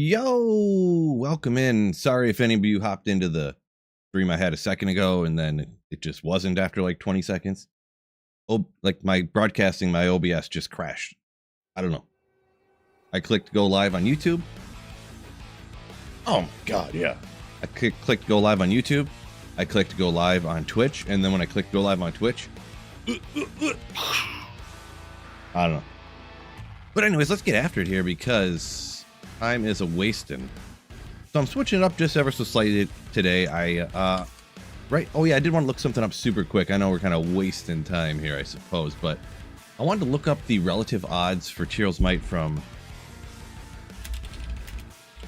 Yo, welcome in. Sorry if any of you hopped into the stream I had a second ago and then it just wasn't after like 20 seconds. Oh, like my broadcasting, my OBS just crashed. I don't know. I clicked go live on YouTube. Oh my God, yeah. I clicked go live on YouTube. I clicked go live on Twitch. And then when I clicked go live on Twitch, I don't know. But anyways, let's get after it here because time is a-wasting. So I'm switching it up just ever so slightly today. Oh yeah, I did want to look something up super quick. I know we're kind of wasting time here, I suppose, but I wanted to look up the relative odds for Tyrell's Might from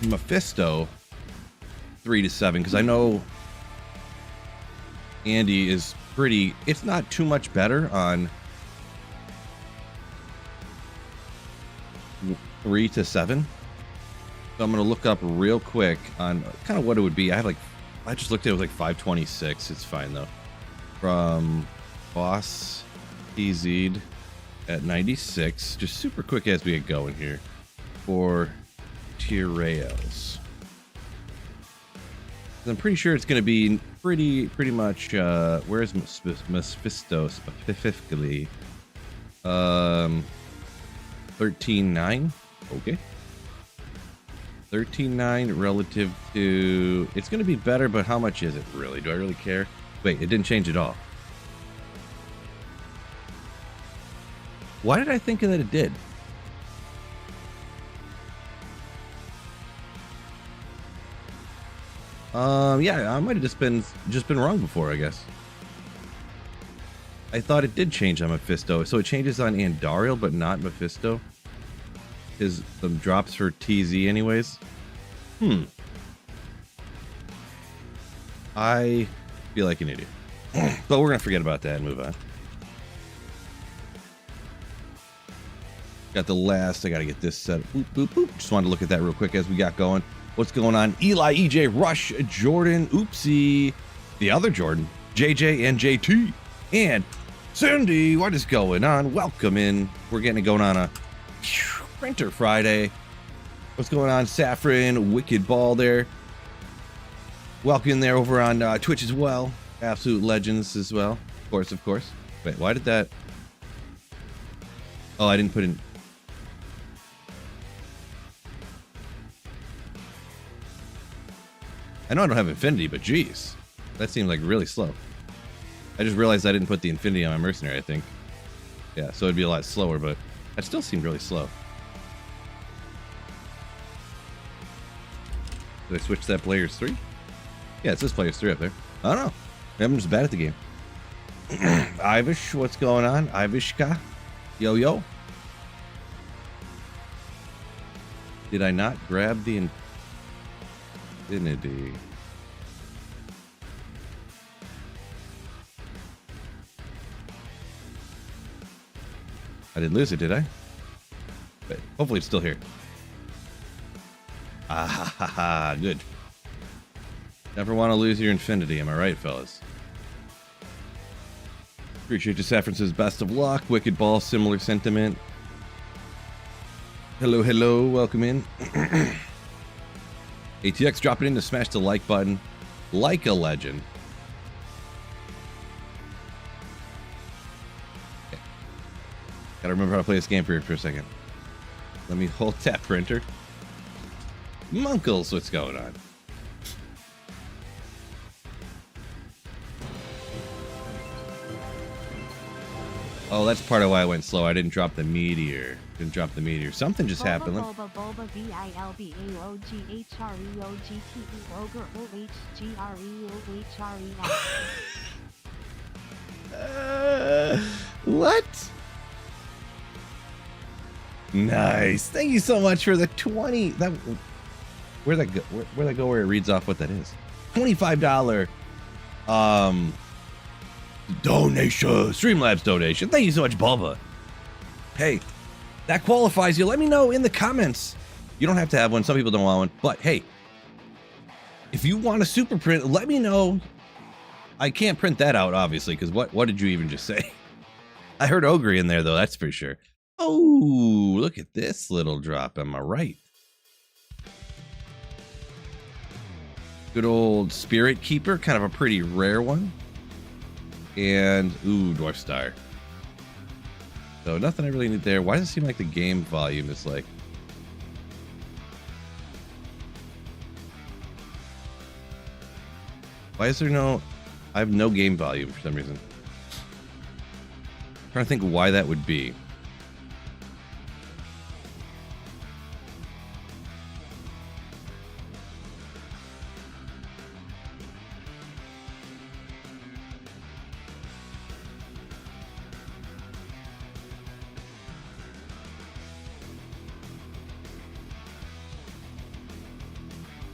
Mephisto 3 to 7, because I know Andy is pretty, it's not too much better on 3 to 7. So I'm going to look up real quick on kind of what it would be. I just looked at it, it was like 526. It's fine though. From Boss TZ'd at 96. Just super quick as we get going here for Tyrell's. I'm pretty sure it's going to be pretty much, where's Mephisto specifically? 13.9. Okay. 13.9 relative to, it's going to be better, but how much is it really? Do I really care? Wait, it didn't change at all. Why did I think that it did? Yeah, I might have just been wrong before, I guess. I thought it did change on Mephisto, so it changes on Andariel, but not Mephisto. Is the drops for TZ anyways? I feel like an idiot. But we're gonna forget about that and move on. Got the last, I gotta get this set. Boop, boop, boop. Just wanted to look at that real quick as we got going. What's going on? Eli, EJ, Rush, Jordan, Oopsie, the other Jordan, JJ, and JT, and Cindy. What is going on? Welcome in. We're getting it going on a Printer Friday. What's going on? Saffron, Wicked Ball there. Welcome in there over on Twitch as well. Absolute Legends as well. Of course. Wait, why did that? Oh, I didn't put in. I know I don't have Infinity, but geez, that seems like really slow. I just realized I didn't put the Infinity on my Mercenary, I think. Yeah, so it'd be a lot slower, but that still seemed really slow. Did I switch that Players 3? Yeah, it says Players 3 up there. I don't know. Maybe I'm just bad at the game. Ivish, what's going on? Ivishka? Yo. Did I not grab the Infinity? I didn't lose it, did I? But hopefully it's still here. Ah ha ha ha, good. Never want to lose your Infinity, am I right, fellas? Appreciate you, Saffron says best of luck. Wicked Ball, similar sentiment. Hello, welcome in. ATX dropping in to smash the like button like a legend. Okay. Gotta remember how to play this game for a second. Let me hold that printer. Munkles, what's going on? Oh, that's part of why I went slow. I didn't drop the meteor. Something just happened. What? Nice. Thank you so much for the 20. Where'd that go? Where'd that go where it reads off what that is? $25 donation. Streamlabs donation. Thank you so much, Bubba. Hey, that qualifies you. Let me know in the comments. You don't have to have one. Some people don't want one. But hey, if you want a super print, let me know. I can't print that out, obviously, because what did you even just say? I heard Ogre in there, though. That's for sure. Oh, look at this little drop. Am I right? Good old Spirit Keeper, kind of a pretty rare one. And, ooh, Dwarf Star. So nothing I really need there. Why does it seem like the game volume is like... Why is there no... I have no game volume for some reason. I'm trying to think why that would be.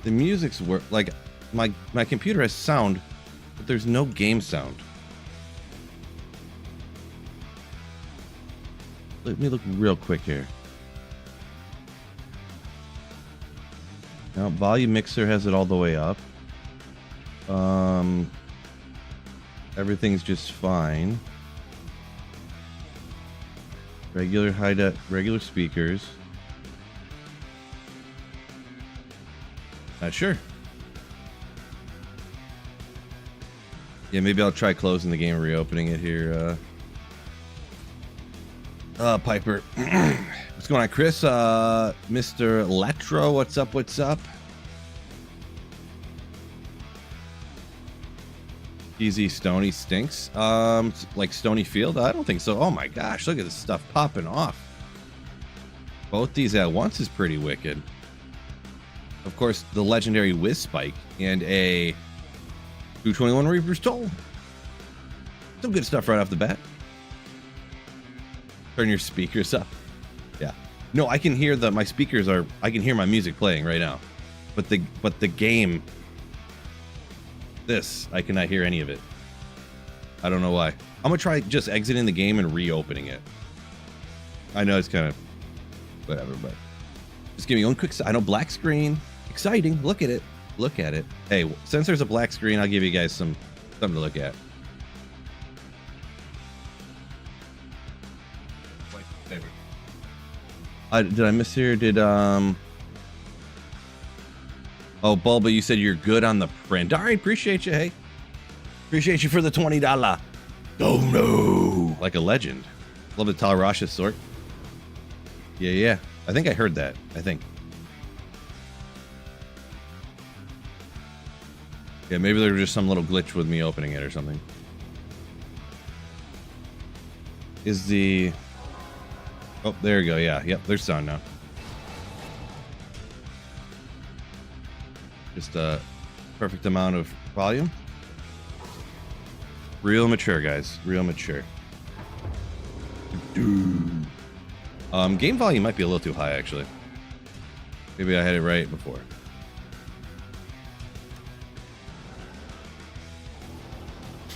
The music's work, like my computer has sound, but there's no game sound. Let me look real quick here. Now, volume mixer has it all the way up. Everything's just fine. Regular regular speakers. Not sure. Yeah, maybe I'll try closing the game and reopening it here. Piper. What's going on, Chris? Mr. Latro, what's up? What's up? Easy Stony stinks. Like Stony Field? I don't think so. Oh my gosh, look at this stuff popping off. Both these at once is pretty wicked. Of course, the legendary Whiz Spike and a 221 Reaper's Toll. Some good stuff right off the bat. Turn your speakers up. Yeah. No, I can hear my speakers are, I can hear my music playing right now. But the game, this, I cannot hear any of it. I don't know why. I'm gonna try just exiting the game and reopening it. I know it's kind of whatever, but just give me one quick, I know black screen. Exciting. Look at it. Look at it. Hey, since there's a black screen, I'll give you guys something to look at. Did I miss here? Did oh, Bulba, you said you're good on the print. All right, appreciate you. Hey, appreciate you for the $20. Oh no, like a legend. Love the Talrasha sort. Yeah. I think I heard that. I think. Yeah, maybe there was just some little glitch with me opening it or something. Is the... Oh, there you go. Yeah, yep, there's sound now. Just a perfect amount of volume. Real mature, guys. Real mature. Game volume might be a little too high, actually. Maybe I had it right before.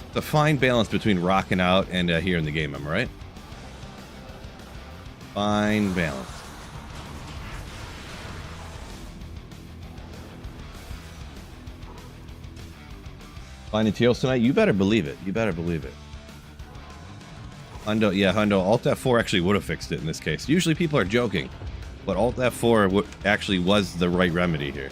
It's a fine balance between rocking out and hearing the game, am I right? Fine balance. Finding Tails tonight? You better believe it. You better believe it. Hundo, yeah, Hundo. Alt F4 actually would have fixed it in this case. Usually people are joking, but Alt F4 actually was the right remedy here.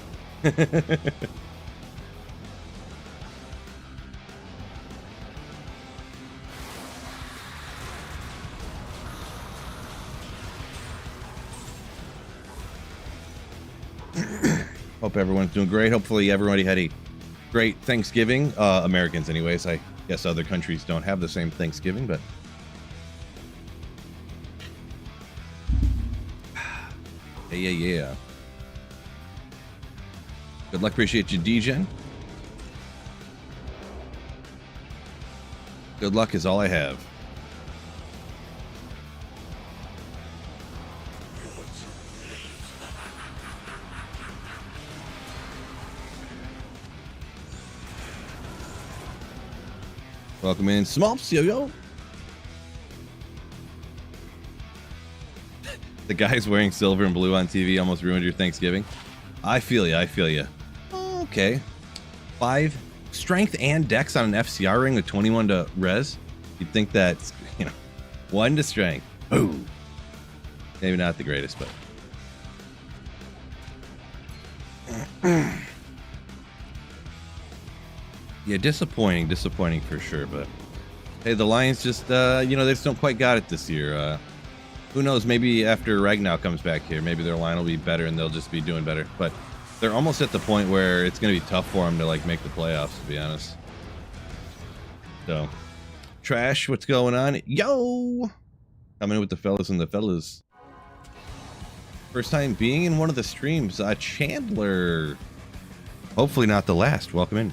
Hope everyone's doing great. Hopefully everybody had a great Thanksgiving. Americans anyways. I guess other countries don't have the same Thanksgiving, but... Yeah. Good luck. Appreciate you, D-Gen. Good luck is all I have. Welcome in, Smolps, yo. The guys wearing silver and blue on TV almost ruined your Thanksgiving. I feel you. Okay. 5 strength and dex on an FCR ring with 21 to res. You'd think that's, 1 to strength. Ooh. Maybe not the greatest, but. Yeah, disappointing for sure. But hey, the Lions just, they just don't quite got it this year. Who knows? Maybe after Ragnar comes back here, maybe their line will be better and they'll just be doing better. But they're almost at the point where it's going to be tough for them to like make the playoffs, to be honest. So, Trash, what's going on? Yo! Coming with the fellas and the fellas. First time being in one of the streams. Chandler. Hopefully not the last. Welcome in.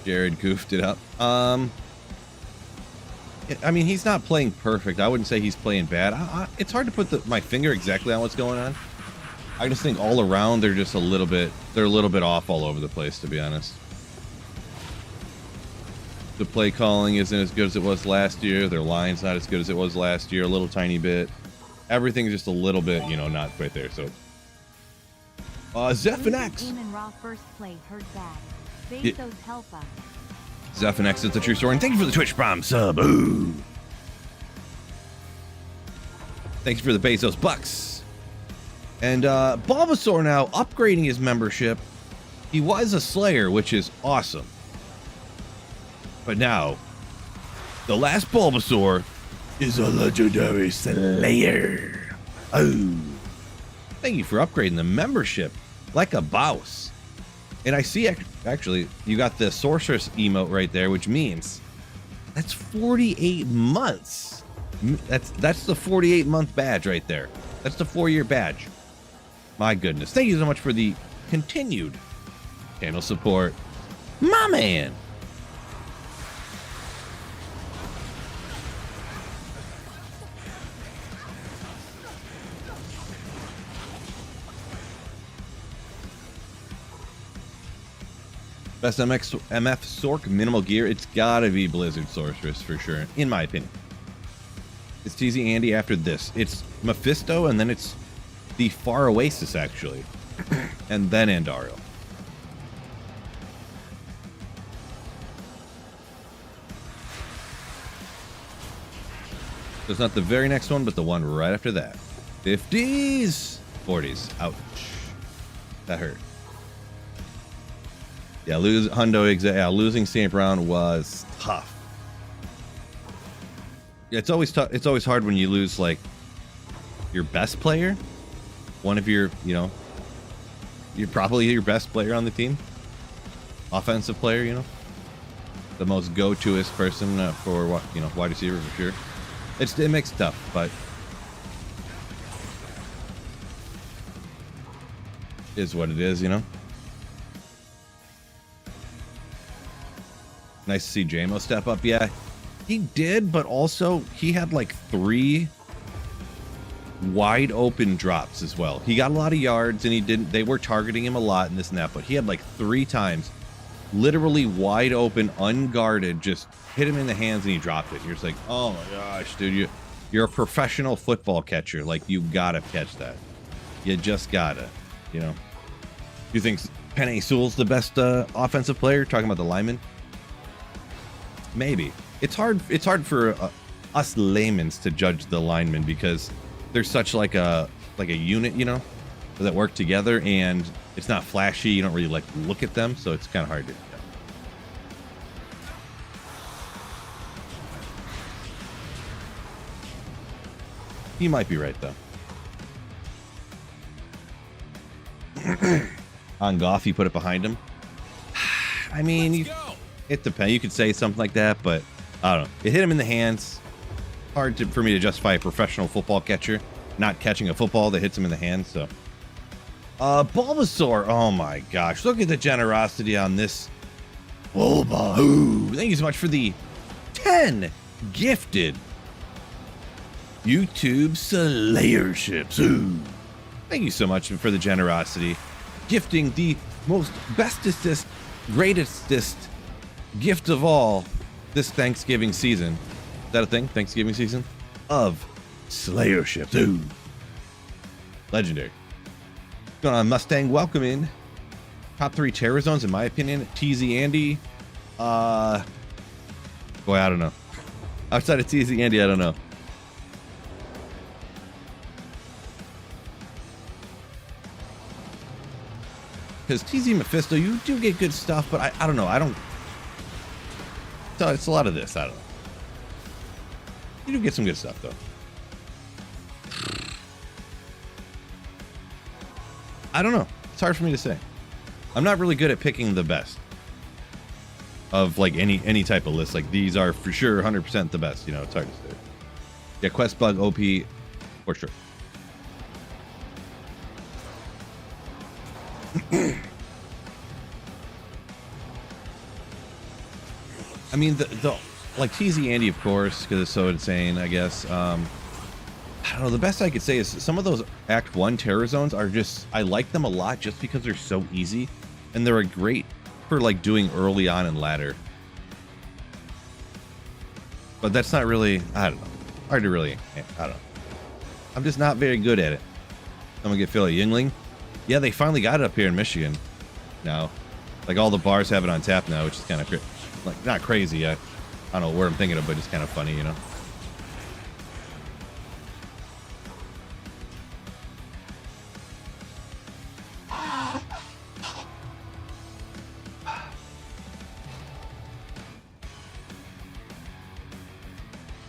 Jared goofed it up. I mean, he's not playing perfect. I wouldn't say he's playing bad. It's hard to put my finger exactly on what's going on. I just think all around they're just a little bit off all over the place, to be honest. The play calling isn't as good as it was last year. Their line's not as good as it was last year, a little tiny bit. Everything's just a little bit, not quite there. So, Zeph and X. Zeph and X is the true story. And thank you for the Twitch Prime sub. Ooh. Thank you for the Bezos bucks. And Bulbasaur now upgrading his membership. He was a Slayer, which is awesome. But now, the last Bulbasaur is a legendary Slayer. Oh. Thank you for upgrading the membership like a boss. And I see, actually, you got the Sorceress emote right there, which means that's 48 months. That's the 48-month badge right there. That's the 4-year badge. My goodness. Thank you so much for the continued channel support. My man. Best Meph Sorc minimal gear, it's gotta be Blizzard Sorceress for sure, in my opinion. It's TZ Andy after this. It's Mephisto, and then it's the Far Oasis, actually. And then Andariel. So it's not the very next one, but the one right after that. 50s! 40s. Ouch. That hurt. Yeah, losing St. Brown was tough. Yeah, it's always tough. It's always hard when you lose like your best player, one of your, you're probably your best player on the team, offensive player, the most go-to-ist person for wide receiver for sure. It makes it tough, but it is what it is, Nice to see JMO step up. Yeah, he did, but also he had like 3 wide open drops as well. He got a lot of yards and they were targeting him a lot in this and that, but he had like 3 times literally wide open, unguarded, just hit him in the hands and he dropped it. And you're just like, oh my gosh, dude, you're a professional football catcher. Like, you gotta catch that. You just gotta, You think Penei Sewell's the best offensive player? Talking about the lineman? Maybe. It's hard for us laymen to judge the linemen because they're such like a unit, that work together, and it's not flashy. You don't really like look at them, so it's kind of hard to. You might be right though. On Goff, you put it behind him. I mean, it depends. You could say something like that, but I don't know. It hit him in the hands. Hard for me to justify a professional football catcher not catching a football that hits him in the hands. So, Bulbasaur. Oh my gosh! Look at the generosity on this. Bulba. Ooh, thank you so much for the 10 gifted YouTube Slayerships. Ooh. Thank you so much for the generosity. Gifting the most bestestest, greatestest gift of all this Thanksgiving season. Is that a thing? Thanksgiving season? Of Slayerships. Ooh. Legendary. What's going on, Mustang? Welcome in. Top 3 terror zones, in my opinion. TZ Andy. Boy, I don't know. Outside of TZ Andy, I don't know. Because TZ Mephisto, you do get good stuff, but I don't know. I don't. So it's a lot of this. I don't know. You do get some good stuff, though. I don't know. It's hard for me to say. I'm not really good at picking the best of like any type of list. Like these are for sure 100% the best. You know, it's hard to say. Yeah, Quest Bug OP for sure. I mean, the like TZ Andy, of course, because it's so insane, I guess. I don't know. The best I could say is some of those Act 1 Terror Zones are just, I like them a lot just because they're so easy. And they're a great for like doing early on in ladder. But that's not really, I don't know. Hard to really, I don't know. I'm just not very good at it. I'm gonna get Philly Yingling. Yeah, they finally got it up here in Michigan now. Like all the bars have it on tap now, which is kind of like not crazy. I don't know what I'm thinking of, but it's kind of funny, you know.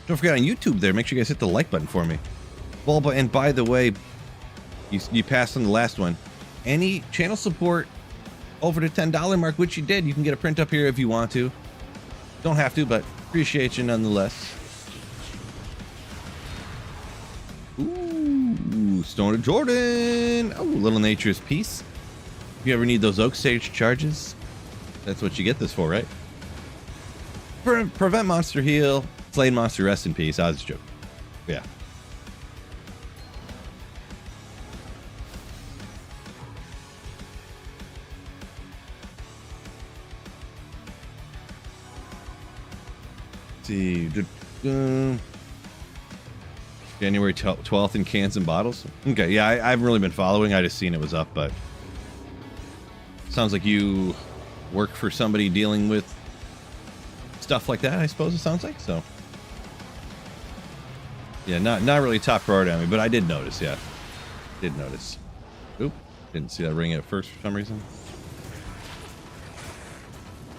Don't forget on YouTube there, make sure you guys hit the like button for me. Bulba, and by the way, you passed on the last one. Any channel support over the $10 mark, which you did, you can get a print up here if you want to. Don't have to, but appreciate you nonetheless. Ooh, Stoner Jordan. Oh, Little Nature's Peace. If you ever need those Oak Stage charges, that's what you get this for, right? Prevent Monster Heal. Slain Monster rest in peace. I was joking. Yeah. Let's see. January 12th in cans and bottles. Okay, yeah, I haven't really been following. I just seen it was up, but sounds like you work for somebody dealing with stuff like that, I suppose it sounds like. So yeah, not really top priority on me, but I did notice. Yeah, did notice. Oop, didn't see that ring at first for some reason.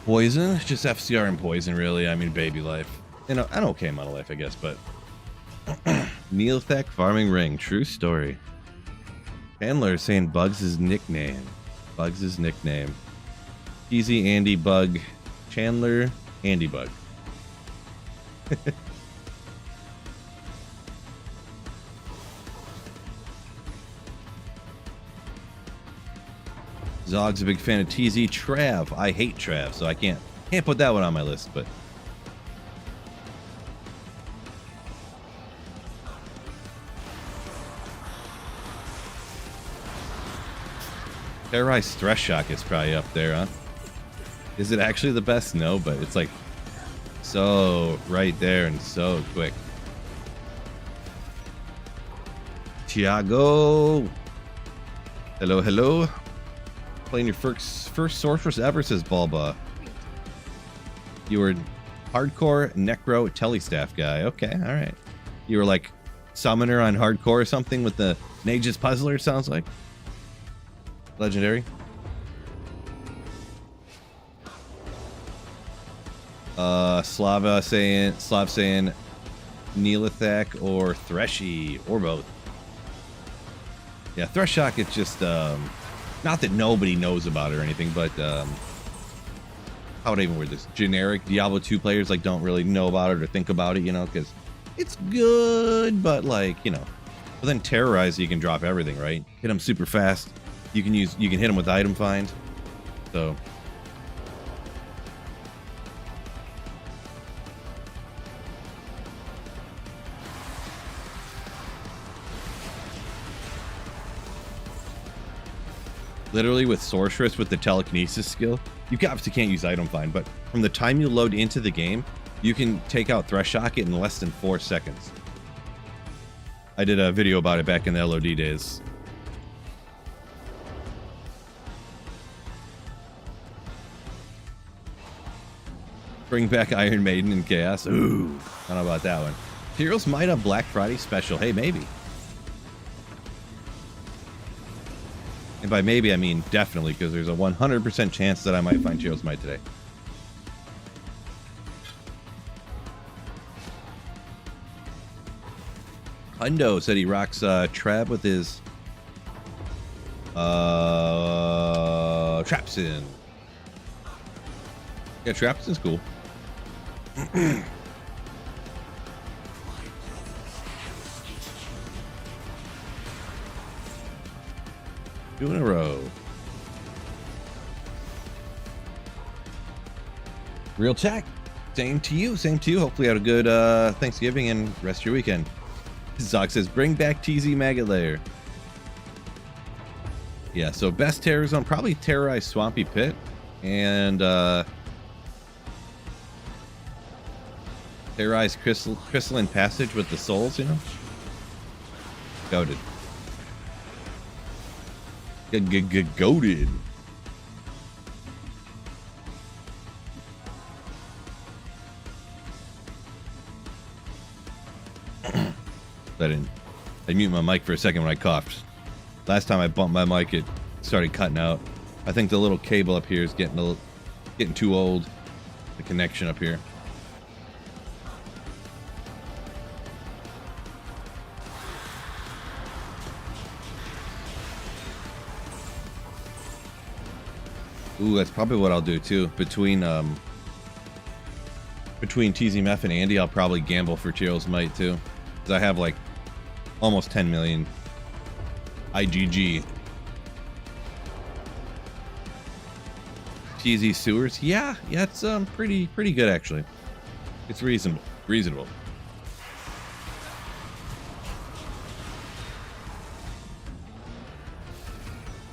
Poison, just FCR and poison, really. I mean, baby life. You know, an okay amount of life, I guess, but Neelthek farming ring, true story. Chandler saying Bugs' nickname. Bugs' nickname. Easy Andy Bug. Chandler Andy Bug. Zog's a big fan of TZ. Trav. I hate Trav, so I can't put that one on my list, but Terrorized Stress Shock is probably up there, huh? Is it actually the best? No, but it's like so right there and so quick. Tiago. Hello, hello. Playing your first sorceress ever, says Bulba. You were hardcore necro telestaff guy. Okay, all right. You were like summoner on hardcore or something with the Nage's Puzzler, sounds like. Legendary. Slav saying Neelithak or Threshy or both. Yeah, Thresh Shock, it's just not that nobody knows about it or anything, but how would I even word this? Generic Diablo 2 players like don't really know about it or think about it, you know, because it's good, but like, you know. But then Terrorize, you can drop everything, right? Hit them super fast. You can hit them with item find. So literally with Sorceress with the telekinesis skill, you obviously can't use item find, but from the time you load into the game, you can take out Thresh Shock in less than 4 seconds. I did a video about it back in the LOD days. Bring back Iron Maiden and Chaos. Ooh, I don't know about that one. Heroes might have Black Friday special. Hey, maybe. And by maybe, I mean definitely, because there's a 100% chance that I might find Cheerl's Might today. Hundo said he rocks Trab with his Trapsin. Yeah, Trapsin's cool. 2 in a row. Real Tech. Same to you. Same to you. Hopefully you had a good Thanksgiving and rest of your weekend. Zog says, bring back TZ Maggot Lair. Yeah, so best terror zone, probably Terrorize Swampy Pit. And Terrorize Crystalline Passage with the souls, you know? Goated. Goated. I mute my mic for a second when I coughed. Last time I bumped my mic, it started cutting out. I think the little cable up here is getting too old. The connection up here. Ooh, that's probably what I'll do too. Between TZ Meph and Andy, I'll probably gamble for Cheerl's Might too, because I have like almost 10 million IGG. TZ Sewers, yeah, it's pretty good actually. It's reasonable.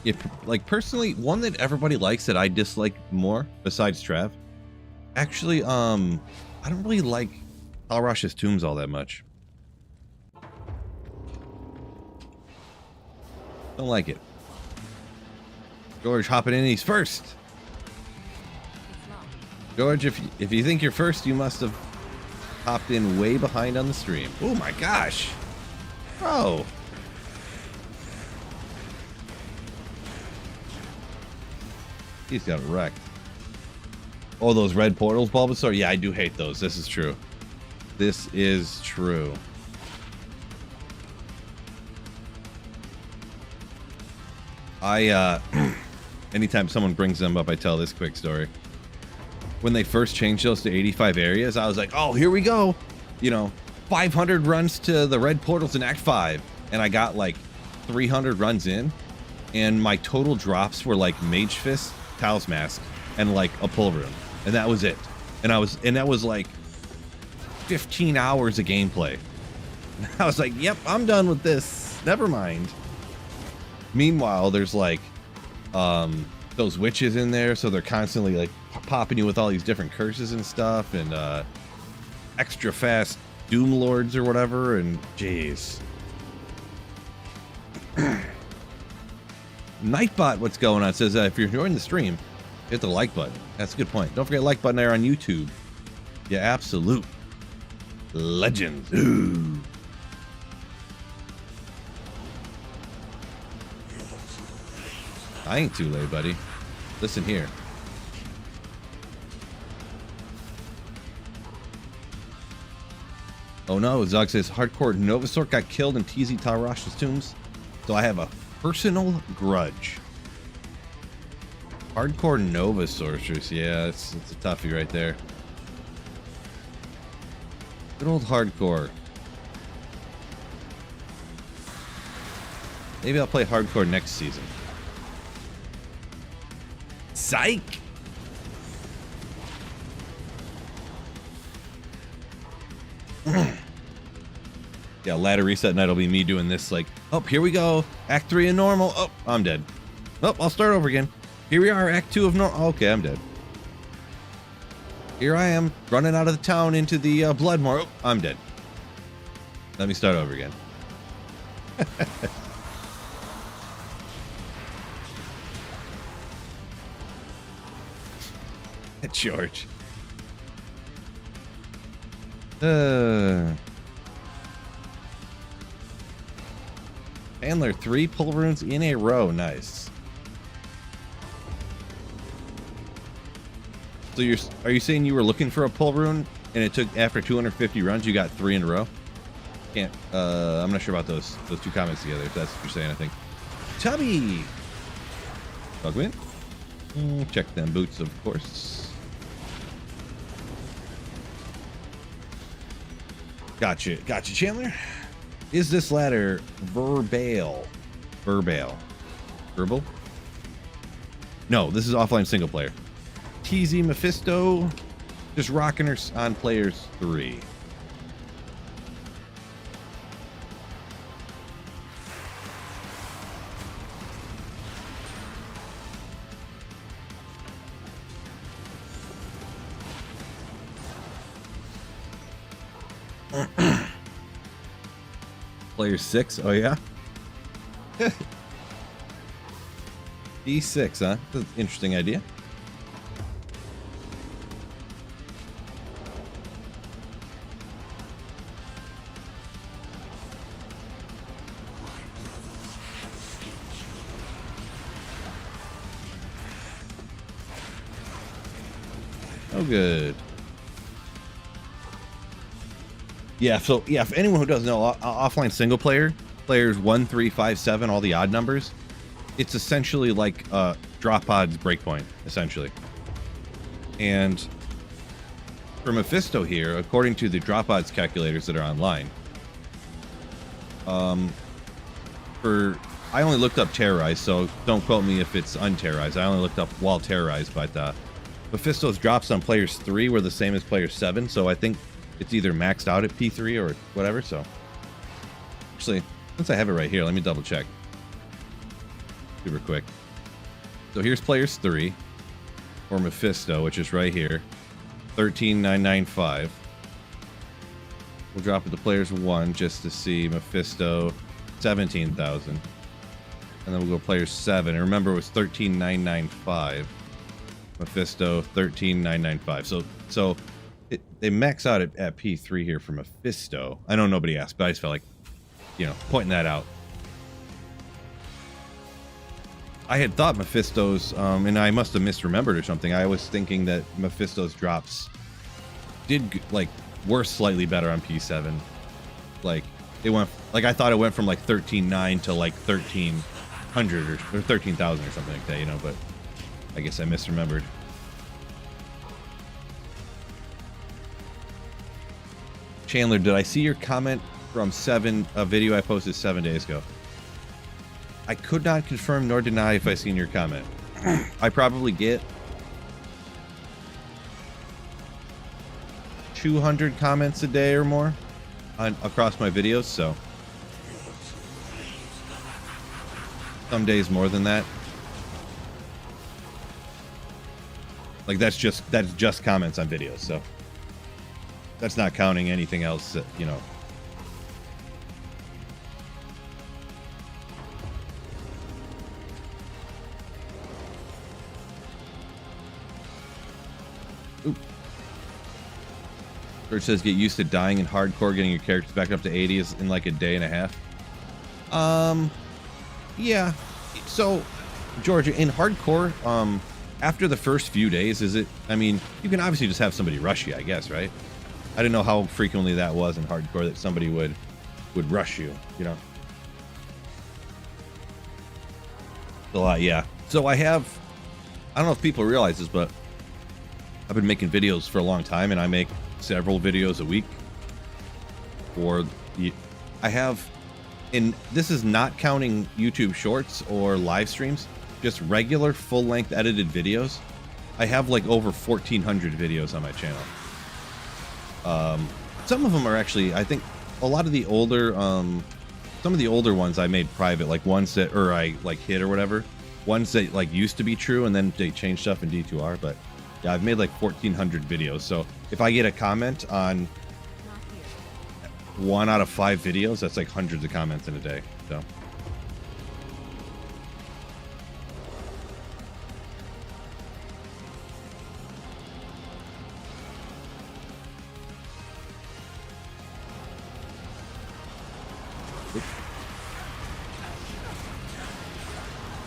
If, like, personally, one that everybody likes that I dislike more besides Trav, actually, I don't really like Talrash's Tombs all that much. Don't like it. George hopping in, he's first. George, if you think you're first, you must have hopped in way behind on the stream. Oh my gosh, bro. He's got wrecked. Oh, those red portals, Bulbasaur? Yeah, I do hate those. This is true. This is true. Anytime someone brings them up, I tell this quick story. When they first changed those to 85 areas, I was like, oh, here we go. You know, 500 runs to the red portals in Act 5. And I got like 300 runs in. And my total drops were like Mage Fist, Tao's Mask, and like a pull room. And that was it. And that was like 15 hours of gameplay. And I was like, yep, I'm done with this. Never mind. Meanwhile, there's like those witches in there, so they're constantly like popping you with all these different curses and stuff, and extra fast Doom Lords or whatever, and jeez. Nightbot, what's going on? Says if you're enjoying the stream, hit the like button. That's a good point. Don't forget like button there on YouTube. Yeah, absolute legends. Ooh. I ain't too late, buddy. Listen here. Oh no, Zog says hardcore Novasaur got killed in TZ Talrash's Tombs, so I have a personal grudge. Hardcore Novasaurus, yeah, it's a toughie right there. Good old hardcore. Maybe I'll play hardcore next season. Psych! Yeah, ladder reset night will be me doing this like, oh, here we go. Act 3 in normal. Oh, I'm dead. Oh, I'll start over again. Here we are, Act 2 of normal. Okay, I'm dead. Here I am, running out of the town into the Bloodmoor. Oh, I'm dead. Let me start over again. George. Handler 3 pull runes in a row. Nice. So are you saying you were looking for a pull rune and it took after 250 runs you got 3 in a row? Can't. I'm not sure about those two comments together. If that's what you're saying, I think. Tubby. Bugwin. Check them boots, of course. Gotcha, Chandler. Is this ladder verbal? No, this is offline single player. TZ Mephisto, just rocking her on players 3. Player 6, oh yeah? D6, huh? That's an interesting idea. Oh, good. Yeah, so yeah, if anyone who doesn't know, offline single player, players 1, 3, 5, 7, all the odd numbers, it's essentially like drop odds breakpoint, essentially. And for Mephisto here, according to the drop odds calculators that are online, I only looked up terrorized, so don't quote me if it's unterrorized. I only looked up while terrorized, but Mephisto's drops on players 3 were the same as player 7, so I think it's either maxed out at P3 or whatever. So actually, since I have it right here, let me double check super quick. So here's players 3 or Mephisto, which is right here, 13,995. We'll drop it to players 1 just to see Mephisto, 17,000. And then we'll go players 7. And remember, it was 13,995. Mephisto, 13,995. So they max out at P3 here for Mephisto. I know nobody asked, but I just felt like, pointing that out. I had thought Mephisto's, and I must have misremembered or something. I was thinking that Mephisto's drops were slightly better on P7. Like I thought it went from like 13,900 to like 1,300 or 13,000 or something like that, but I guess I misremembered. Chandler, did I see your comment from a video I posted 7 days ago? I could not confirm nor deny if I seen your comment. I probably get 200 comments a day or more across my videos, so some days more than that. Like that's just comments on videos, so that's not counting anything else that, Oop. George says get used to dying in hardcore, getting your characters back up to 80 is in like a day and a half. Yeah. So, Georgia, in hardcore, after the first few days, you can obviously just have somebody rush you, I guess, right? I didn't know how frequently that was in hardcore that somebody would rush you, A lot, yeah. So I don't know if people realize this, but I've been making videos for a long time, and I make several videos a week. And this is not counting YouTube shorts or live streams, just regular full-length edited videos. I have like over 1,400 videos on my channel. Some of them are actually, I think, a lot of the older, some of the older ones I made private, like ones that, or I like hid or whatever, ones that like used to be true, and then they changed stuff in D2R. But yeah, I've made like 1,400 videos. So if I get a comment on 1 out of 5 videos, that's like hundreds of comments in a day. So.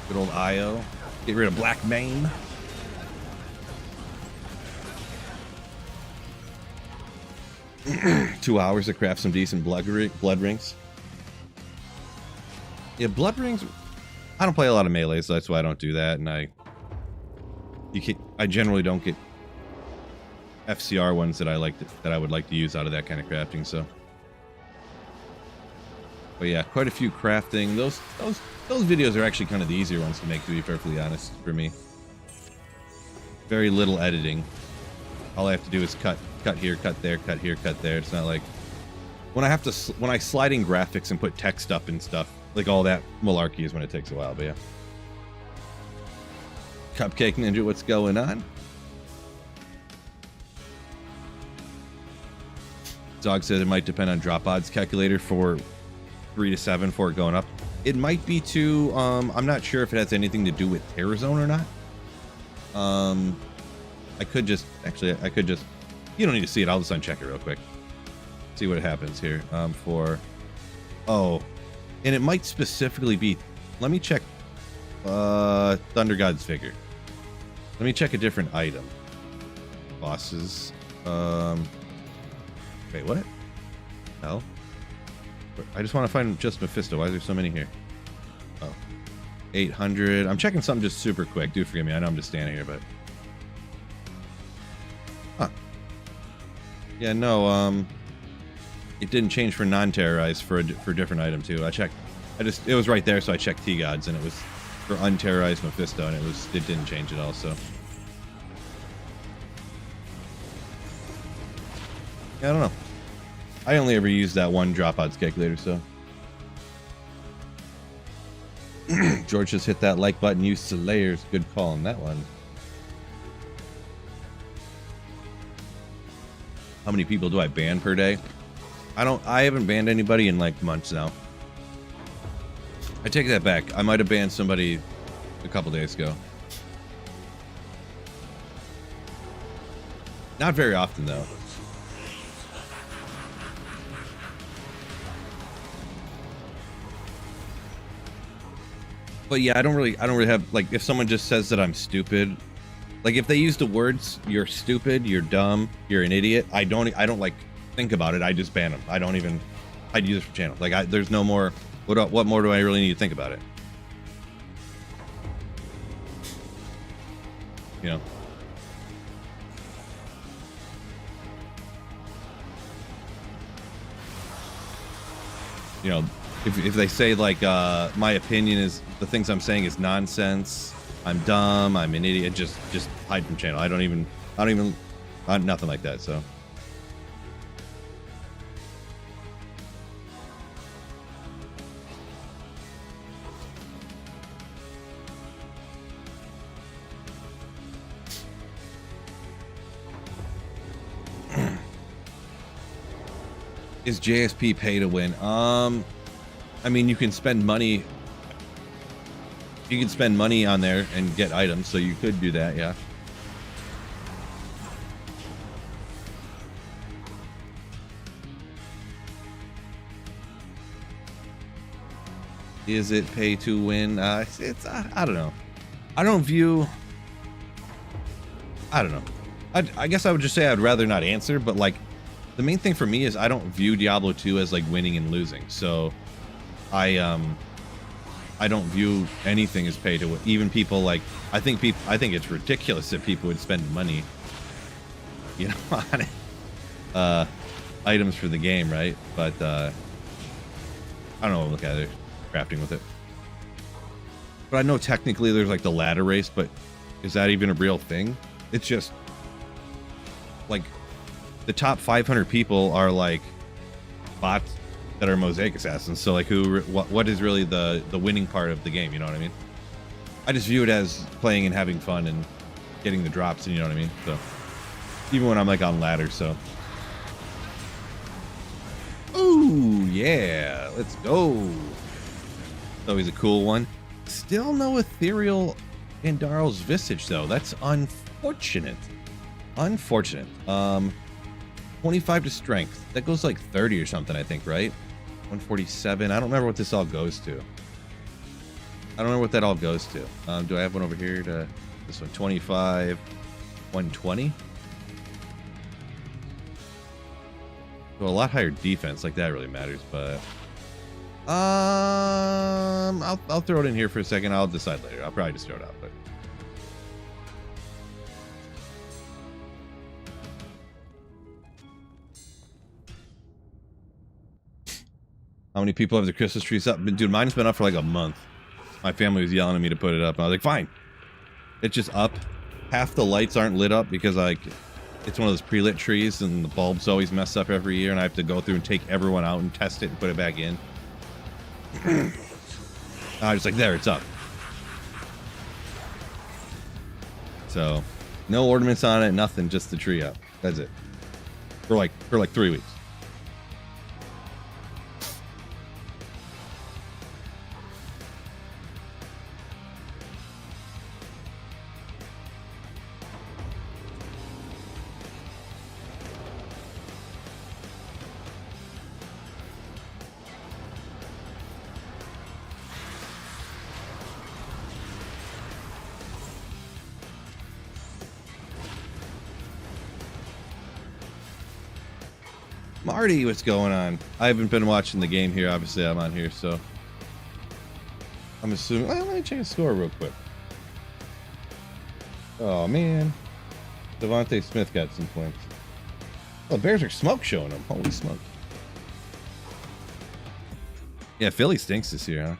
Good old IO. Get rid of Black Mane. 2 hours to craft some decent blood rings. Yeah, blood rings. I don't play a lot of melee, so that's why I don't do that. And I generally don't get FCR ones that I would like to use out of that kind of crafting. So, but yeah, quite a few crafting. Those videos are actually kind of the easier ones to make, to be perfectly honest, for me. Very little editing. All I have to do is cut here, cut there, cut here, cut there. It's not like when I slide in graphics and put text up and stuff, like all that malarkey is when it takes a while. But yeah, Cupcake Ninja, what's going on? Dog said it might depend on drop odds calculator for 3 to 7 for it going up. It might be too. I'm not sure if it has anything to do with Terror Zone or not. I could just you don't need to see it. I'll just uncheck it real quick. See what happens here. And it might specifically be, let me check Thunder God's figure. Let me check a different item. Bosses. Wait, what? Hell? I just want to find just Mephisto. Why is there so many here? Oh. 800. I'm checking something just super quick. Do forgive me. I know I'm just standing here, but... Huh. Yeah, no, it didn't change for non-terrorized for a different item, too. I checked. It was right there, so I checked T-Gods, and it was for unterrorized Mephisto, and it didn't change at all, so... Yeah, I don't know. I only ever used that one drop odds calculator, so. George just hit that like button. Used to layers. Good call on that one. How many people do I ban per day? I haven't banned anybody in like months now. I take that back. I might have banned somebody a couple days ago. Not very often though. But yeah, I don't really have, like, if someone just says that I'm stupid, like if they use the words "you're stupid," "you're dumb," "you're an idiot," I don't like think about it. I just ban them. I'd use it for channel. Like there's no more. What more do I really need to think about it? You know. You know, if they say like my opinion is the things I'm saying is nonsense, I'm dumb, I'm an idiot, just hide from channel. I don't even nothing like that. So is JSP pay to win? I mean, you can spend money. You can spend money on there and get items, so you could do that, yeah. Is it pay to win? It's I don't know. I don't know. I guess I would just say I'd rather not answer, but like the main thing for me is I don't view Diablo 2 as like winning and losing. So I don't view anything as pay to win. Even people like I think it's ridiculous that people would spend money, you know, on it, items for the game, right? But I don't know. Look at it, crafting with it. But I know technically there's like the ladder race, but is that even a real thing? It's just like the top 500 people are like bots that are Mosaic assassins. So like what is really the winning part of the game? You know what I mean? I just view it as playing and having fun and getting the drops, and you know what I mean? So even when I'm like on ladder, so. Ooh, yeah, let's go. Always a cool one. Still no ethereal Andaro's Visage though. That's unfortunate. Unfortunate. 25 to strength. That goes like 30 or something, I think, right? 147. I don't remember what this all goes to. I don't know what that all goes to. Do I have one over here? This one, 25, 120. So a lot higher defense, like that really matters, but I'll throw it in here for a second. I'll decide later. I'll probably just throw it out, but how many people have the Christmas trees up? Dude, mine's been up for like a month. My family was yelling at me to put it up, and I was like, fine. It's just up. Half the lights aren't lit up because like it's one of those pre-lit trees and the bulbs always mess up every year, and I have to go through and take everyone out and test it and put it back in. I was like, there, it's up. So no ornaments on it, nothing, just the tree up. That's it. For like 3 weeks. Marty, what's going on? I haven't been watching the game here. Obviously, I'm on here, so I'm assuming. Well, let me check the score real quick. Oh man, Devontae Smith got some points. Oh, the Bears are smoke showing them. Holy smoke! Yeah, Philly stinks this year, huh?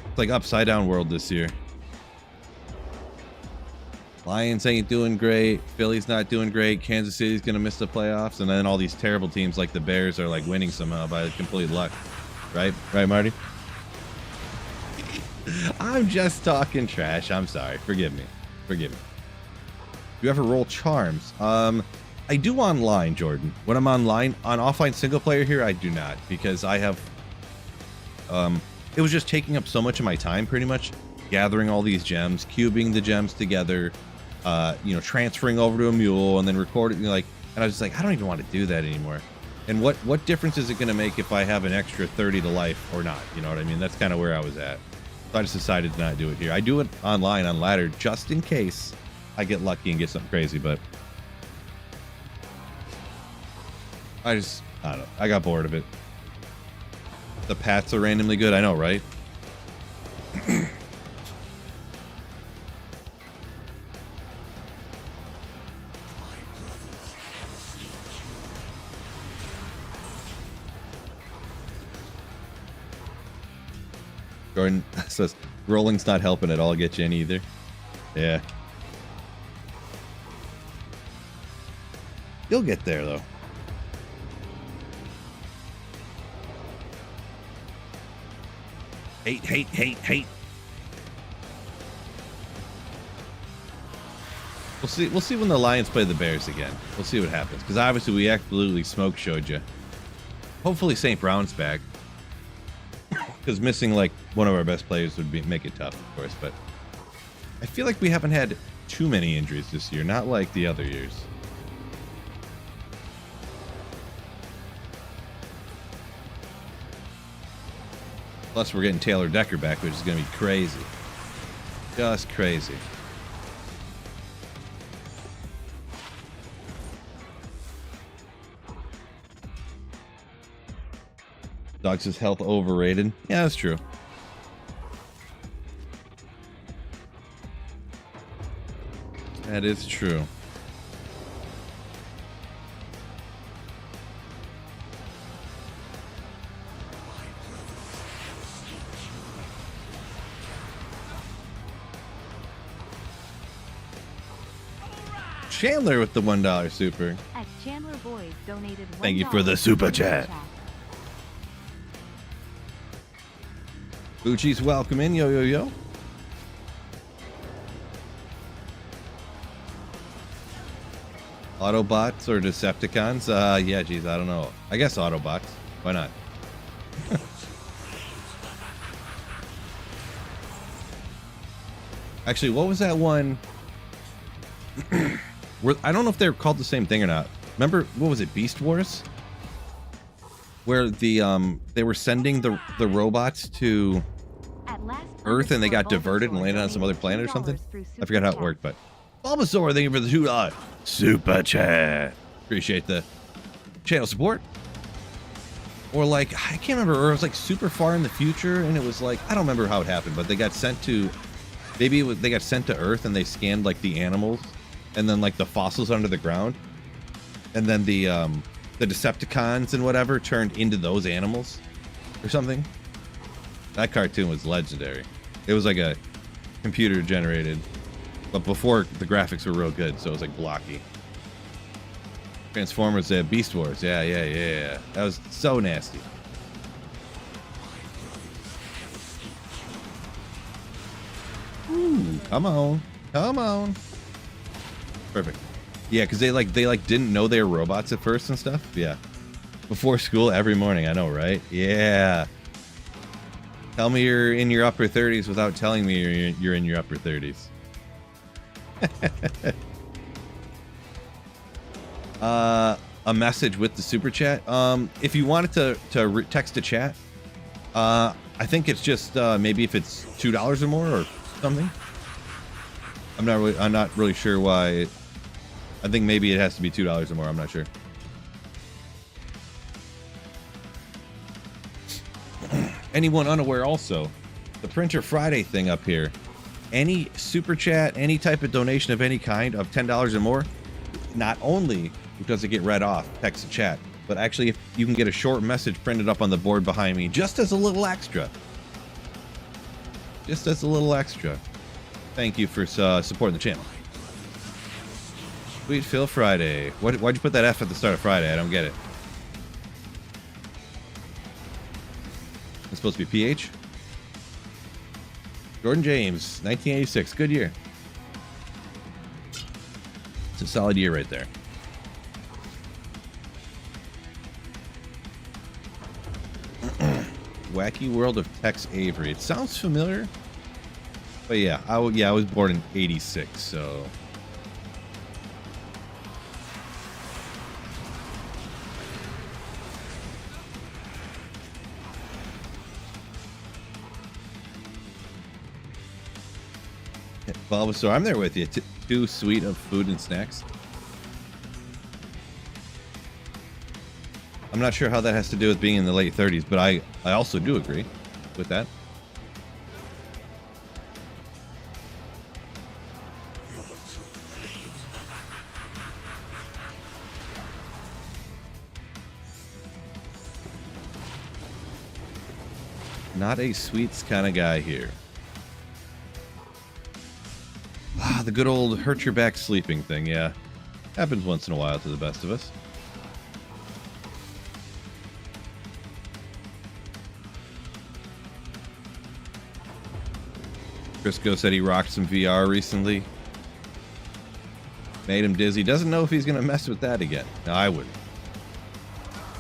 It's like upside down world this year. Lions ain't doing great. Philly's not doing great. Kansas City's gonna miss the playoffs, and then all these terrible teams like the Bears are like winning somehow by complete luck. Right, Marty? I'm just talking trash. I'm sorry. Forgive me. Do you ever roll charms? I do online, Jordan. When I'm online on offline single player here, I do not, because I have. It was just taking up so much of my time, pretty much gathering all these gems, cubing the gems together. Transferring over to a mule and then recording, and I was just like, I don't even want to do that anymore. And what difference is it going to make if I have an extra 30 to life or not? You know what I mean? That's kind of where I was at. So I just decided to not do it here. I do it online on ladder just in case I get lucky and get something crazy, but I don't know. I got bored of it. The Pats are randomly good. I know, right? Jordan says, rolling's not helping at all get you in either. Yeah. You'll get there, though. Hate. We'll see when the Lions play the Bears again. We'll see what happens. Because obviously we absolutely smoke showed you. Hopefully St. Brown's back. Because missing like one of our best players would make it tough, of course, but I feel like we haven't had too many injuries this year, not like the other years. Plus, we're getting Taylor Decker back, which is going to be crazy. Just crazy. Dogs' health overrated. Yeah, that's true. That is true. Chandler with the $1 super. At Chandler Boys donated $1. Thank you for the super chat. Gucci's welcome in, yo. Autobots or Decepticons? Yeah, geez, I don't know. I guess Autobots. Why not? Actually, what was that one? I don't know if they're called the same thing or not. Remember, what was it, Beast Wars? Where the they were sending the robots to Earth and they got diverted and landed on some other planet or something? I forgot how it worked, but Bulbasaur, thank you for the $2 super chat. Appreciate the channel support. Or like, I can't remember, or it was like super far in the future, and it was like, I don't remember how it happened, but they got sent to, maybe they got sent to Earth and they scanned like the animals and then like the fossils under the ground. And then the Decepticons and whatever turned into those animals or something. That cartoon was legendary. It was like a computer generated, but before the graphics were real good, so it was like blocky. Transformers, Beast Wars. Yeah. That was so nasty. Ooh, come on. Perfect. Yeah, because they didn't know they were robots at first and stuff. Yeah. Before school every morning. I know, right? Yeah. Tell me you're in your upper 30s without telling me you're in your upper 30s. A message with the super chat. If you wanted to text a chat, I think it's just maybe if it's $2 or more or something. I'm not really sure why. I think maybe it has to be $2 or more. I'm not sure. Anyone unaware also, the Printer Friday thing up here, any super chat, any type of donation of any kind of $10 or more, not only does it get read off, text to chat, but actually if you can get a short message printed up on the board behind me just as a little extra. Just as a little extra. Thank you for supporting the channel. Sweet Phil Friday. Why'd you put that F at the start of Friday? I don't get it. It's supposed to be PH. Jordan James, 1986. Good year. It's a solid year right there. Wacky World of Tex Avery. It sounds familiar. But yeah, I was born in 86, so... Bulbasaur, I'm there with you. Too sweet of food and snacks. I'm not sure how that has to do with being in the late 30s, but I also do agree with that. Not a sweets kind of guy here. Ah, the good old hurt your back sleeping thing, yeah. Happens once in a while to the best of us. Crisco said he rocked some VR recently. Made him dizzy. Doesn't know if he's going to mess with that again. No, I wouldn't.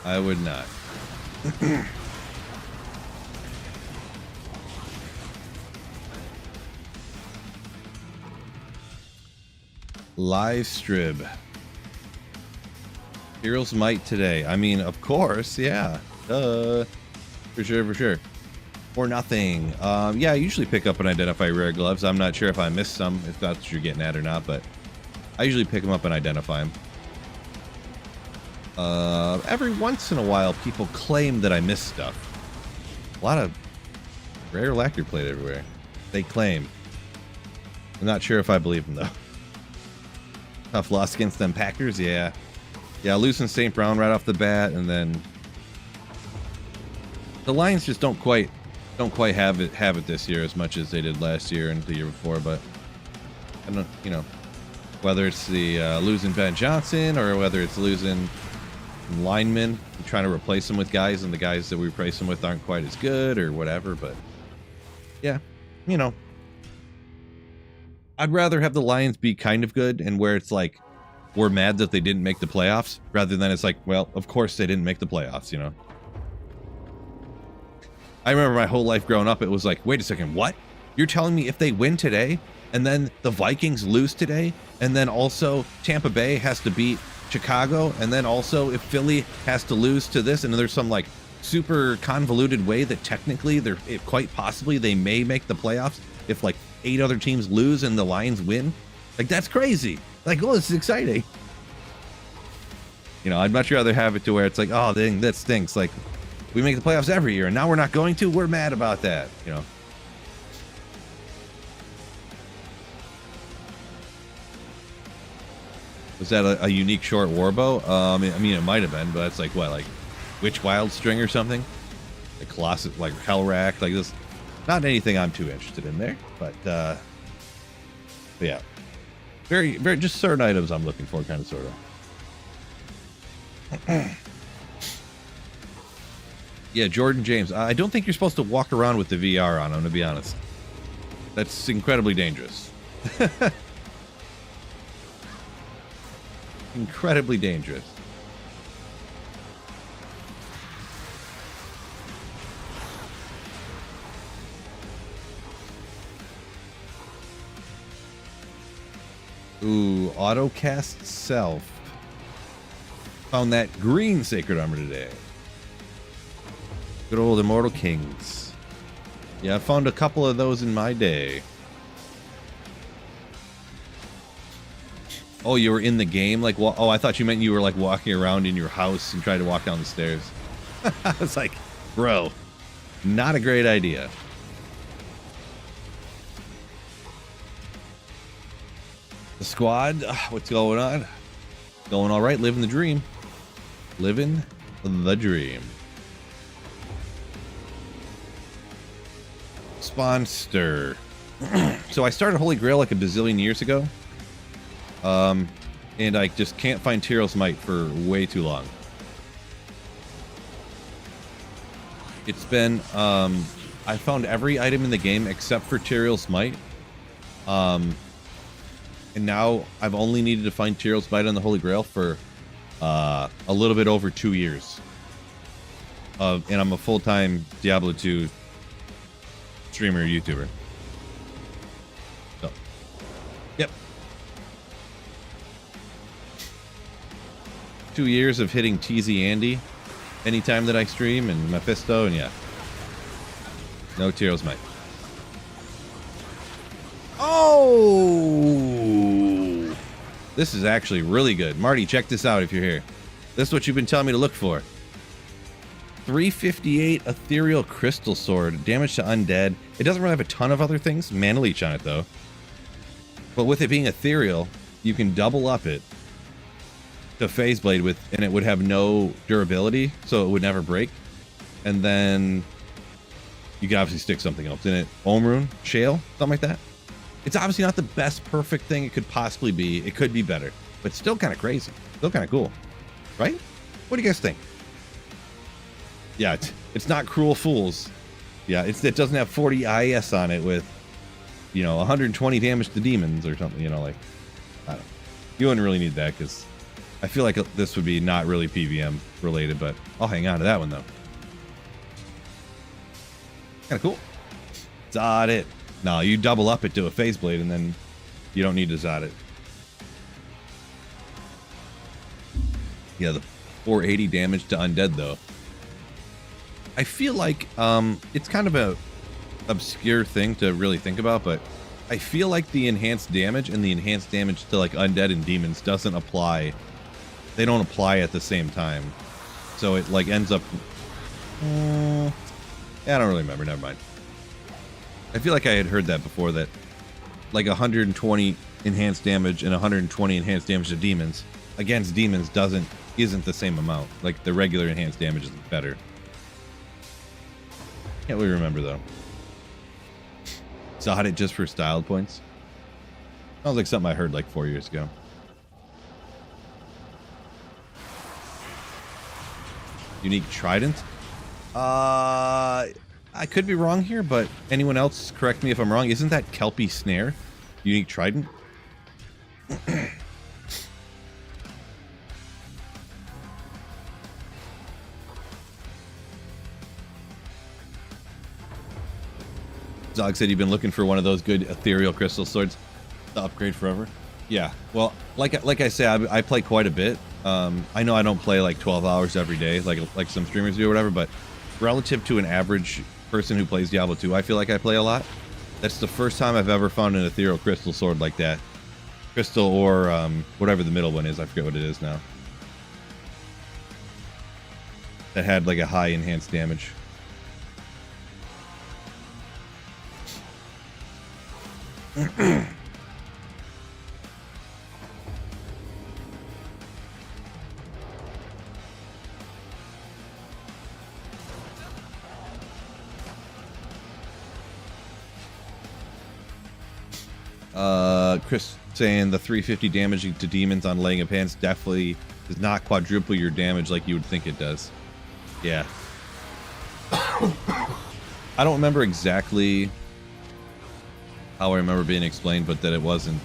I would not. Live strib. Heroes Might today. I mean, of course, yeah. For sure. Or nothing. Yeah, I usually pick up and identify rare gloves. I'm not sure if I missed some, if that's what you're getting at or not, but I usually pick them up and identify them. Every once in a while, people claim that I miss stuff. A lot of rare lacquer plate everywhere. They claim. I'm not sure if I believe them, though. Tough loss against them Packers, yeah. Yeah, losing St. Brown right off the bat, and then the Lions just don't quite have it this year as much as they did last year and the year before. But I don't, you know, whether it's the losing Ben Johnson or whether it's losing linemen, trying to replace them with guys, and the guys that we replace them with aren't quite as good or whatever. But yeah, you know, I'd rather have the Lions be kind of good and where it's like we're mad that they didn't make the playoffs rather than it's like, well, of course they didn't make the playoffs, you know. I remember my whole life growing up, it was like, wait a second, what? You're telling me if they win today and then the Vikings lose today and then also Tampa Bay has to beat Chicago and then also if Philly has to lose to this and there's some like super convoluted way that technically quite possibly they may make the playoffs if like 8 other teams lose and the Lions win? Like, that's crazy. Like, oh, this is exciting. You know, I'd much rather have it to where it's like, oh, dang, that stinks. Like, We make the playoffs every year, and now we're not going to. We're mad about that, you know. Was that a unique short warbow? I mean, it might have been, but it's like what, like Witch Wild String or something? Like Colossus, like Hellrack, like this. Not anything I'm too interested in there, but yeah, very just certain items I'm looking for, kind of sort of. Yeah, Jordan James. I don't think you're supposed to walk around with the VR on, I'm gonna be honest. That's incredibly dangerous. Incredibly dangerous. Ooh, autocast self. Found that green sacred armor today. Good old Immortal Kings. Yeah, I found a couple of those in my day. Oh, you were in the game? Like, oh, I thought you meant you were like walking around in your house and trying to walk down the stairs. I was like, bro, not a great idea. The squad, what's going on? Going all right, living the dream. Living the dream. Sponster. So I started Holy Grail like a bazillion years ago. And I just can't find Tyrell's Might for way too long. It's been, I found every item in the game except for Tyrell's Might. And now I've only needed to find Tyrell's Might on the Holy Grail for a little bit over 2 years. And I'm a full-time Diablo 2 streamer, YouTuber. So, yep. 2 years of hitting TZ Andy anytime that I stream, and Mephisto, and yeah. No Tyrell's Might. Oh! This is actually really good. Marty, check this out if you're here. This is what you've been telling me to look for. 358 Ethereal Crystal Sword. Damage to undead. It doesn't really have a ton of other things. Mana Leech on it, though. But with it being ethereal, you can double up it to Phase Blade with, and it would have no durability, so it would never break. And then you can obviously stick something else in it. Omrune, Shale, something like that. It's obviously not the best perfect thing it could possibly be. It could be better, but still kind of crazy. Still kind of cool, right? What do you guys think? Yeah, it's not Cruel Fools. Yeah, it doesn't have 40 IS on it with, you know, 120 damage to demons or something. You know, like, I don't know. You wouldn't really need that because I feel like this would be not really PVM related, but I'll hang on to that one though. Kind of cool. Zod it. No, you double up it to a Phase Blade and then you don't need to Zod it. Yeah, the 480 damage to undead though. I feel like it's kind of a obscure thing to really think about, but I feel like the enhanced damage and the enhanced damage to like undead and demons doesn't apply. They don't apply at the same time. So it like ends up... yeah, I don't really remember. Never mind. I feel like I had heard that before, that like 120 enhanced damage and 120 enhanced damage to demons against demons isn't the same amount. Like the regular enhanced damage is better. Can't really remember though. Zod it just for styled points. Sounds like something I heard like 4 years ago. Unique Trident. I could be wrong here, but anyone else correct me if I'm wrong. Isn't that Kelpie Snare? Unique Trident? Zog said you've been looking for one of those good ethereal crystal swords to upgrade forever. Yeah, well, like I say, I play quite a bit. I know I don't play like 12 hours every day, like some streamers do or whatever, but relative to an average person who plays Diablo 2, I feel like I play a lot. That's the first time I've ever found an ethereal crystal sword like that. Crystal or whatever the middle one is, I forget what it is now. that had like a high enhanced damage. Chris saying the 350 damage to demons on laying of hands definitely does not quadruple your damage like you would think it does. Yeah. I don't remember exactly how I remember being explained, but that it wasn't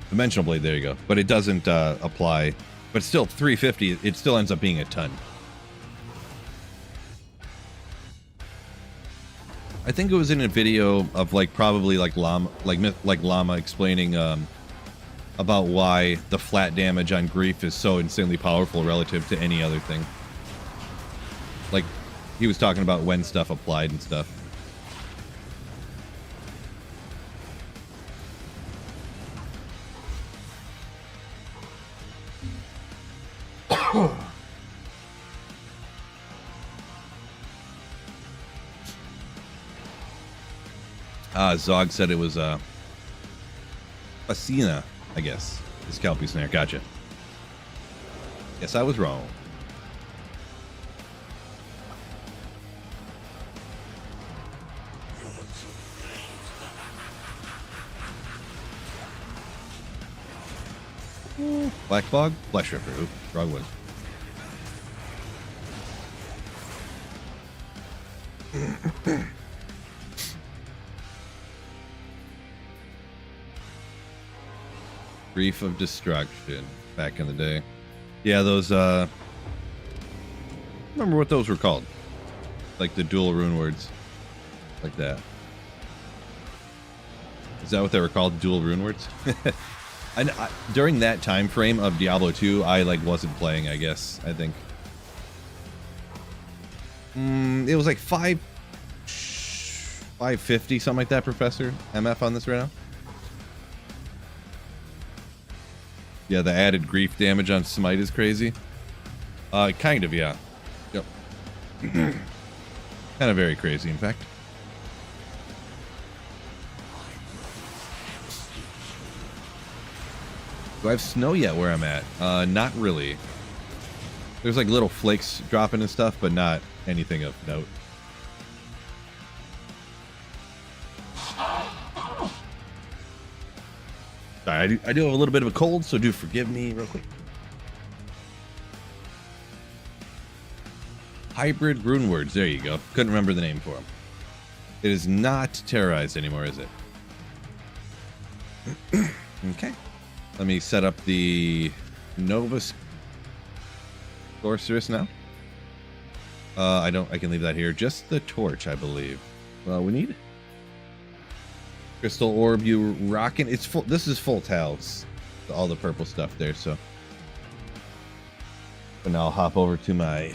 Dimensional Blade, there you go. But it doesn't apply. But still, 350, it still ends up being a ton. I think it was in a video of like probably like Llama explaining about why the flat damage on Grief is so insanely powerful relative to any other thing. Like he was talking about when stuff applied and stuff. Zog said it was Facina, I guess. His Kelpie Snare. Gotcha. Guess I was wrong. Black Fog? Flesh Ripper. Ooh, wrong one. Grief of Destruction back in the day. Yeah, those remember what those were called? Like the dual rune words. Like that. Is that what they were called? Dual rune words? I during that time frame of Diablo 2, I like wasn't playing, I guess. I think. It was like 550, something like that, Professor. MF on this right now. Yeah, the added grief damage on Smite is crazy. Kind of, yeah. Yep. Kind of very crazy, in fact. Do I have snow yet where I'm at? Not really. There's like little flakes dropping and stuff, but not anything of note. Sorry, I do have a little bit of a cold, so do forgive me real quick. Hybrid Rune Words, there you go. Couldn't remember the name for them. It is not terrorized anymore, is it? Okay. Let me set up the Novus Sorceress now. I can leave that here. Just the torch, I believe. We need Crystal Orb, you rocking. It's full. This is full towels. All the purple stuff there, so. But now I'll hop over to my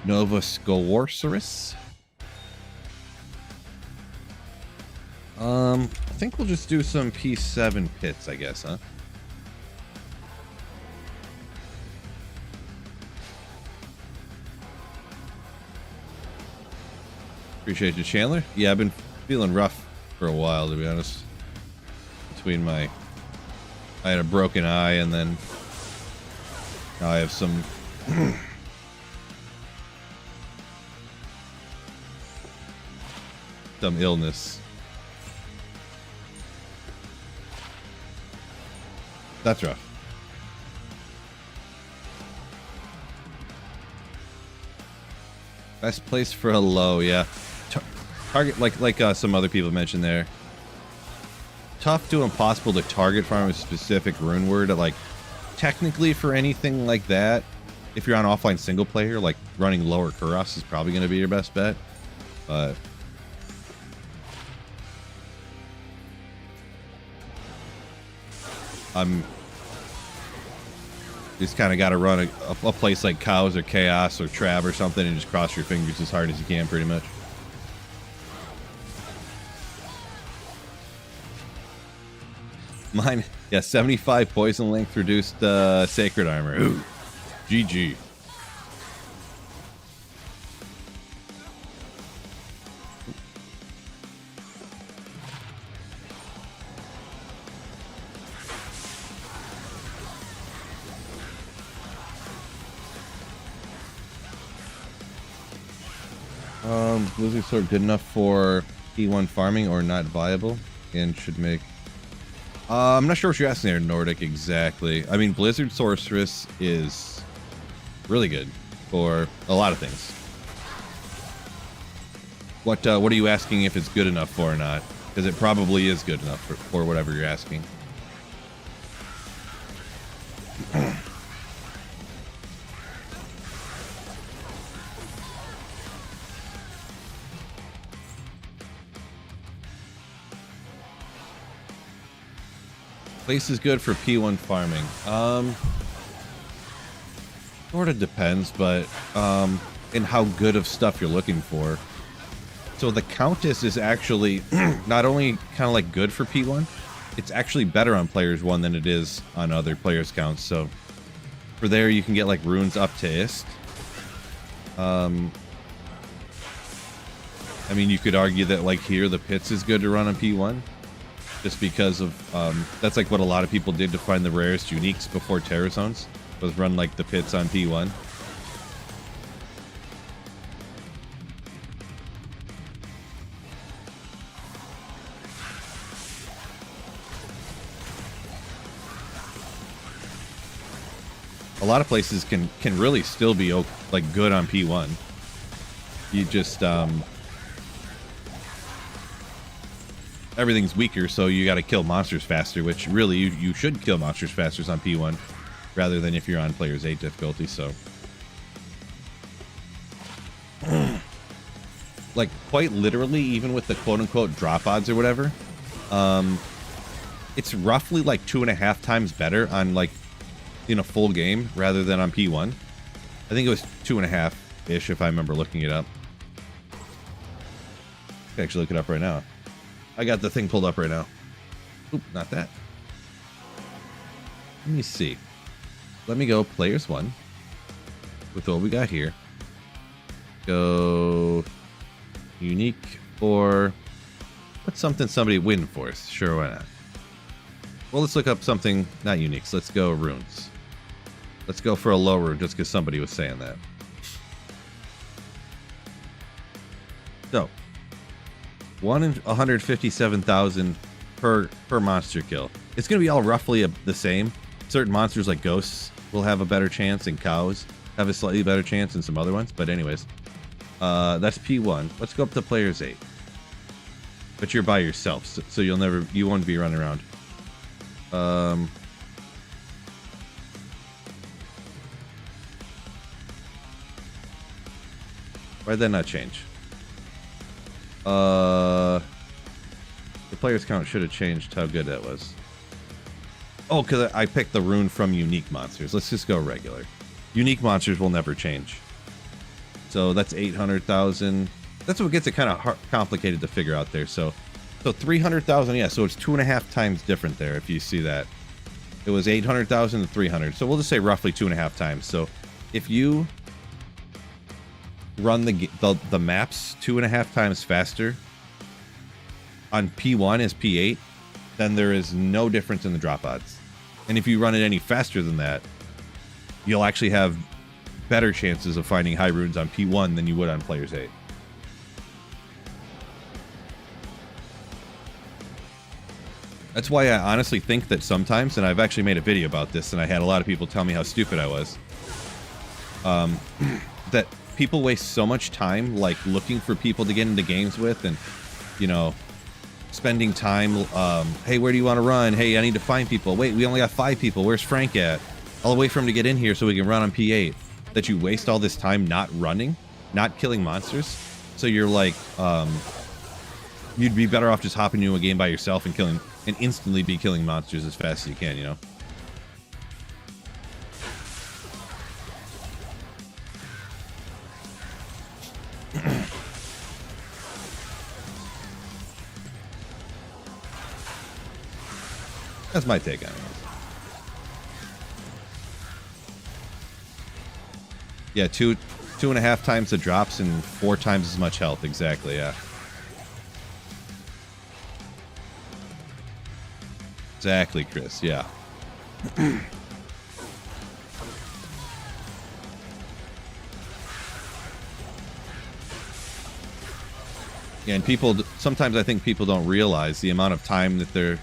Nova Sorceress. I think we'll just do some P7 pits, I guess, huh? Appreciate you, Chandler. Yeah, I've been feeling rough for a while, to be honest. Between I had a broken eye, and then now I have some some illness. That's rough. Best place for a low, yeah. Target, like some other people mentioned there. Tough to impossible to target from a specific rune word. Like, technically for anything like that, if you're on offline single player, like running lower Kuros is probably going to be your best bet. But just kind of got to run a place like Cows or Chaos or Trav or something and just cross your fingers as hard as you can, pretty much. Mine, yeah, 75 poison length reduced sacred armor. Ooh, GG. Blizzard Sword good enough for P1 farming or not viable and should make... I'm not sure what you're asking there, Nordic, exactly. I mean, Blizzard Sorceress is really good for a lot of things. What are you asking if it's good enough for or not? Because it probably is good enough for whatever you're asking. Place is good for P1 farming. Sort of depends, but in how good of stuff you're looking for. So the Countess is actually not only kind of like good for P1, it's actually better on players 1 than it is on other players' counts. So for there, you can get like runes up to Ist. I mean, you could argue that like here, the Pits is good to run on P1. Just because of, that's like what a lot of people did to find the rarest uniques before Terror Zones, was run like the Pits on P1. A lot of places can really still be like good on P1. You just, everything's weaker, so you got to kill monsters faster, which really you should kill monsters faster on P1 rather than if you're on players 8 difficulty. So like quite literally, even with the quote-unquote drop odds or whatever, it's roughly like 2.5 times better on like in a full game rather than on P1. I think it was 2.5-ish if I remember looking it up. I can actually look it up right now. I got the thing pulled up right now. Oop, not that. Let me see. Let me go players 1 with what we got here. Go unique or what's something somebody win force? Sure, why not? Well, let's look up something not unique. So let's go runes. Let's go for a low rune just because somebody was saying that. So 1 in 157,000 per monster kill. It's going to be all roughly the same. Certain monsters like ghosts will have a better chance, and cows have a slightly better chance than some other ones. But anyways, that's P1. Let's go up to players 8. But you're by yourself, so you won't be running around. Why'd that not change? The players count should have changed how good that was. Oh, because I picked the rune from unique monsters. Let's just go regular. Unique monsters will never change. So that's 800,000. That's what gets it kind of complicated to figure out there. So 300,000, yeah. So it's 2.5 times different there. If you see that, it was 800,000 to 300. So we'll just say roughly 2.5 times. So if you run the maps 2.5 times faster on P1 as P8, then there is no difference in the drop odds. And if you run it any faster than that, you'll actually have better chances of finding high runes on P1 than you would on players 8. That's why I honestly think that sometimes, and I've actually made a video about this, and I had a lot of people tell me how stupid I was, that people waste so much time like looking for people to get into games with, and you know, spending time, hey, where do you want to run? Hey, I need to find people. Wait, we only got 5 people. Where's Frank at? I'll wait for him to get in here so we can run on P8. That you waste all this time not running, not killing monsters. So you're like, you'd be better off just hopping into a game by yourself and instantly be killing monsters as fast as you can, you know? That's my take on it. Yeah, 2.5 times the drops and 4 times as much health. Exactly, yeah. Exactly, Chris, yeah. Yeah, and people, sometimes I think people don't realize the amount of time that they're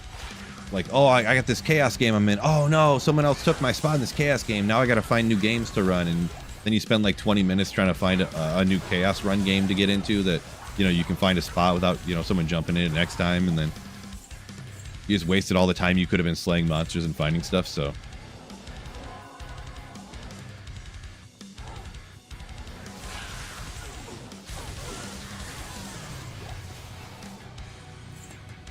like, oh, I got this chaos game I'm in. Oh no, someone else took my spot in this chaos game. Now I got to find new games to run. And then you spend like 20 minutes trying to find a new chaos run game to get into that, you know, you can find a spot without, you know, someone jumping in next time. And then you just wasted all the time you could have been slaying monsters and finding stuff. So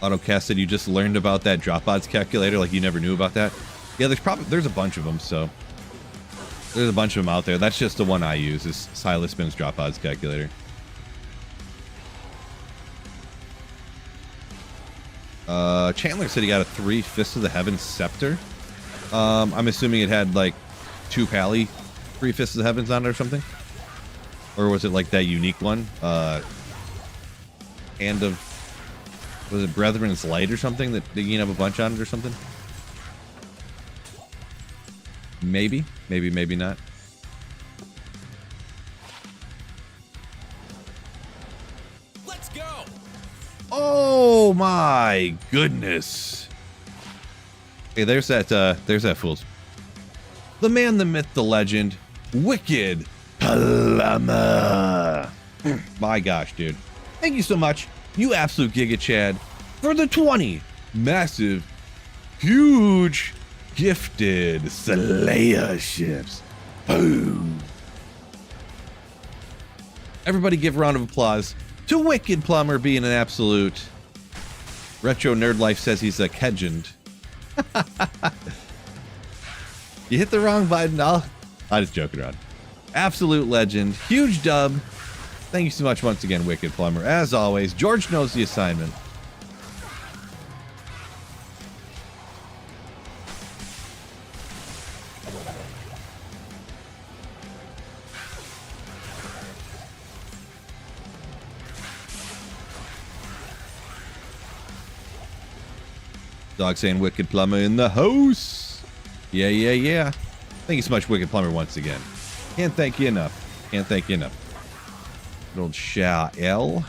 Autocast said you just learned about that drop odds calculator, like you never knew about that. Yeah, there's a bunch of them, so there's a bunch of them out there. That's just the one I use, is Silas Spin's drop odds calculator. Chandler said he got a 3 Fists of the Heavens scepter. I'm assuming it had like 2 Pally 3 Fists of the Heavens on it or something, or was it like that unique one? Hand of, was it Brethren's Light or something that you have a bunch on it or something? Maybe not. Let's go. Oh my goodness. Hey, there's that fool's. The man, the myth, the legend, Wicked Plumber. My gosh, dude. Thank you so much, you absolute Giga Chad, for the 20 massive, huge, gifted Slayer ships. Boom. Everybody give a round of applause to Wicked Plumber being an absolute. Retro Nerd Life says he's a legend. You hit the wrong button. I just joking around. Absolute legend. Huge dub. Thank you so much once again, Wicked Plumber. As always, George knows the assignment. Dog saying Wicked Plumber in the house. Yeah. Thank you so much, Wicked Plumber, once again. Can't thank you enough. Good old Sha L.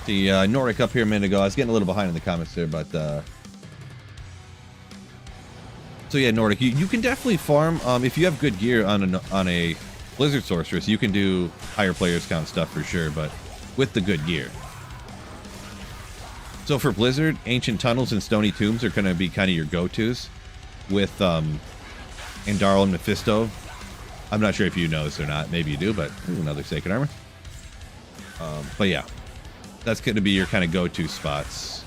See, Norik up here a minute ago. I was getting a little behind in the comments there, but so yeah, Nordic, you can definitely farm if you have good gear on a Blizzard Sorceress. You can do higher players count stuff for sure, but with the good gear. So for Blizzard, Ancient Tunnels and Stony Tombs are going to be kind of your go-tos with Andarl and Mephisto. I'm not sure if you know this or not. Maybe you do, but another Sacred Armor. But yeah, that's going to be your kind of go-to spots.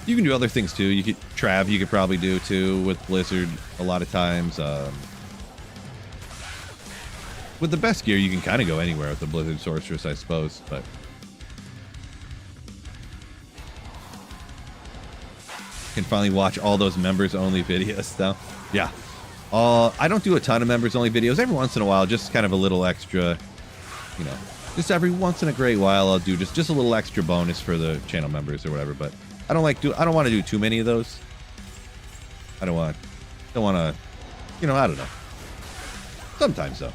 You can do other things too. You could Trav, you could probably do too with Blizzard a lot of times. With the best gear, you can kind of go anywhere with the Blizzard Sorceress, I suppose. But can finally watch all those members-only videos now. Yeah. I don't do a ton of members-only videos. Every once in a while, just kind of a little extra, you know, just every once in a great while, I'll do just a little extra bonus for the channel members or whatever. But I don't want to do too many of those. I don't want to, you know, I don't know. Sometimes though.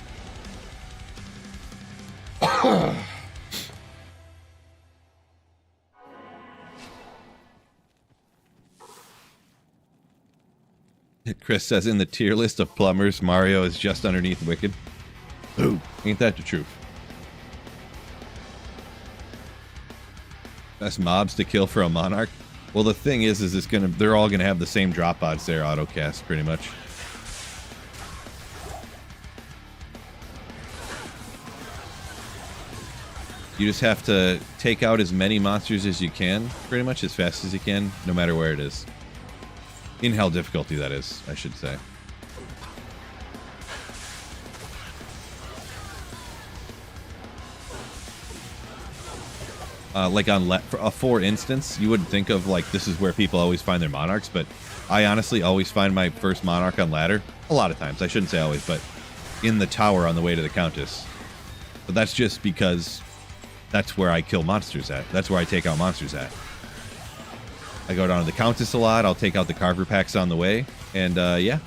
Chris says in the tier list of plumbers, Mario is just underneath Wicked. Ooh, ain't that the truth? Best mobs to kill for a Monarch. Well, the thing is they're all gonna have the same drop odds there, autocast, pretty much. You just have to take out as many monsters as you can, pretty much as fast as you can, no matter where it is. In hell difficulty, that is, I should say. Like on for instance, you wouldn't think of like this is where people always find their monarchs, but I honestly always find my first monarch on ladder. A lot of times, I shouldn't say always, but in the tower on the way to the Countess. But that's just because that's where I kill monsters at. That's where I take out monsters at. I go down to the Countess a lot. I'll take out the Carver packs on the way. And, yeah.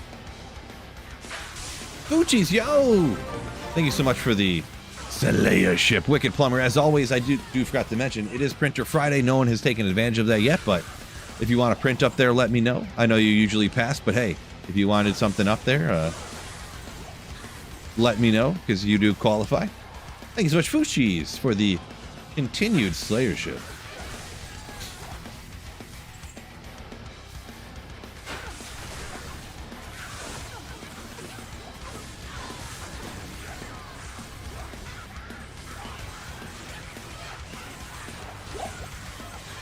Fuchsi's, yo! Thank you so much for the Saleya ship. Wicked Plumber, as always, I do forgot to mention, it is Printer Friday. No one has taken advantage of that yet, but if you want to print up there, let me know. I know you usually pass, but hey, if you wanted something up there, let me know, because you do qualify. Thank you so much, Fuchsi's, for the continued Slayership.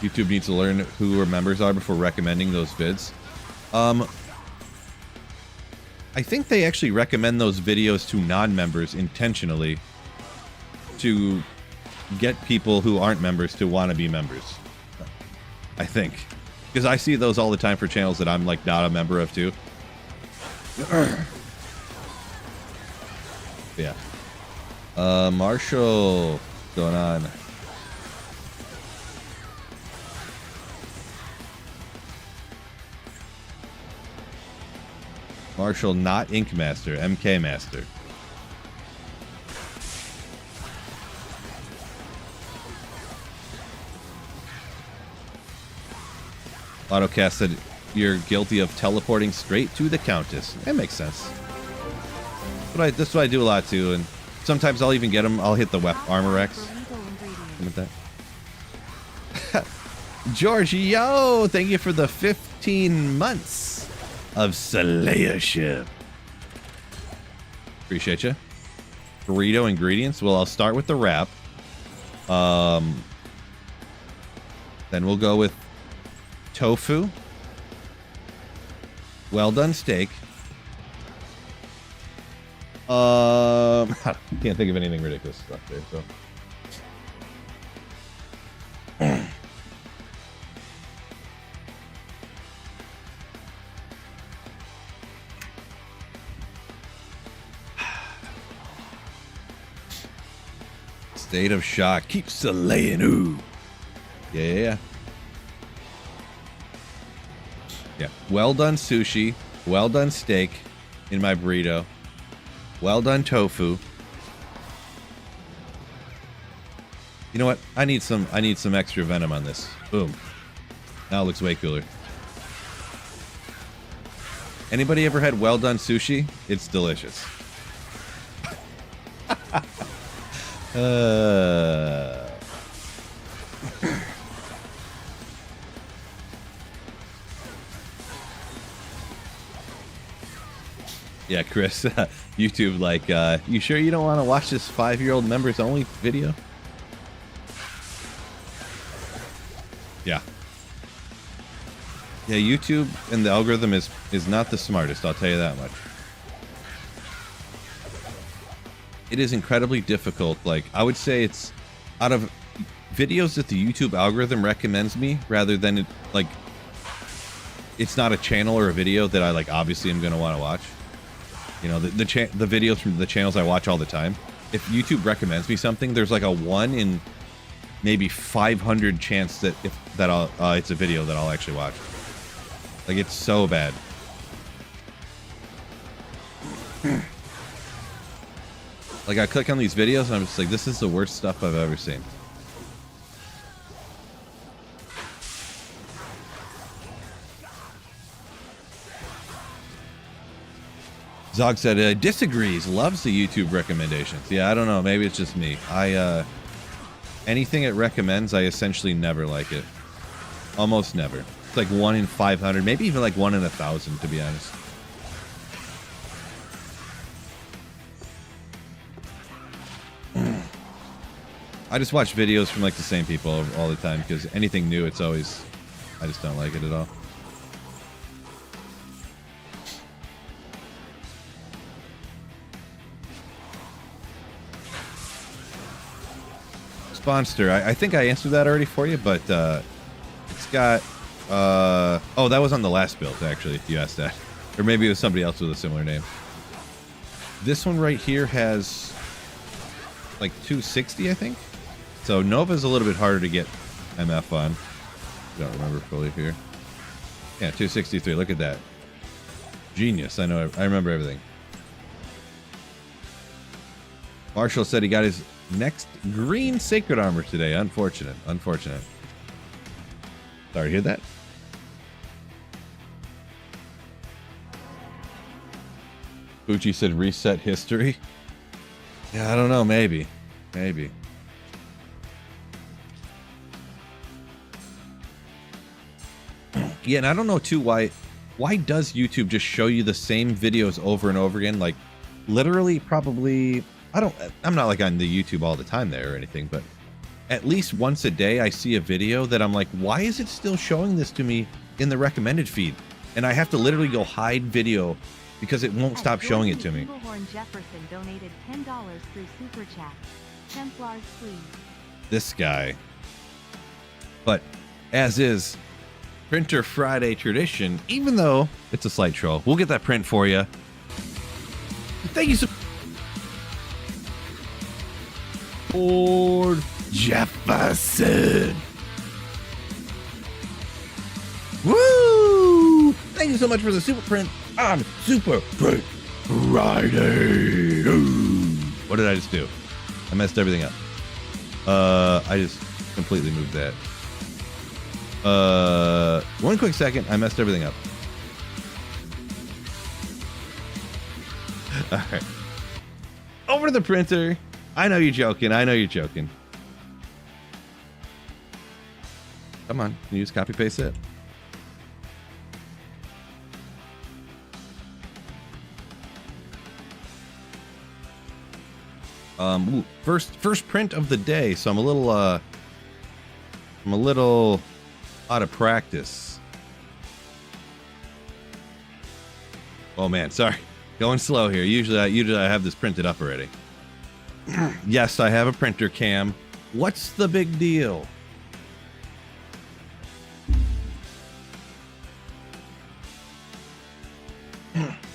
YouTube needs to learn who our members are before recommending those vids. I think they actually recommend those videos to non-members intentionally to get people who aren't members to want to be members. I think. Because I see those all the time for channels that I'm like not a member of too. Yeah. Marshall, what's going on? Marshall, not Ink Master, MK Master. Autocast said you're guilty of teleporting straight to the Countess. That makes sense. That's what I do a lot too, and sometimes I'll even get them. I'll hit the Armor X. With that. Giorgio, thank you for the 15 months of Slayership. Appreciate you. Burrito ingredients. Well, I'll start with the wrap. Then we'll go with tofu. Well done steak. Can't think of anything ridiculous stuff there, so. State of shock. Keep slaying. Ooh. Yeah. Yeah. Well done sushi. Well done steak in my burrito. Well done tofu. You know what? I need some extra venom on this. Boom. Now it looks way cooler. Anybody ever had well done sushi? It's delicious. Yeah, Chris, YouTube, like, you sure you don't want to watch this 5-year-old members only video? Yeah. Yeah, YouTube and the algorithm is not the smartest, I'll tell you that much. It is incredibly difficult. Like, I would say it's out of videos that the YouTube algorithm recommends me, rather than it, like, it's not a channel or a video that I, like, obviously am going to want to watch. You know, the videos from the channels I watch all the time. If YouTube recommends me something, there's like a 1 in maybe 500 chance that it's a video that I'll actually watch. Like, it's so bad. Like, I click on these videos and I'm just like, this is the worst stuff I've ever seen. Zog said, disagrees, loves the YouTube recommendations. Yeah, I don't know, maybe it's just me. Anything it recommends, I essentially never like it. Almost never. It's like 1 in 500, maybe even like 1 in 1,000, to be honest. I just watch videos from like the same people all the time, because anything new, it's always, I just don't like it at all. Sponster, I think I answered that already for you, but it's got, oh, that was on the last build, actually, if you asked that. Or maybe it was somebody else with a similar name. This one right here has like 260, I think. So Nova's a little bit harder to get MF on. Don't remember fully here. Yeah, 263. Look at that. Genius. I know. I remember everything. Marshall said he got his next green sacred armor today. Unfortunate. Unfortunate. Sorry to hear that. Gucci said reset history. Yeah, I don't know. Maybe. Maybe. Yeah, and I don't know too why does YouTube just show you the same videos over and over again? Like literally probably I'm not like on the YouTube all the time there or anything, but at least once a day I see a video that I'm like, why is it still showing this to me in the recommended feed? And I have to literally go hide video because it won't stop showing it to me. Jefferson donated $10 through Super Chat. Templars, please. This guy. But as is Printer Friday tradition, even though it's a slight troll, we'll get that print for you. Thank you so Ford Jefferson. Woo! Thank you so much for the super print on Super Print Friday. What did I just do? I messed everything up. I just completely moved that. One quick second. I messed everything up. All right. Over to the printer. I know you're joking. I know you're joking. Come on. Can you just copy paste it? Ooh, first print of the day. So I'm a little out of practice. Oh man, sorry. Going slow here. Usually I have this printed up already. Yes, I have a printer cam. What's the big deal?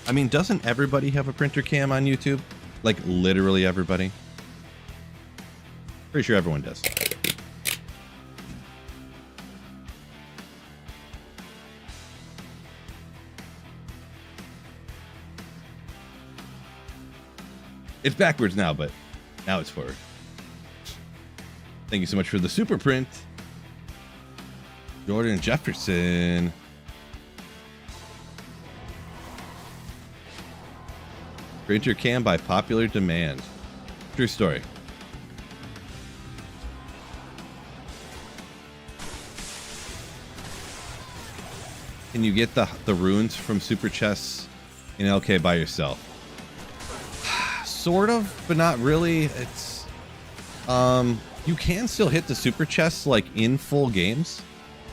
I mean, doesn't everybody have a printer cam on YouTube? Like literally everybody? Pretty sure everyone does. It's backwards now, but now it's forward. Thank you so much for the super print. Jordan Jefferson. Printer cam by popular demand. True story. Can you get the runes from super chests in LK by yourself? Sort of, but not really. It's you can still hit the super chests like in full games,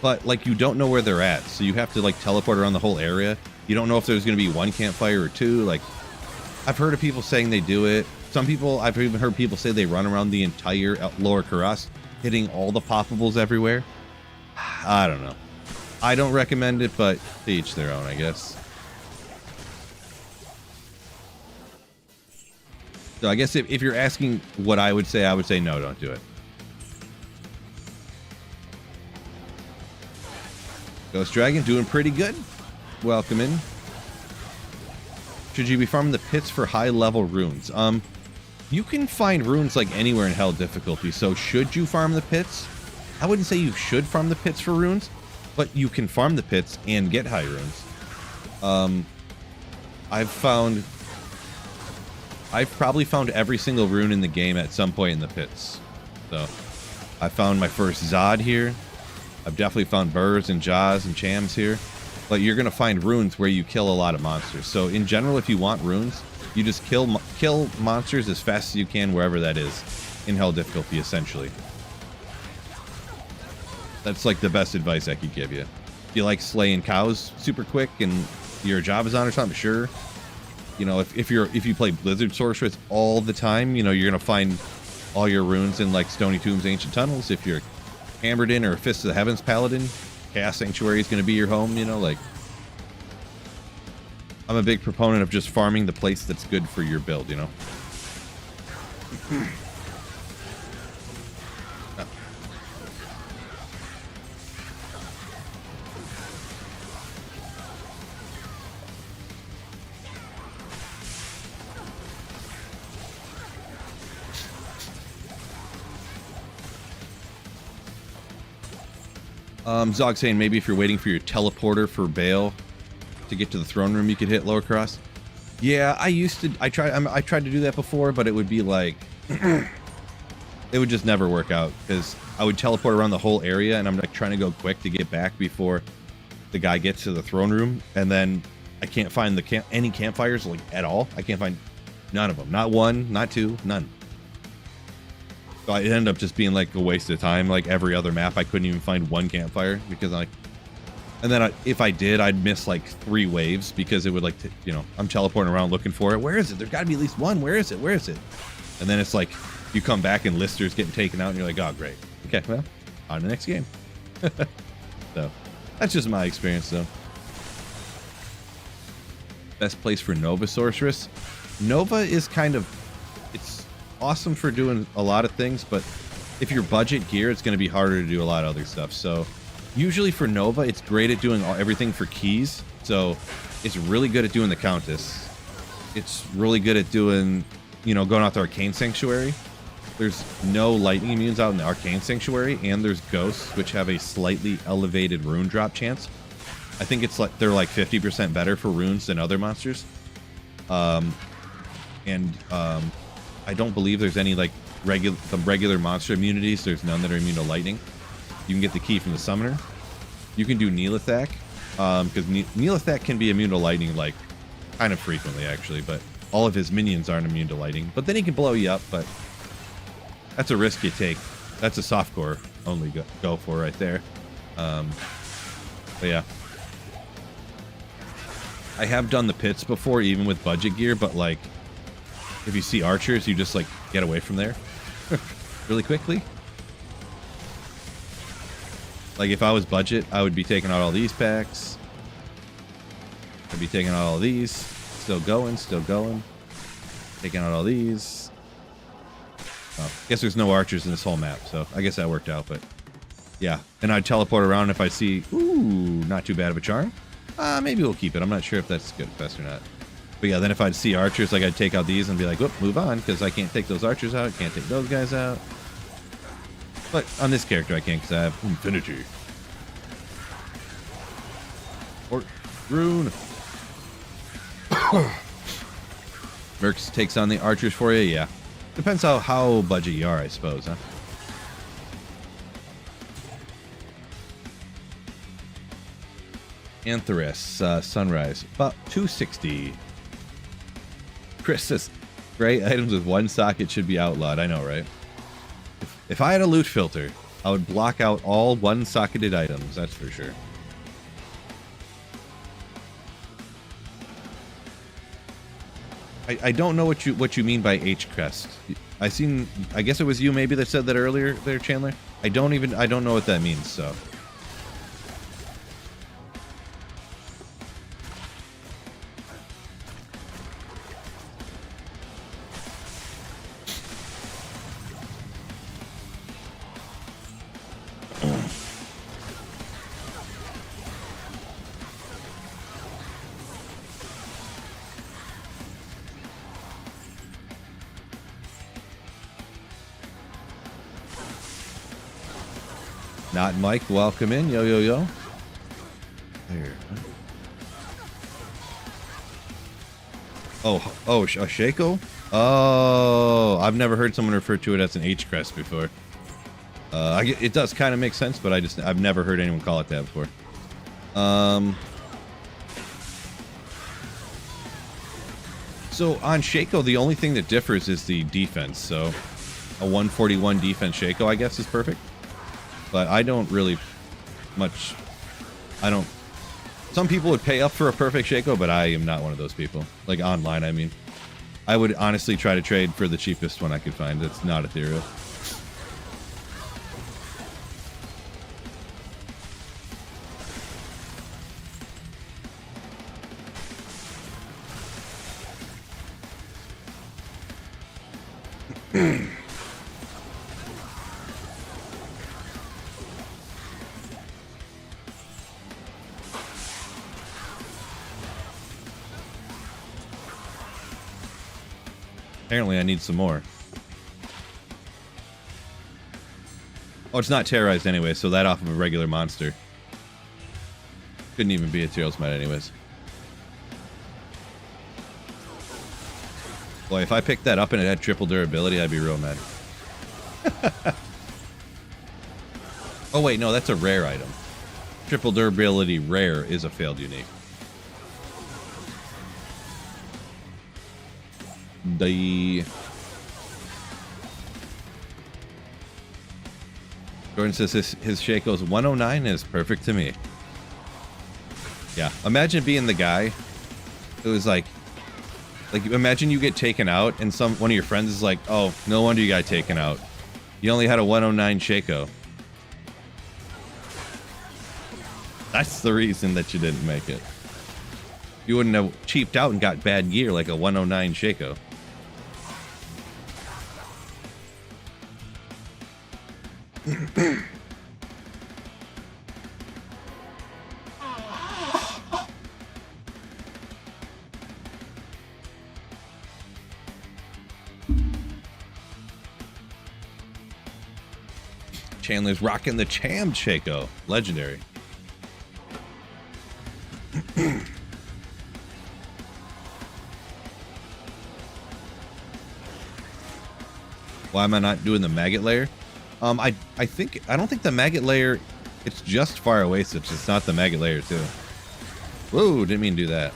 but like you don't know where they're at, so you have to like teleport around the whole area. You don't know if there's going to be one campfire or two. Like I've heard of people saying they do it. Some people, I've even heard people say they run around the entire Lower Karas, hitting all the poppables everywhere. I don't know. I don't recommend it, but to each their own, I guess. So I guess if you're asking what I would say no, don't do it. Ghost Dragon doing pretty good. Welcome in. Should you be farming the pits for high level runes? You can find runes like anywhere in hell difficulty. So should you farm the pits? I wouldn't say you should farm the pits for runes, but you can farm the pits and get high runes. I've probably found every single rune in the game at some point in the pits. So I found my first Zod here. I've definitely found Burrs and Jaws and Chams here. But you're going to find runes where you kill a lot of monsters. So in general, if you want runes, you just kill monsters as fast as you can wherever that is in hell difficulty, essentially. That's like the best advice I could give you. If you like slaying cows super quick and your job is on or something, sure. You know, if you play Blizzard Sorceress all the time, you know, you're gonna find all your runes in like Stony Tombs, Ancient Tunnels. If you're Hammered In or Fist of the Heavens Paladin, Chaos Sanctuary is gonna be your home. You know, like I'm a big proponent of just farming the place that's good for your build. You know. Zog saying maybe if you're waiting for your teleporter for Bale to get to the throne room, you could hit lower cross. Yeah, I tried to do that before, but it would be like, it would just never work out because I would teleport around the whole area and I'm like trying to go quick to get back before the guy gets to the throne room, and then I can't find any campfires like at all. I can't find none of them. Not one, not two, none. So it ended up just being like a waste of time. Like every other map, I couldn't even find one campfire because and then if I did, I'd miss like 3 waves because it would like, I'm teleporting around looking for it. Where is it? There's got to be at least one. Where is it? Where is it? And then it's like you come back and Lister's getting taken out and you're like, oh, great. Okay, well, on to the next game. So that's just my experience though. Best place for Nova Sorceress. Nova is it's awesome for doing a lot of things, but if you're budget gear, it's going to be harder to do a lot of other stuff. So usually for Nova, it's great at doing everything for keys. So it's really good at doing the Countess. It's really good at doing, going out to Arcane Sanctuary. There's no lightning immunes out in the Arcane Sanctuary, and there's ghosts, which have a slightly elevated rune drop chance. I think it's like they're like 50% better for runes than other monsters. I don't believe there's any like regular monster immunities. There's none that are immune to lightning. You can get the key from the summoner. You can do Neelathak, because Neelathak can be immune to lightning like kind of frequently actually, but all of his minions aren't immune to lightning. But then he can blow you up, but that's a risk you take. That's a softcore only go for right there. But yeah. I have done the pits before, even with budget gear, but like, if you see archers, you just like get away from there really quickly. Like if I was budget, I would be taking out all these packs. I'd be taking out all of these. Still going. Taking out all these. Oh, guess there's no archers in this whole map, so I guess that worked out, but yeah. And I'd teleport around if I see, ooh, not too bad of a charm. Maybe we'll keep it. I'm not sure if that's good best or not. But yeah, then if I'd see archers, like I'd take out these and be like, whoop, move on, because I can't take those archers out. Can't take those guys out. But on this character, I can because I have infinity. Or rune. Mercs takes on the archers for you. Yeah, depends how budget you are, I suppose, huh? Anthorus, Sunrise, about 260. Chris says, gray items with one socket should be outlawed. I know, right? If I had a loot filter, I would block out all one-socketed items, that's for sure. I don't know what you mean by H-crest. I guess it was you maybe that said that earlier there, Chandler. I don't know what that means, so. Not Mike, welcome in. Yo, yo, yo. There. Oh, a Shaco? Oh, I've never heard someone refer to it as an H-crest before. It does kind of make sense, but I've never heard anyone call it that before. So on Shaco, the only thing that differs is the defense. So a 141 defense Shaco, I guess, is perfect. But I don't really much. Some people would pay up for a perfect Shaco, but I am not one of those people. Like online, I mean. I would honestly try to trade for the cheapest one I could find that's not ethereal. Apparently I need some more. Oh, it's not terrorized anyway, so that off of a regular monster. Couldn't even be a Teros Might anyways. Boy, if I picked that up and it had triple durability, I'd be real mad. Oh wait, no, that's a rare item. Triple durability rare is a failed unique. Jordan says his Shaco's 109 is perfect to me. Yeah, imagine being the guy who was like imagine you get taken out and one of your friends is like, oh, no wonder you got taken out. You only had a 109 Shaco. That's the reason that you didn't make it. You wouldn't have cheaped out and got bad gear like a 109 Shaco. Chandler's rocking the Cham Shaco. Legendary. Why am I not doing the maggot layer? I don't think the maggot layer, it's just fire oasis. It's not the maggot layer too. Whoa, didn't mean to do that.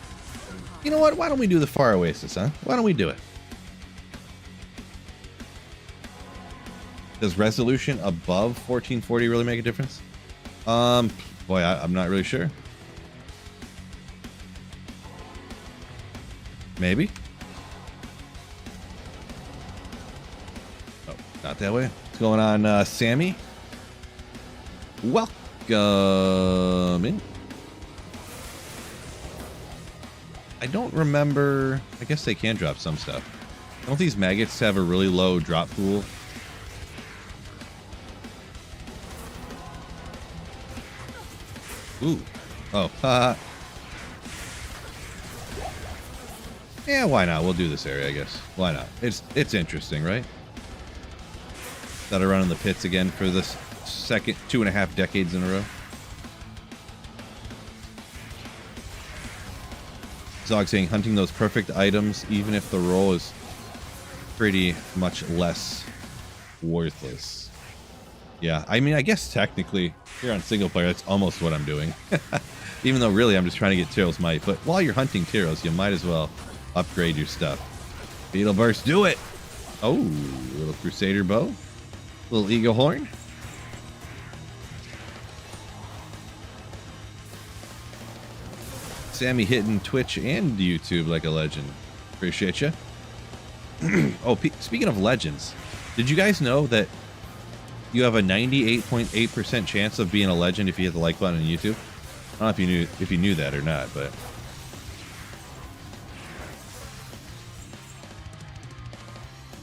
You know what? Why don't we do the fire oasis, huh? Why don't we do it? Does resolution above 1440 really make a difference? Boy, I'm not really sure. Maybe. Oh, not that way. What's going on, Sammy? Welcome in. I don't remember. I guess they can drop some stuff. Don't these maggots have a really low drop pool? Ooh. Oh. Yeah, why not? We'll do this area, I guess. Why not? It's interesting, right? Gotta run in the pits again for this second 2.5 decades in a row. Zog saying hunting those perfect items, even if the roll is pretty much less worthless. Yeah, I mean, I guess technically here on single player, that's almost what I'm doing. Even though really I'm just trying to get Teros Might. But while you're hunting Teros, you might as well upgrade your stuff. Beetle Burst, do it! Oh, little Crusader Bow. Little Eagle Horn. Sammy hitting Twitch and YouTube like a legend. Appreciate you. Oh, speaking of legends, did you guys know that you have a 98.8% chance of being a legend if you hit the like button on YouTube? I don't know if you knew that or not, but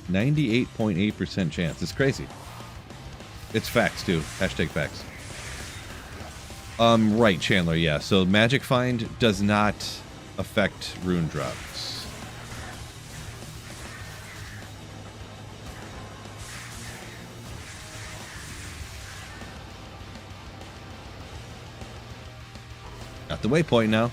98.8% chance. It's crazy. It's facts too. Hashtag facts. Right, Chandler. Yeah. So Magic Find does not affect rune drops. Got the waypoint now.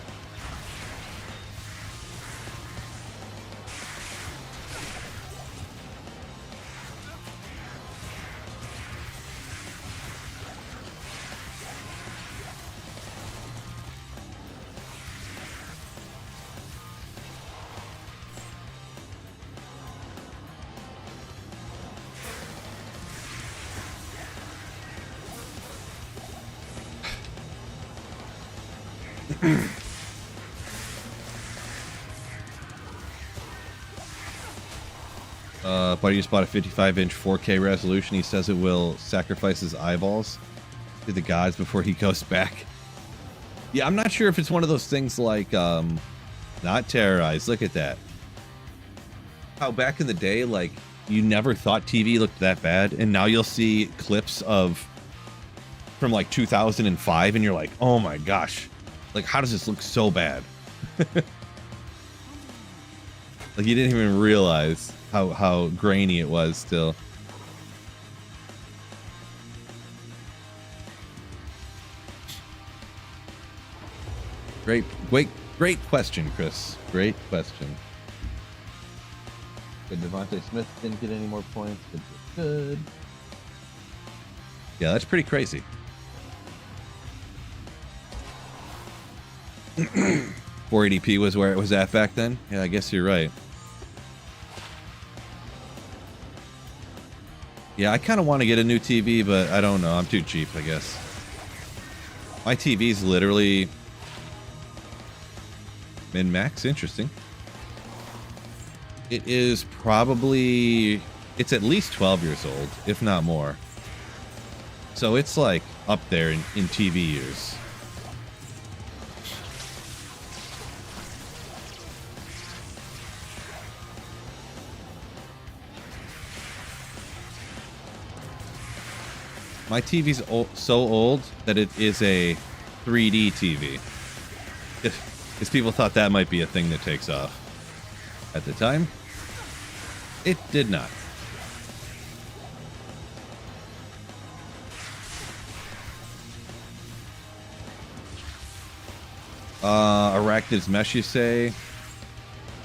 Buddy just bought a 55-inch 4K resolution. He says it will sacrifice his eyeballs to the gods before he goes back. Yeah, I'm not sure if it's one of those things like, not terrorized. Look at that. How back in the day, like, you never thought TV looked that bad, and now you'll see clips from like 2005, and you're like, oh my gosh, like, how does this look so bad? Like, you didn't even realize how grainy it was still. Great question, Chris. Great question. Good. Devontae Smith didn't get any more points. Good. Yeah, that's pretty crazy. 480p was where it was at back then. Yeah, I guess you're right. Yeah, I kind of want to get a new TV, but I don't know. I'm too cheap, I guess. My TV's literally min-max. Interesting. It is probably... It's at least 12 years old, if not more. So it's like up there in TV years. My TV's so old that it is a 3D TV. Because people thought that might be a thing that takes off. At the time, it did not. Arachnid's Mesh, you say?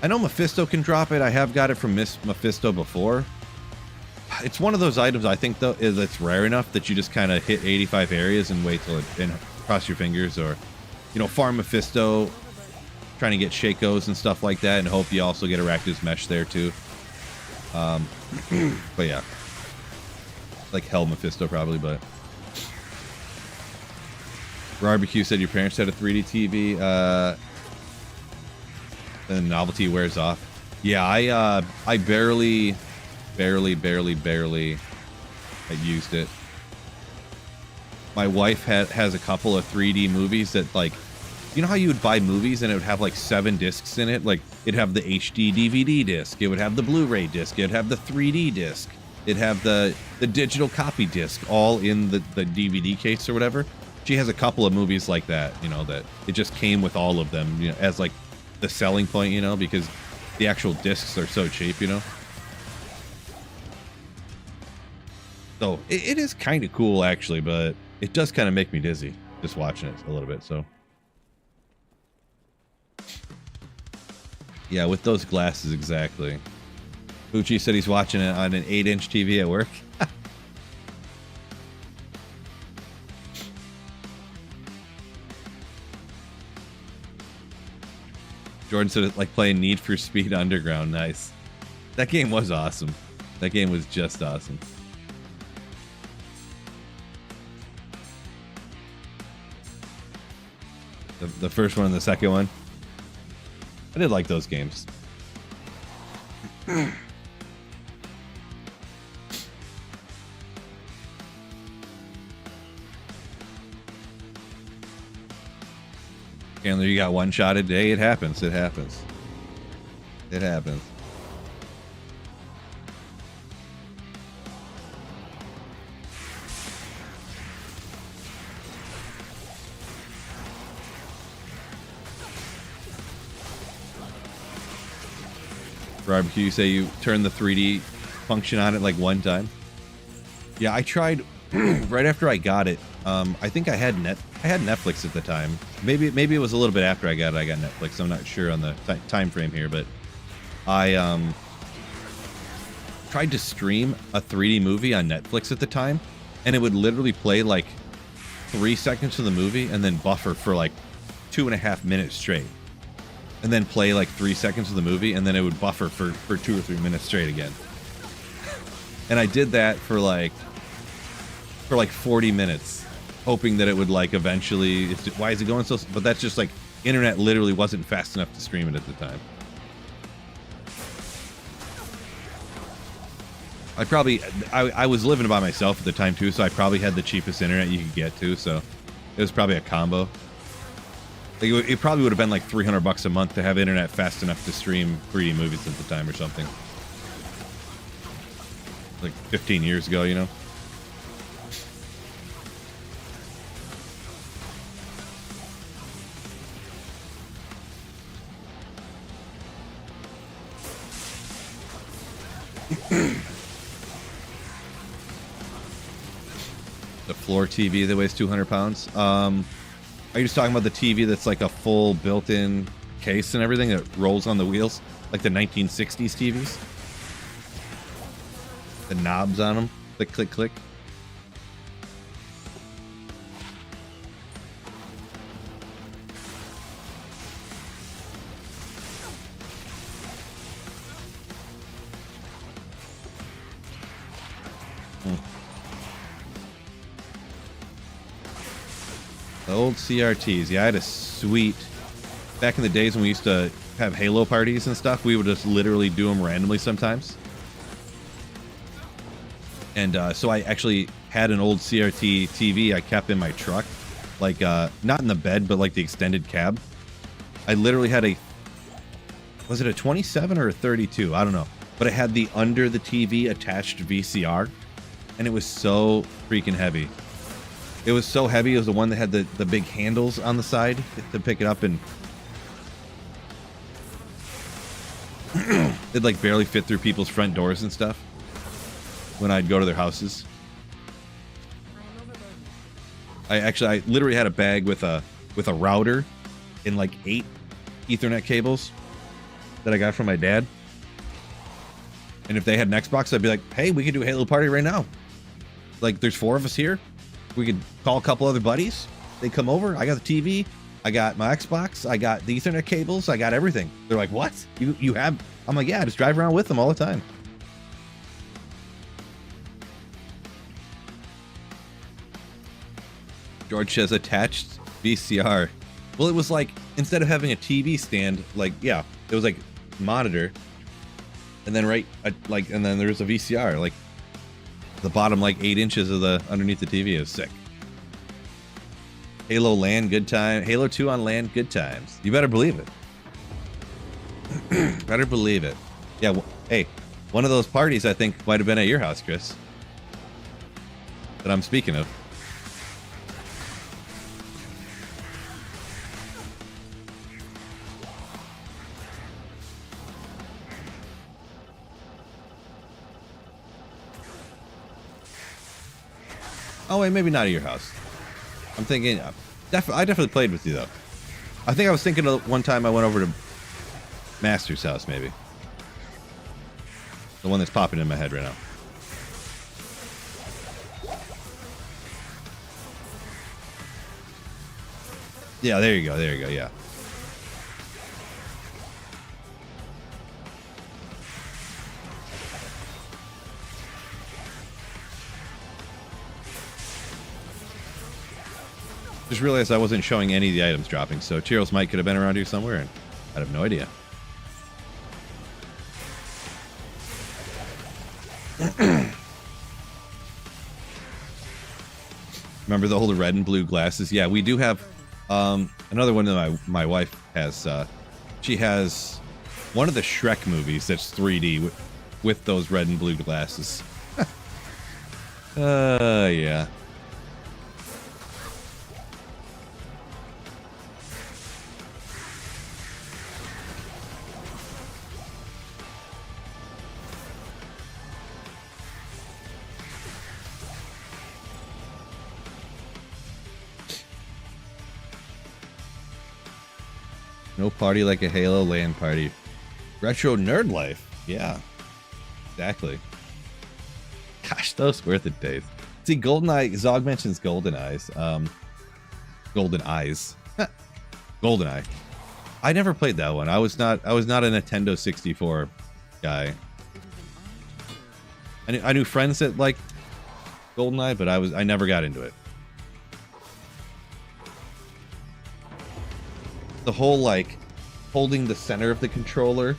I know Mephisto can drop it. I have got it from Miss Mephisto before. It's one of those items, I think, though, that's rare enough that you just kind of hit 85 areas and wait till it, and cross your fingers, or, you know, farm Mephisto, trying to get Shakos and stuff like that, and hope you also get Arachnid's Mesh there, too. But yeah. Like Hell Mephisto, probably, but... Barbecue said your parents had a 3D TV, and the novelty wears off. Yeah, I barely had used it. My wife has a couple of 3D movies that, like, you know how you would buy movies and it would have like 7 discs in it? Like, it'd have the HD DVD disc, it would have the Blu-ray disc, it'd have the 3D disc, it'd have the digital copy disc all in the DVD case or whatever. She has a couple of movies like that, you know, that it just came with all of them, you know, as like the selling point, you know, because the actual discs are so cheap, you know. So it is kind of cool, actually, but it does kind of make me dizzy just watching it a little bit. So yeah, with those glasses, exactly. Fucci said he's watching it on an 8-inch TV at work. Jordan said it's like playing Need for Speed Underground. Nice. That game was awesome. That game was just awesome. The first one and the second one. I did like those games. Chandler, you got one shot a day. It happens. It happens. It happens. Barbecue, you say you turn the 3D function on it like one time. Yeah, I tried right after I got it. I think I had Netflix at the time. Maybe it was a little bit after I got Netflix. I'm not sure on the time frame here, but I tried to stream a 3D movie on Netflix at the time, and it would literally play like 3 seconds of the movie and then buffer for like 2.5 minutes straight, and then play like 3 seconds of the movie, and then it would buffer for 2 or 3 minutes straight again. And I did that for like 40 minutes, hoping that it would like eventually. Why is it going so? But that's just like internet literally wasn't fast enough to stream it at the time. I was living by myself at the time too, so I probably had the cheapest internet you could get too. So it was probably a combo. Like it probably would have been like $300 a month to have internet fast enough to stream 3D movies at the time or something. Like 15 years ago, you know. The floor TV that weighs 200 pounds. Are you just talking about the TV that's like a full built-in case and everything that rolls on the wheels? Like the 1960s TVs? The knobs on them? Click, click, click. The old CRTs. Yeah, I had a sweet... Back in the days when we used to have Halo parties and stuff, we would just literally do them randomly sometimes. And so I actually had an old CRT TV I kept in my truck. Like, not in the bed, but like the extended cab. I literally had a... Was it a 27 or a 32? I don't know. But it had the under the TV attached VCR. And it was so freaking heavy. It was so heavy. It was the one that had the big handles on the side to pick it up, and it'd like barely fit through people's front doors and stuff when I'd go to their houses. I literally had a bag with a router and like 8 Ethernet cables that I got from my dad. And if they had an Xbox, I'd be like, hey, we could do a Halo party right now. Like, there's 4 of us here. We could call a couple other buddies. They come over. I got the TV. I got my Xbox. I got the Ethernet cables. I got everything. They're like, what? You have... I'm like, yeah, I just drive around with them all the time. George says attached VCR. Well, it was like, instead of having a TV stand, like, yeah, it was like monitor. And then and then there's a VCR, like the bottom like 8 inches of the underneath the TV is sick. Halo LAN, good time. Halo 2 on LAN, good times. You better believe it. Better believe it. Yeah, hey, one of those parties I think might have been at your house, Chris. That I'm speaking of. Oh wait, maybe not at your house. I'm thinking, I definitely played with you though. I think I was thinking of one time I went over to Master's house, maybe. The one that's popping in my head right now. Yeah, there you go, yeah. Just realized I wasn't showing any of the items dropping, so Cheerios might could have been around here somewhere, and I have no idea. Remember the old red and blue glasses? Yeah, we do have another one that my wife has. She has one of the Shrek movies that's 3D with those red and blue glasses. Yeah. No party like a Halo LAN party. Retro nerd life. Yeah, exactly. Gosh, those worth it days. See, GoldenEye, Zog mentions GoldenEyes. GoldenEyes. GoldenEye. I never played that one. I was not a Nintendo 64 guy. I knew friends that liked GoldenEye, but I never got into it. The whole like holding the center of the controller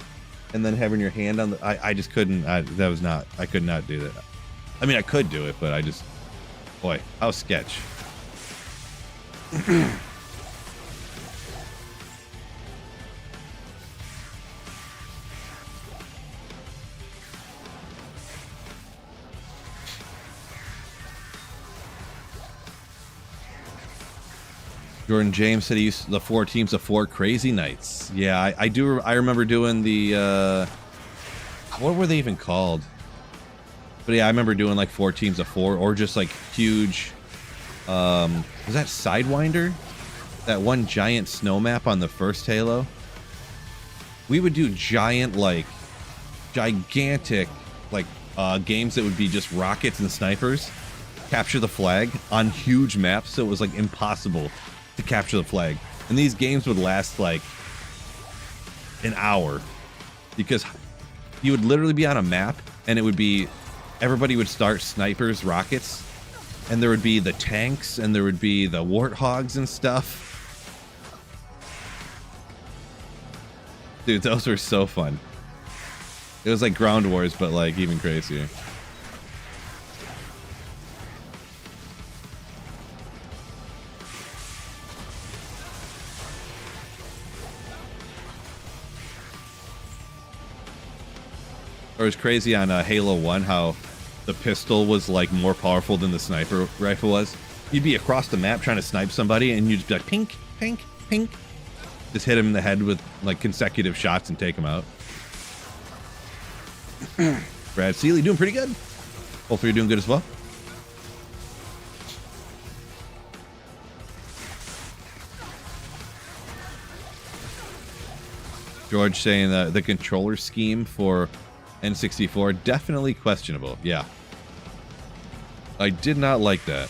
and then having your hand on the I just couldn't. I could not do that. I mean, I could do it, but boy, how sketch. Jordan James said he used the 4 teams of 4 crazy nights. Yeah, I do. I remember doing the what were they even called? But yeah, I remember doing like 4 teams of 4, or just like huge. Was that Sidewinder? that one giant snow map on the first Halo, we would do giant, like, gigantic, like, games that would be just rockets and snipers, capture the flag on huge maps, so it was, like, impossible to capture the flag. And these games would last, like, an hour, because you would literally be on a map, and it would be, everybody would start snipers, rockets, and there would be the tanks, and there would be the warthogs and stuff. Dude, those were so fun. It was like Ground Wars, but like even crazier. It was crazy on Halo 1 how the pistol was like more powerful than the sniper rifle was. You'd be across the map trying to snipe somebody, and you'd just be like, pink, pink, pink. Just hit him in the head with like consecutive shots and take him out. Brad Seeley doing pretty good. Hopefully you're doing good as well. George saying that the controller scheme for N64 definitely questionable. Yeah. I did not like that.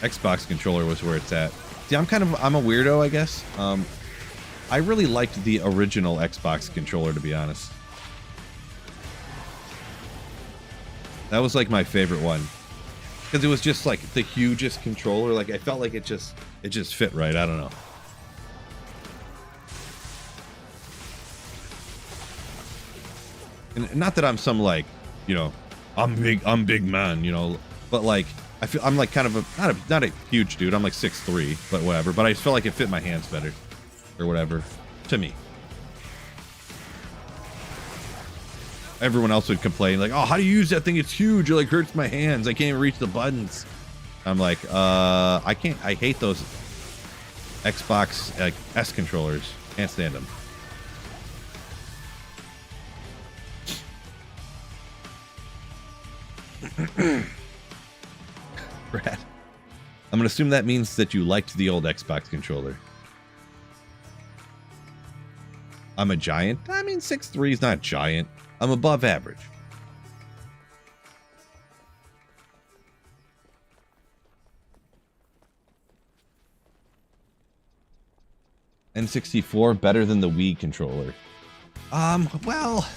Xbox controller was where it's at. See, I'm a weirdo, I guess. I really liked the original Xbox controller, to be honest. That was like my favorite one, because it was just like the hugest controller. Like I felt like it just fit right. I don't know. And not that I'm some like, you know, I'm big man, you know, but like I feel I'm like kind of not a huge dude. I'm like 6'3", but whatever. But I just felt like it fit my hands better, or whatever, to me. Everyone else would complain like, "Oh, how do you use that thing? It's huge. It like hurts my hands. I can't even reach the buttons." I'm like, I can't. I hate those Xbox like S controllers. Can't stand them. Brad, I'm gonna assume that means that you liked the old Xbox controller. I'm a giant. I mean, 6'3" is not giant. I'm above average. N64 better than the Wii controller. Well,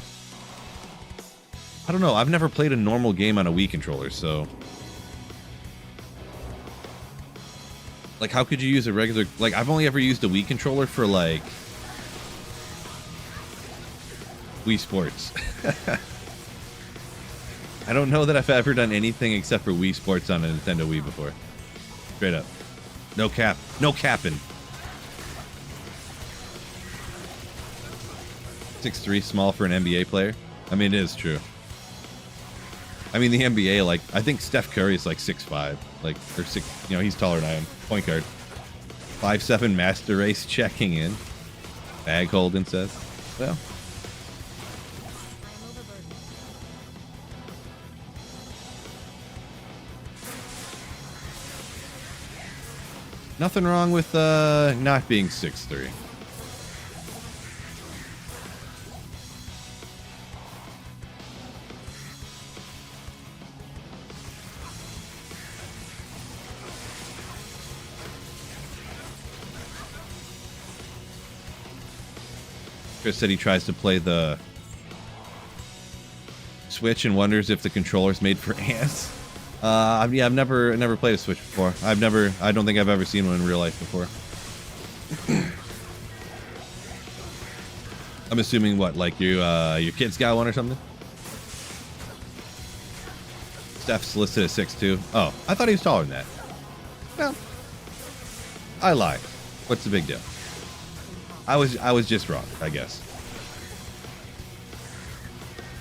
I don't know. I've never played a normal game on a Wii controller, so like, how could you use a regular? Like, I've only ever used a Wii controller for like Wii Sports. I don't know that I've ever done anything except for Wii Sports on a Nintendo Wii before. Straight up. No cap. No capping. 6'3", small for an NBA player. I mean, it is true. I mean, the NBA, like, I think Steph Curry is like 6'5", like, or 6. You know, he's taller than I am. Point guard. 5'7" master race checking in. Bag Holden says. Well. Nothing wrong with not being 6'3". Chris said he tries to play the Switch and wonders if the controller's made for ants. Yeah, I've never played a Switch before. I don't think I've ever seen one in real life before. I'm assuming what, like your kid's got one or something? Steph's listed as 6'2". Oh, I thought he was taller than that. Well, I lied. What's the big deal? I was just wrong, I guess.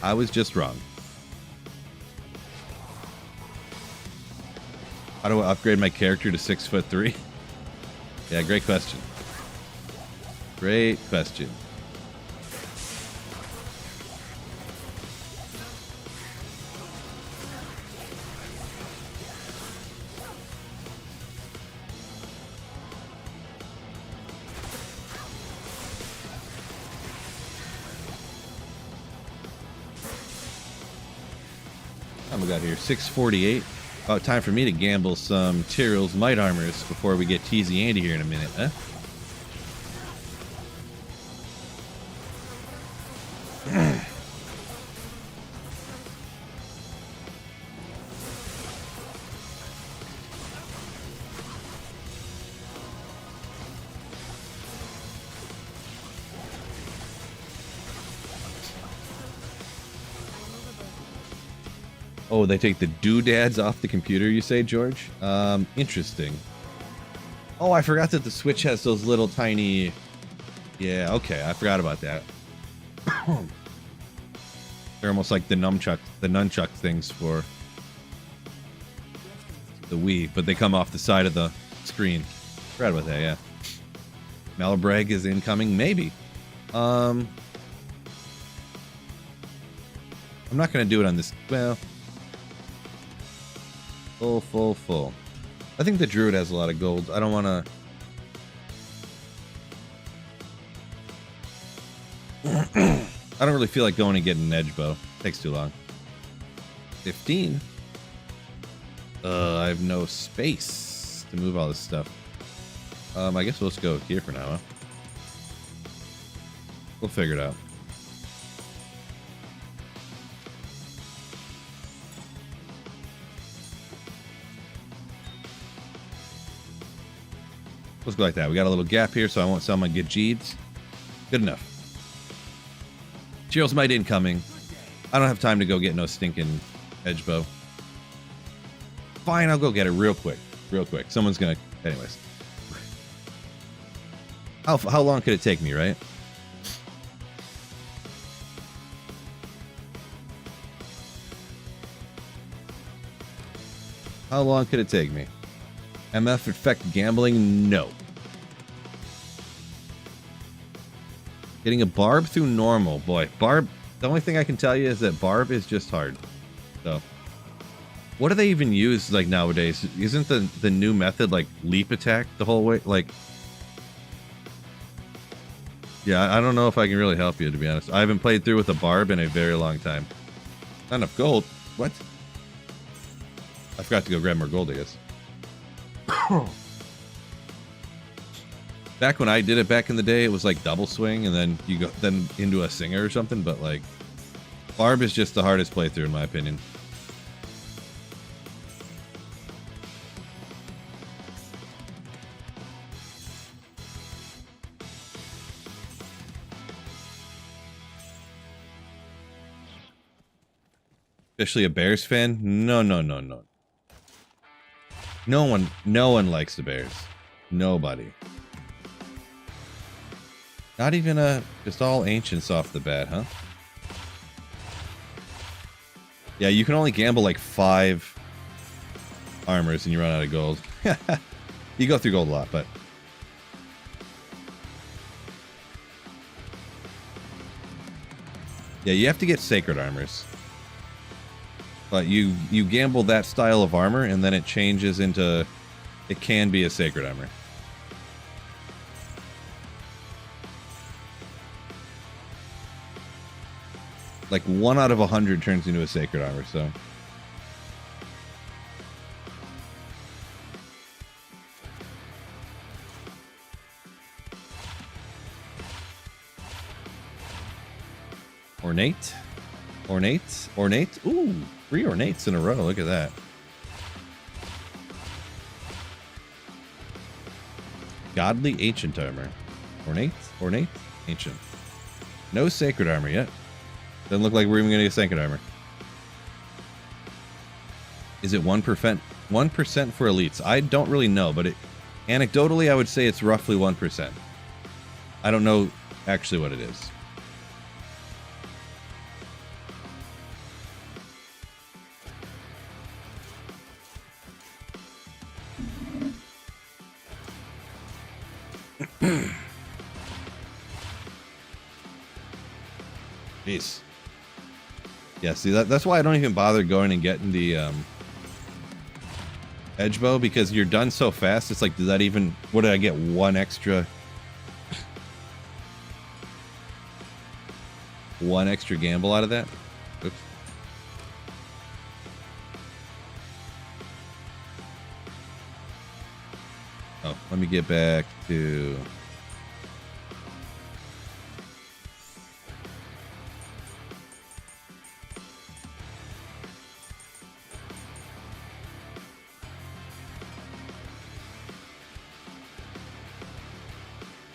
I was just wrong. How do I upgrade my character to 6'3"? Yeah, great question. Great question. we got here? 648. About time for me to gamble some Tyrell's Might Armors before we get Teasy Andy here in a minute, huh? Oh, they take the doodads off the computer, you say, George? Interesting. Oh, I forgot that the Switch has those little tiny... Yeah, okay, I forgot about that. They're almost like the nunchuck things for the Wii, but they come off the side of the screen. Forgot about that, yeah. Malabrag is incoming, maybe. I'm not gonna do it on this. Well, full. I think the Druid has a lot of gold. I don't want to. I don't really feel like going and getting an edge bow. Takes too long. 15. I have no space to move all this stuff. I guess we'll just go here for now, huh? We'll figure it out. Let's go like that. We got a little gap here, so I won't sell my Gajeeds. Good enough. Tyrell's Might incoming. I don't have time to go get no stinking edge bow. Fine, I'll go get it real quick. Real quick. Someone's gonna... Anyways. How long could it take me, right? How long could it take me? MF affect gambling? No. Getting a barb through normal. Boy, barb... The only thing I can tell you is that barb is just hard. So... What do they even use, like, nowadays? Isn't the new method, like, leap attack the whole way? Like... Yeah, I don't know if I can really help you, to be honest. I haven't played through with a barb in a very long time. Not enough gold. What? I forgot to go grab more gold, I guess. Back when I did it back in the day, it was like double swing, and then you go then into a singer or something. But like, barb is just the hardest playthrough in my opinion. Especially a Bears fan? No. No one likes the Bears. Nobody. Not even just all ancients off the bat, huh? Yeah, you can only gamble like 5 armors and you run out of gold. You go through gold a lot, but... Yeah, you have to get sacred armors. But you gamble that style of armor, and then it changes into... It can be a sacred armor. Like 1 out of 100 turns into a sacred armor, so... Ornate? Ooh, 3 ornates in a row. Look at that. Godly ancient armor. Ornate, ancient. No sacred armor yet. Doesn't look like we're even gonna get sacred armor. Is it 1%? 1% for elites? I don't really know, but anecdotally I would say it's roughly 1%. I don't know actually what it is. Jeez. Yeah, see, that's why I don't even bother going and getting the edge bow, because you're done so fast. It's like, does that even... What did I get? 1 extra... 1 extra gamble out of that? Oops. Oh, let me get back to.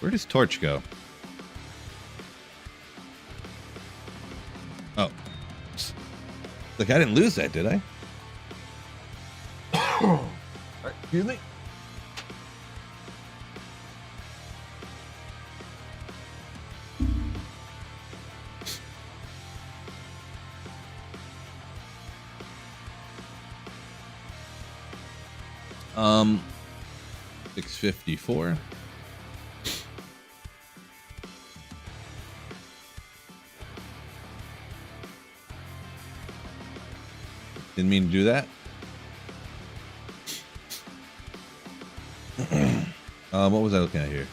Where does Torch go? Oh. Look, I didn't lose that, did I? Excuse me. Um, 654. Didn't mean to do that. What was I looking at here?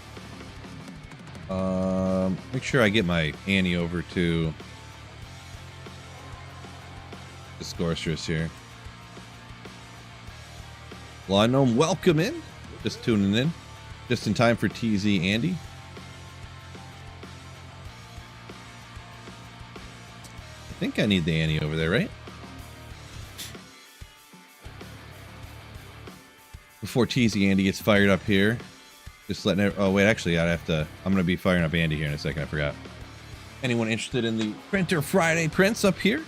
Make sure I get my Annie over to the Scorstress here. Law Gnome, welcome in. Just tuning in. Just in time for TZ Andy. I think I need the Annie over there, right? Before TZ Andy gets fired up here. Just letting it. Oh, wait, actually, I'm going to be firing up Andy here in a second. I forgot. Anyone interested in the Printer Friday prints up here?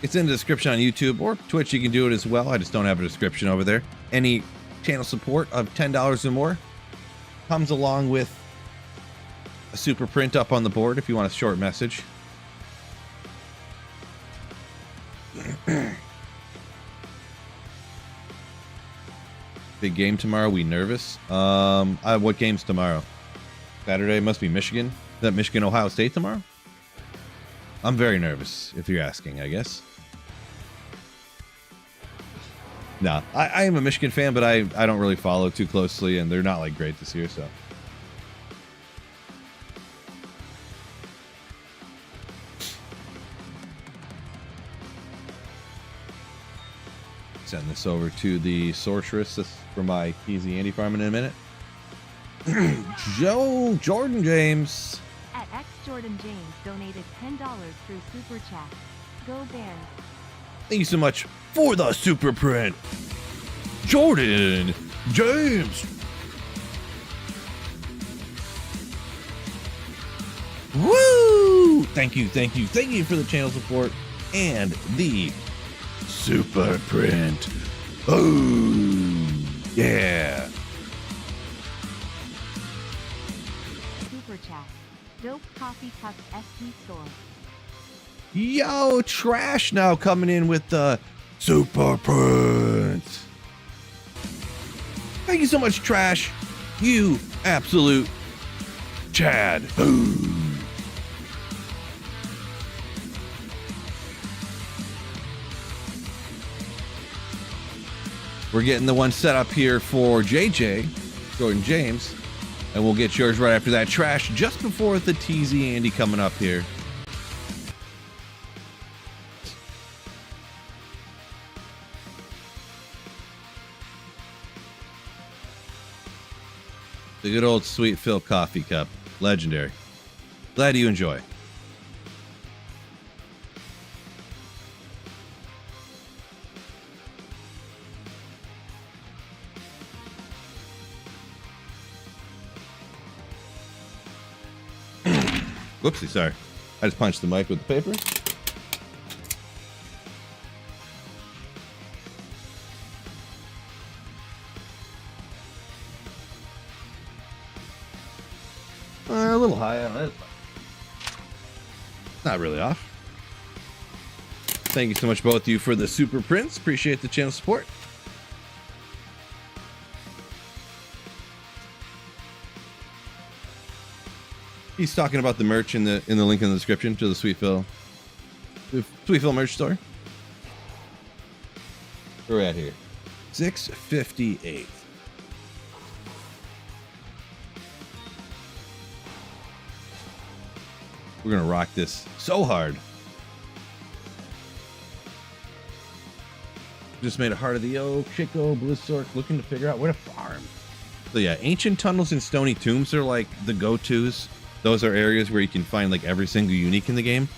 It's in the description on YouTube or Twitch. You can do it as well. I just don't have a description over there. Any channel support of $10 or more comes along with a super print up on the board if you want a short message. Big game tomorrow. We nervous? What game's tomorrow? Saturday must be Michigan. Is that Michigan, Ohio State tomorrow? I'm very nervous, if you're asking, I guess. No, I am a Michigan fan, but I don't really follow too closely, and they're not like great this year, so. Send this over to the Sorceress for my Easy Andy farming in a minute. Jordan James. At X Jordan James donated $10 through Super Chat. Go Bears. Thank you so much for the super print. Jordan James. Woo! Thank you for the channel support and the super print. Oh, yeah. Super Chat. Dope Coffee Cup ST Store. Yo, Trash now coming in with the super print. Thank you so much, Trash. You absolute Chad. Boom. We're getting the one set up here for JJ, Jordan James, and we'll get yours right after that. Trash just before the TZ Andy coming up here. The good old Sweet Phil coffee cup. Legendary. Glad you enjoy. Whoopsie, sorry. I just punched the mic with the paper. A little high on it. Not really off. Thank you so much, both of you, for the super prints. Appreciate the channel support. He's talking about the merch in the link in the description to the Sweet Phil merch store. Where are we at here? 658. We're gonna rock this so hard. Just made a Heart of the Oak, Chico, Blizzork, looking to figure out where to farm. So yeah, ancient tunnels and stony tombs are like the go-tos. Those are areas where you can find like every single unique in the game.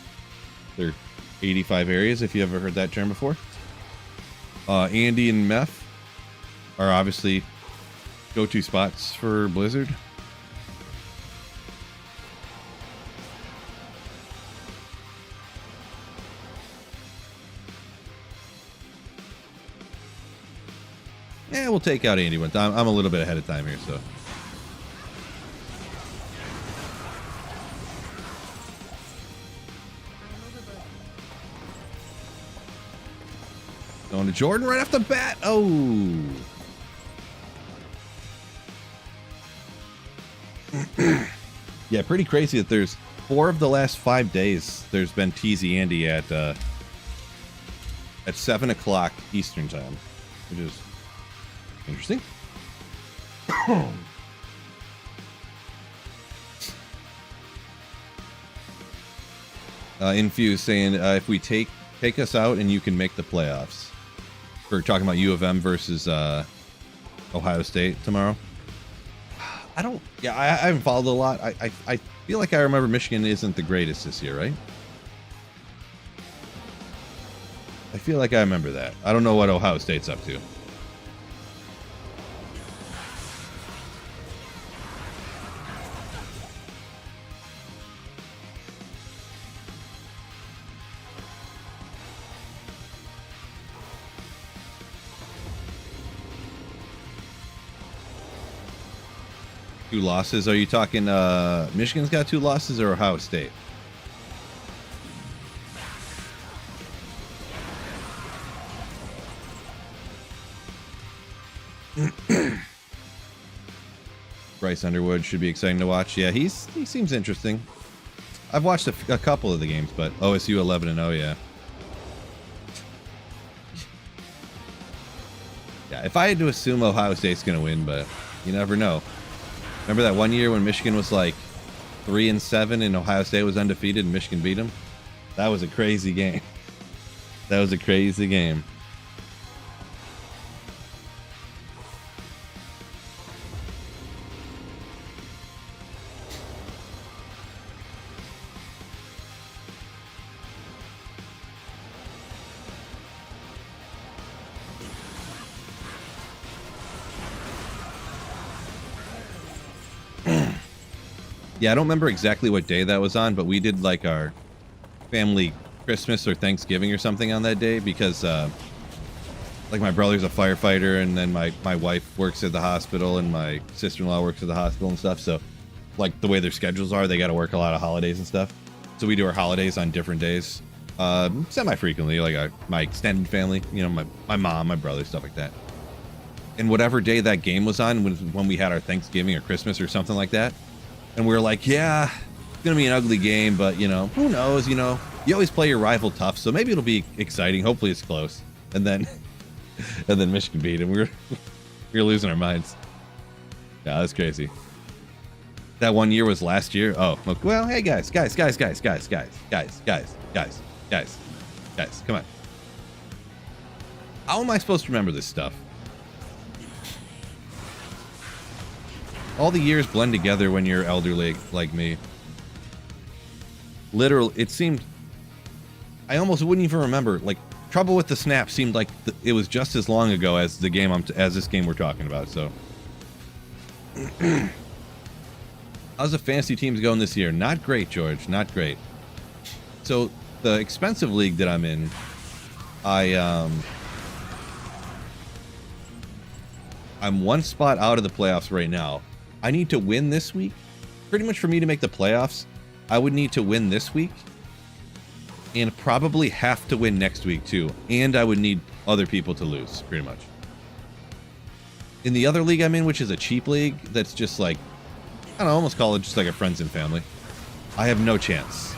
They're 85 areas, if you ever heard that term before. Andy and Meph are obviously go-to spots for Blizzard. Yeah, we'll take out Andy one time. I'm a little bit ahead of time here, so. Going to Jordan right off the bat. Oh. Yeah, pretty crazy that there's 4 of the last 5 days there's been TZ Andy at 7 o'clock Eastern time, which is interesting. Infuse saying if we take us out and you can make the playoffs. We're talking about U of M versus Ohio State tomorrow. I haven't followed a lot. I feel like I remember Michigan isn't the greatest this year, right? I feel like I remember that. I don't know what Ohio State's up to. Two losses. Are you talking Michigan's got 2 losses or Ohio State? Bryce Underwood should be exciting to watch. Yeah, he seems interesting. I've watched a couple of the games, but OSU 11-0, yeah. Yeah, if I had to assume Ohio State's going to win, but you never know. Remember that one year when Michigan was like 3-7 and Ohio State was undefeated and Michigan beat them? That was a crazy game. That was a crazy game. Yeah, I don't remember exactly what day that was on, but we did like our family Christmas or Thanksgiving or something on that day because like my brother's a firefighter and then my wife works at the hospital and my sister-in-law works at the hospital and stuff. So like the way their schedules are, they got to work a lot of holidays and stuff. So we do our holidays on different days, semi-frequently, like my extended family, you know, my mom, my brother, stuff like that. And whatever day that game was on, when we had our Thanksgiving or Christmas or something like that, and we were like, yeah, it's going to be an ugly game, but, you know, who knows, you know. You always play your rival tough, so maybe it'll be exciting. Hopefully it's close. And then Michigan beat him. We were losing our minds. Yeah, that's crazy. That one year was last year. Oh, well, hey, guys, come on. How am I supposed to remember this stuff? All the years blend together when you're elderly like me. Literally, it seemed... I almost wouldn't even remember. Like, Trouble with the Snap seemed like it was just as long ago as the game as this game we're talking about, so... How's the fantasy teams going this year? Not great, George. Not great. So, the expensive league that I'm in, I'm one spot out of the playoffs right now. I need to win this week. Pretty much for me to make the playoffs, I would need to win this week. And probably have to win next week too. And I would need other people to lose, pretty much. In the other league I'm in, which is a cheap league, that's just like, I don't know, almost call it just like a friends and family. I have no chance.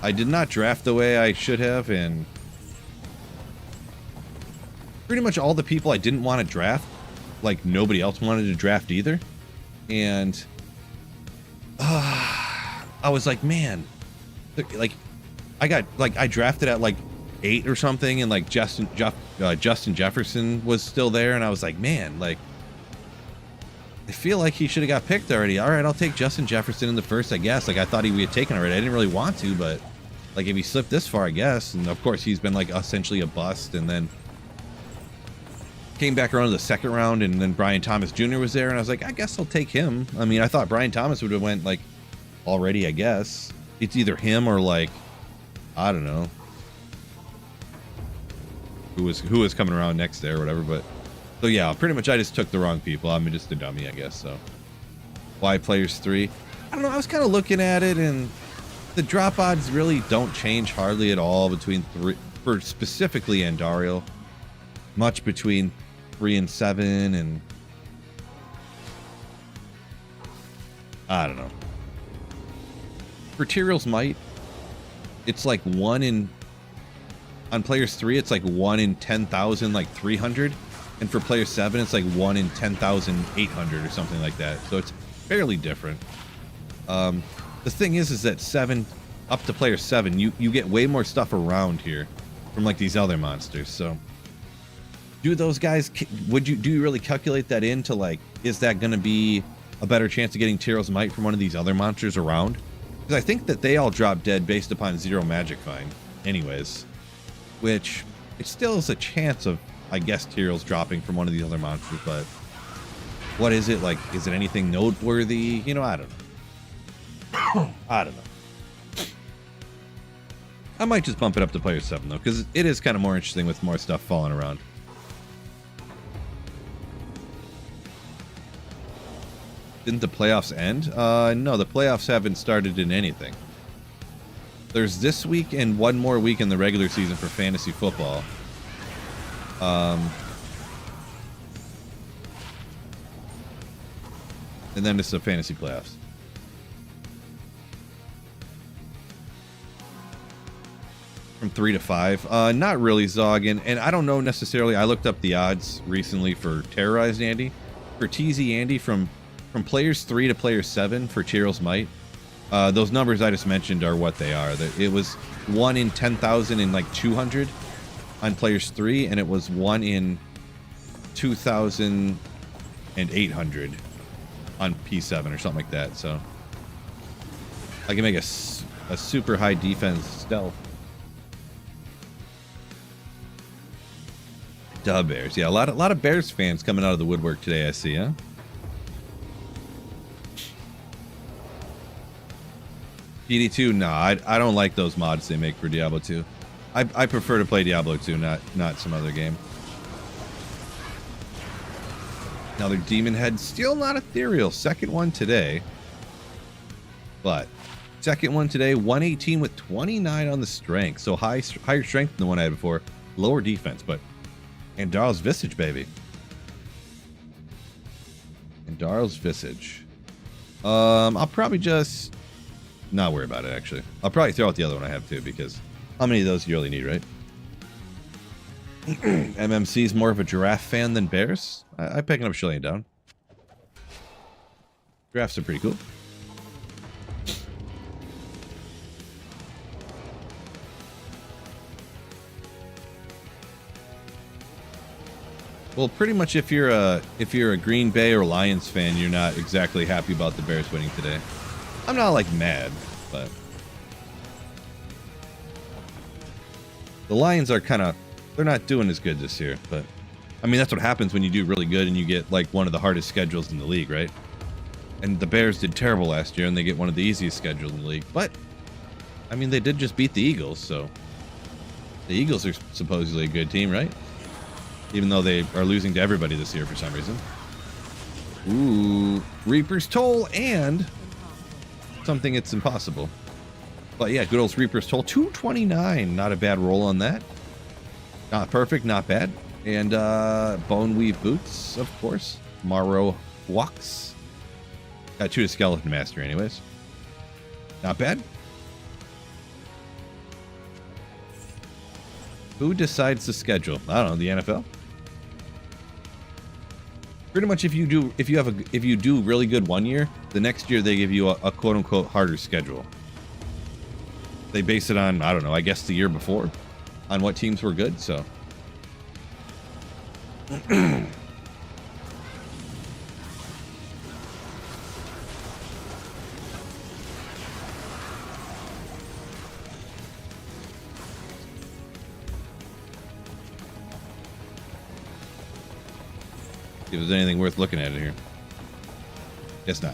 I did not draft the way I should have, and pretty much all the people I didn't want to draft, like nobody else wanted to draft either. And I was like, man, like I drafted at like 8 or something, and like Justin Jefferson was still there, and I was like, man, like I feel like he should have got picked already. All right, I'll take Justin Jefferson in the first, I guess. Like I thought he would have taken already. I didn't really want to, but like if he slipped this far, I guess. And of course he's been like essentially a bust, and then came back around to the second round, and then Brian Thomas Jr. was there, and I was like, I guess I'll take him. I mean, I thought Brian Thomas would have went like already, I guess. It's either him or like, I don't know, who was coming around next there or whatever. But so yeah, pretty much I just took the wrong people. I'm just a dummy, I guess. So why players 3? I don't know. I was kind of looking at it, and the drop odds really don't change hardly at all between 3 for specifically Andariel. Much between 3 and 7, and I don't know. For Tyrell's Might, it's like 1 in, on players 3 it's like 1 in 10,000, like 300, and for player 7 it's like 1 in 10,800 or something like that. So it's fairly different. The thing is that 7 up to player 7, you get way more stuff around here from like these other monsters. So do those guys, do you really calculate that into like, is that going to be a better chance of getting Tyrell's Might from one of these other monsters around? Because I think that they all drop dead based upon 0 magic find anyways, which it still is a chance of, I guess, Tyrell's dropping from one of these other monsters. But what is it like? Is it anything noteworthy? You know, I don't know. I don't know. I might just bump it up to player 7 though, because it is kind of more interesting with more stuff falling around. Didn't the playoffs end? No, the playoffs haven't started in anything. There's this week and one more week in the regular season for fantasy football. And then it's the fantasy playoffs. From 3 to 5. Not really, Zog. And I don't know necessarily. I looked up the odds recently for Terrorized Andy. For TZ Andy from players 3 to player 7 for Tyrell's Might. Those numbers I just mentioned are what they are. It was 1 in 10,000 and like 200 on players 3, and it was 1 in 2,800 on P7 or something like that. So I can make a super high defense stealth. Duh, Bears. Yeah, a lot of Bears fans coming out of the woodwork today, I see, huh? PD2, no, I don't like those mods they make for Diablo 2. I prefer to play Diablo 2, not some other game. Another Demon Head, still not ethereal. Second one today. But second one today, 118 with 29 on the strength. So higher strength than the one I had before. Lower defense, but Andariel's Visage, baby. Andariel's Visage. I'll probably just not worry about it, actually. I'll probably throw out the other one I have too, because how many of those do you really need, right? MMC's more of a giraffe fan than bears. I'm picking up Shillian down. Giraffes are pretty cool. Well, pretty much if you're a Green Bay or Lions fan, you're not exactly happy about the Bears winning today. I'm not like mad, but the Lions are they're not doing as good this year. But I mean, that's what happens when you do really good and you get like one of the hardest schedules in the league, right? And the Bears did terrible last year and they get one of the easiest schedules in the league. But I mean, they did just beat the Eagles, so the Eagles are supposedly a good team, right? Even though they are losing to everybody this year for some reason. Ooh, Reaper's Toll and something it's impossible. But yeah, good old Reaper's Toll. 229. Not a bad roll on that. Not perfect, not bad. And Bone Weave Boots, of course. Morrow Walks. Got 2 to Skeleton Master anyways. Not bad. Who decides the schedule? I don't know, the NFL? Pretty much if you do really good one year, the next year they give you a quote unquote harder schedule. They base it on, I don't know, I guess the year before. on what teams were good. So if there's anything worth looking at in here. Guess not.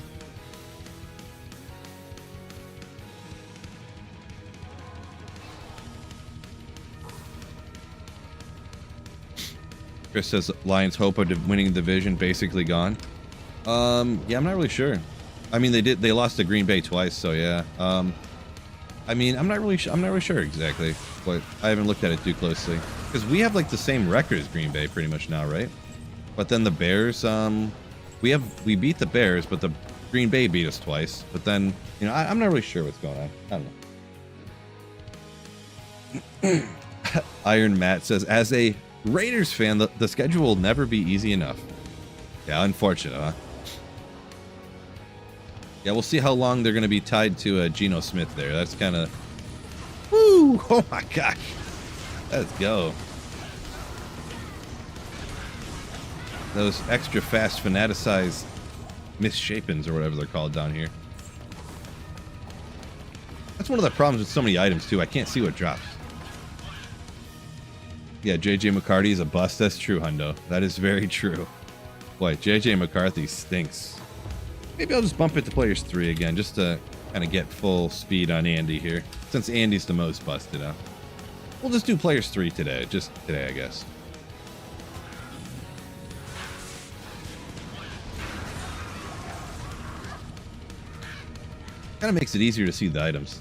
Chris says Lions' hope of winning the division basically gone. Yeah, I'm not really sure. I mean, they lost to Green Bay twice, so yeah. I mean, I'm not really sure exactly, but I haven't looked at it too closely because we have like the same record as Green Bay pretty much now, right? But then the Bears, we beat the Bears, but the Green Bay beat us twice. But then, you know, I'm not really sure what's going on. I don't know. Iron Matt says, as a Raiders fan, the schedule will never be easy enough. Yeah, unfortunate, huh? Yeah, we'll see how long they're going to be tied to Geno Smith there. That's kind of... Woo! Oh my gosh. Let's go. Those extra fast fanaticized misshapens or whatever they're called down here. That's one of the problems with so many items too. I can't see what drops. Yeah, JJ McCarthy is a bust. That's true, Hundo. That is very true. Boy, JJ McCarthy stinks. Maybe I'll just bump it to players 3 again, just to kind of get full speed on Andy here, since Andy's the most busted up. We'll just do players 3 today, just today, I guess. Kind of makes it easier to see the items.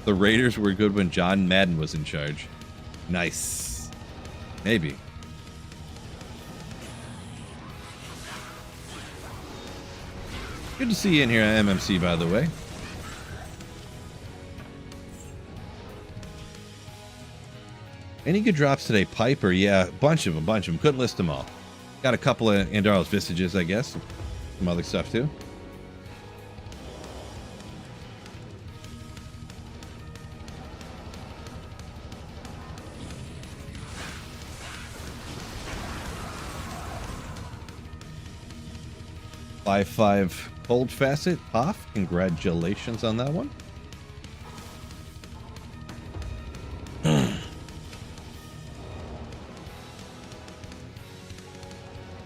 The Raiders were good when John Madden was in charge. Nice. Maybe. Good to see you in here at MMC, by the way. Any good drops today? Piper, yeah, a bunch of them. Couldn't list them all. Got a couple of Andaro's Visages, I guess. Some other stuff too. Five Cold Facet off. Congratulations on that one.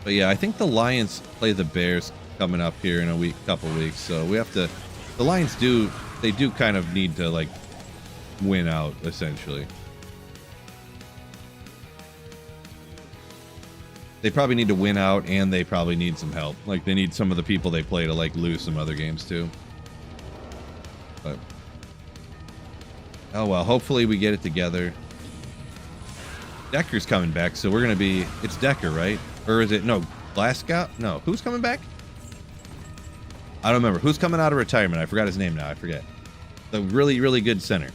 But yeah, I think the Lions play the Bears coming up here in a couple weeks. So we have to. The Lions do kind of need to like win out essentially. They probably need to win out, and they probably need some help. Like they need some of the people they play to like lose some other games too. But oh well, hopefully we get it together. Decker's coming back, so we're gonna be. It's Decker, right? Or is it no Glasgow? No, who's coming back? I don't remember. Who's coming out of retirement? I forgot his name now. I forget. The really, really good center.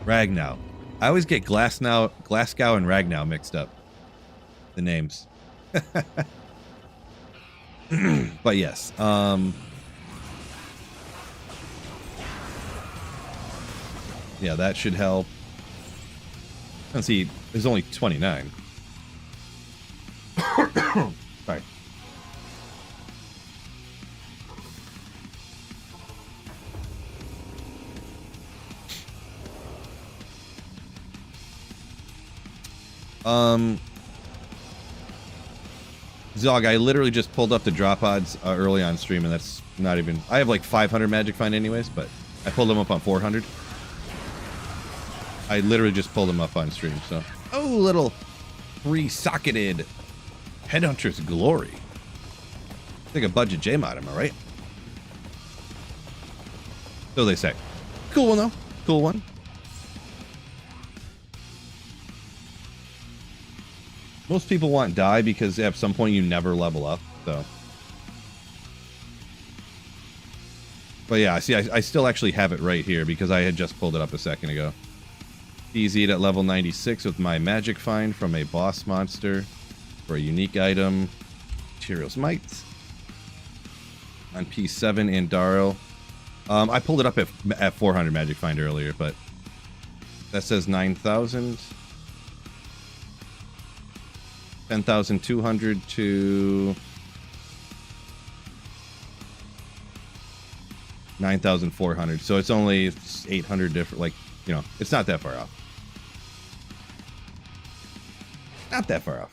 Ragnow. I always get Glasgow and Ragnow mixed up. The names. But yes. Yeah, that should help. Let's see. There's only 29. Sorry. Zog, I literally just pulled up the drop odds early on stream, and that's not even... I have like 500 Magic Find anyways, but I pulled them up on 400. I literally just pulled them up on stream, so... Oh, little three-socketed Headhunter's Glory. It's like a budget J-mod, am I right? So they say. Cool one, though. Cool one. Most people want die because at some point you never level up, so... But yeah, see, I still actually have it right here because I had just pulled it up a second ago. PZ'd at level 96 with my magic find from a boss monster for a unique item. Materials Might. On P7 in Darrow. I pulled it up at 400 magic find earlier, but that says 9,000. 10,200 to 9,400. So it's only 800 different, like, you know, it's not that far off. Not that far off.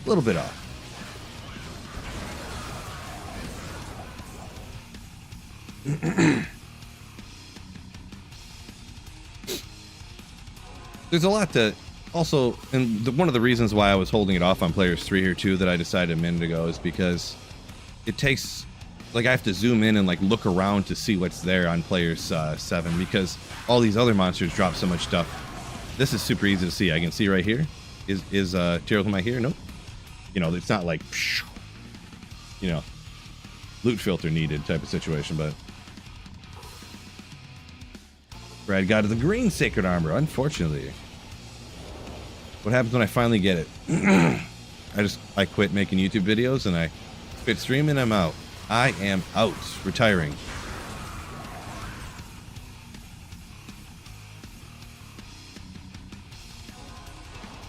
A little bit off. There's a lot to also, and one of the reasons why I was holding it off on Players 3 here too that I decided a minute ago is because it takes, like, I have to zoom in and like look around to see what's there on Players 7 because all these other monsters drop so much stuff. This is super easy to see. I can see right here. Is Tearless Might here? Nope. You know, it's not like, you know, loot filter needed type of situation, but Brad got the green sacred armor, unfortunately. What happens when I finally get it? I quit making YouTube videos and I quit streaming. I'm out. I am out. Retiring.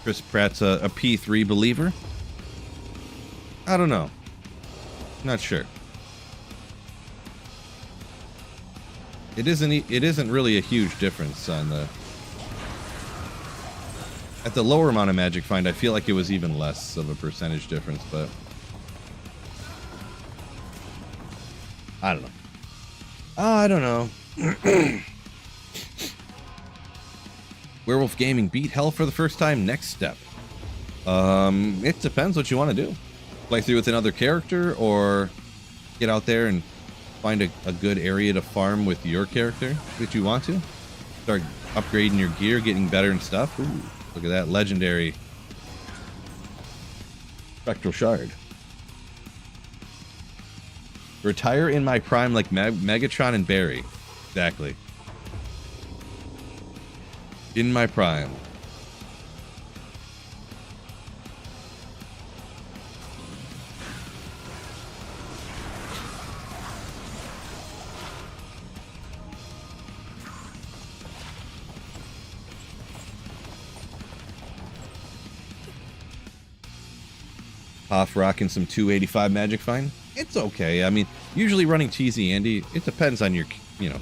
Chris Pratt's a P3 believer. I don't know. Not sure. It isn't really a huge difference on the. At the lower amount of magic find, I feel like it was even less of a percentage difference, but I don't know. I don't know. Werewolf Gaming beat hell for the first time. Next step. It depends what you want to do. Play through with another character or get out there and find a good area to farm with your character that you want to. Start upgrading your gear, getting better and stuff. Ooh, look at that legendary Spectral Shard. Retire in my prime like Megatron and Barry. Exactly. In my prime. Off rocking some 285 magic find. It's okay. I mean, usually running cheesy Andy, it depends on your, you know,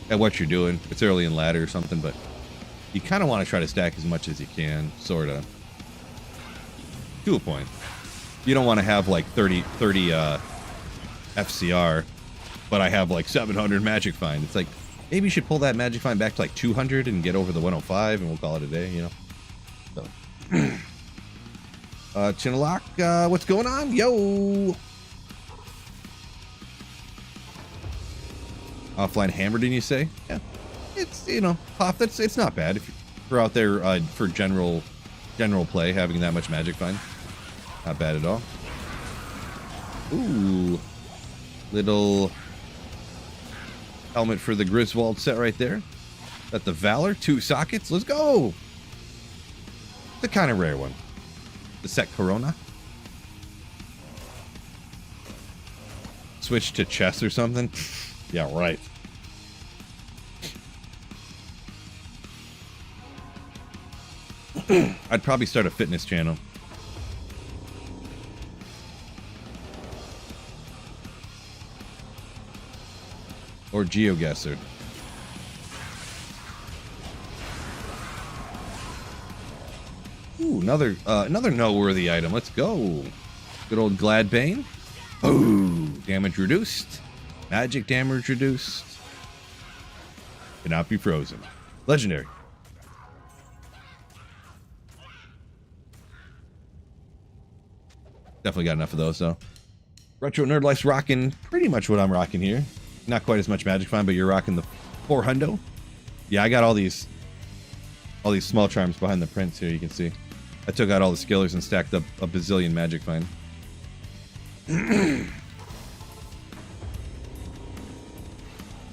at what you're doing. It's early in ladder or something, but you kind of want to try to stack as much as you can, sort of. To a point. You don't want to have like 30 FCR, but I have like 700 magic find. It's like, maybe you should pull that magic find back to like 200 and get over the 105 and we'll call it a day, you know? So. Chinalock, what's going on? Yo! Offline hammer, didn't you say? Yeah. It's, you know, Hoff, it's not bad if you're out there for general play, having that much magic find. Not bad at all. Ooh. Little helmet for the Griswold set right there. Got the Valor, 2 sockets. Let's go! The kind of rare one. The set Corona. Switch to chess or something? Yeah, right. I'd probably start a fitness channel. Or GeoGuessr. Ooh, another noteworthy item. Let's go. Good old Gladbane. Ooh, damage reduced. Magic damage reduced. Cannot be frozen. Legendary. Definitely got enough of those though. Retro Nerd Life's rocking pretty much what I'm rocking here. Not quite as much magic find, but you're rocking the 400. Yeah, I got all these small charms behind the prints here. You can see. I took out all the skillers and stacked up a bazillion magic find.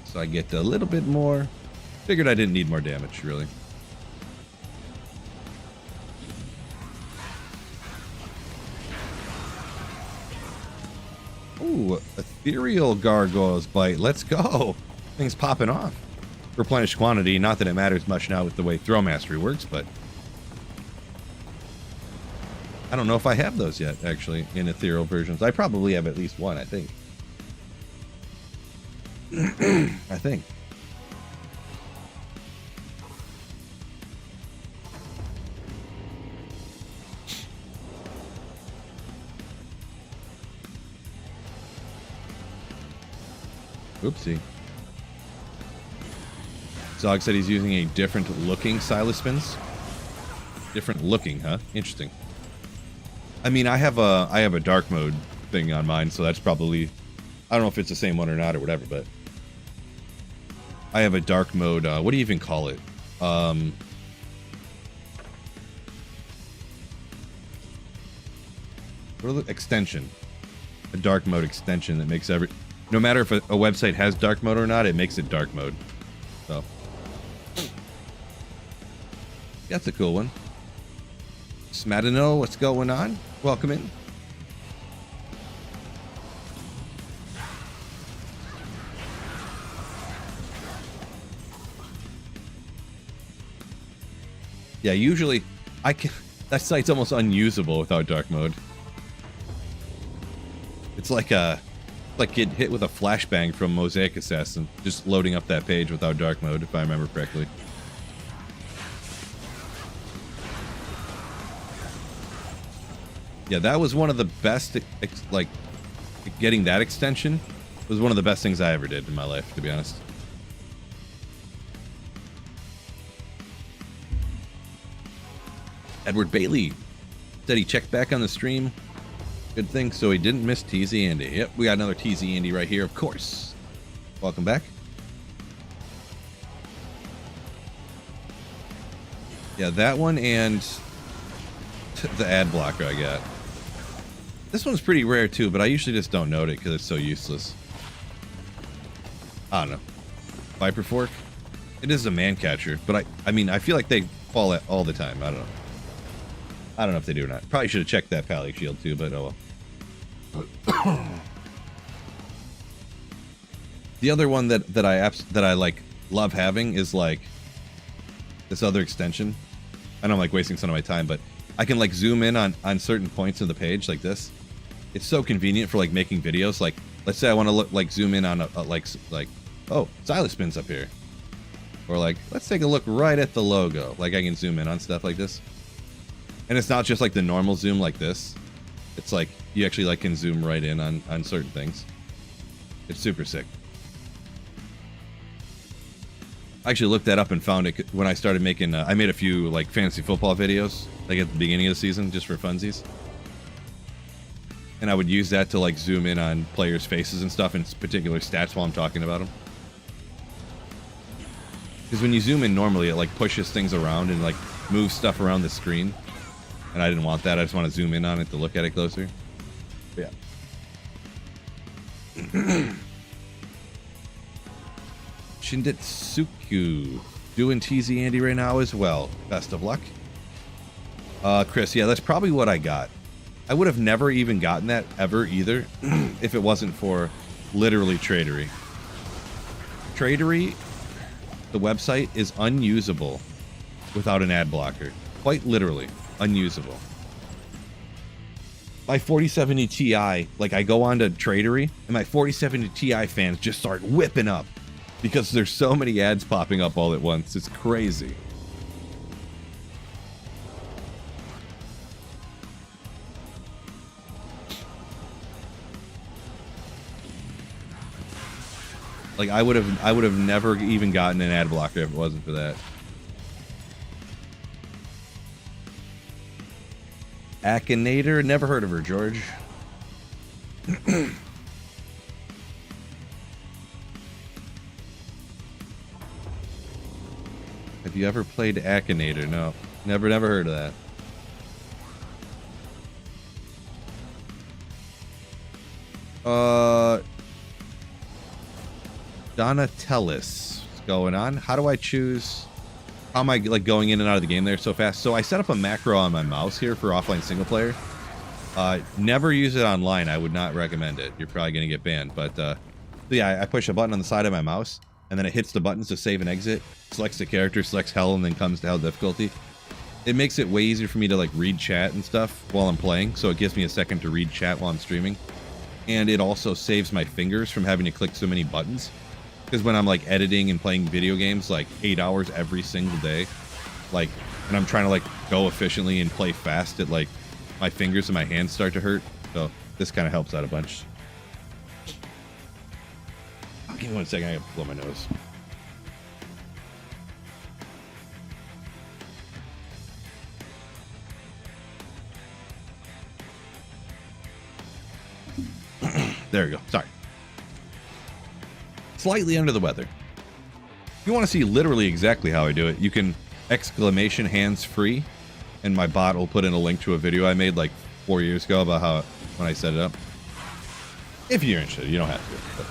So I get a little bit more. Figured I didn't need more damage, really. Ooh, ethereal gargoyles bite. Let's go. Thing's popping off. Replenish quantity. Not that it matters much now with the way throw mastery works, but I don't know if I have those yet, actually, in ethereal versions. I probably have at least one, I think. I think. Oopsie. Zog said he's using a different looking Silas spins. Different looking, huh? Interesting. I mean, I have a dark mode thing on mine, so that's probably, I don't know if it's the same one or not or whatever, but I have a dark mode. What do you even call it? Extension. A dark mode extension that makes no matter if a website has dark mode or not, it makes it dark mode. So that's a cool one. Smadino, what's going on? Welcome in. Yeah, usually that site's almost unusable without dark mode. It's like getting hit with a flashbang from Mosaic Assassin, just loading up that page without dark mode, if I remember correctly. Yeah, that was one of the best, like, getting that extension was one of the best things I ever did in my life, to be honest. Edward Bailey said he checked back on the stream. Good thing, so he didn't miss TZ Andy. Yep, we got another TZ Andy right here, of course. Welcome back. Yeah, that one and the ad blocker I got. This one's pretty rare too, but I usually just don't note it because it's so useless. I don't know. Viper Fork? It is a man catcher, but I mean, I feel like they fall at all the time. I don't know. I don't know if they do or not. Probably should have checked that Pally Shield too, but oh well. The other one that I like love having is like this other extension. I know I'm like wasting some of my time, but I can like zoom in on certain points of the page like this. It's so convenient for like making videos. Like, let's say I want to look like zoom in on a like oh, Silas spins up here, or like let's take a look right at the logo. Like I can zoom in on stuff like this, and it's not just like the normal zoom like this. It's like you actually like can zoom right in on certain things. It's super sick. I actually looked that up and found it when I started making. I made a few like fantasy football videos like at the beginning of the season just for funsies, and I would use that to like zoom in on players' faces and stuff, and particular stats while I'm talking about them. Because when you zoom in normally, it like pushes things around and like moves stuff around the screen, and I didn't want that. I just want to zoom in on it to look at it closer. But yeah. Shindetsuku doing TZ Andy right now as well. Best of luck. Chris, yeah, that's probably what I got. I would have never even gotten that ever either if it wasn't for literally Tradery. Tradery, the website, is unusable without an ad blocker. Quite literally, unusable. My 4070 Ti, like I go on to Tradery, and my 4070 Ti fans just start whipping up because there's so many ads popping up all at once. It's crazy. Like I would have never even gotten an ad blocker if it wasn't for that. Akinator, never heard of her, George. Have you ever played Akinator? No, never heard of that. Donatellis. What's going on? How do I choose? How am I like going in and out of the game there so fast? So I set up a macro on my mouse here for offline single player. Never use it online. I would not recommend it. You're probably going to get banned. But yeah, I push a button on the side of my mouse, and then it hits the buttons to save and exit, selects the character, selects hell, and then comes to hell difficulty. It makes it way easier for me to like read chat and stuff while I'm playing, so it gives me a second to read chat while I'm streaming. And it also saves my fingers from having to click so many buttons. Because when I'm like editing and playing video games like 8 hours every single day, like, and I'm trying to like go efficiently and play fast, it like my fingers and my hands start to hurt. So this kind of helps out a bunch. Give me 1 second, I gotta blow my nose. There we go. Sorry. Slightly under the weather. If you want to see literally exactly how I do it, you can exclamation hands free, and my bot will put in a link to a video I made like 4 years ago about how when I set it up. If you're interested, you don't have to. But.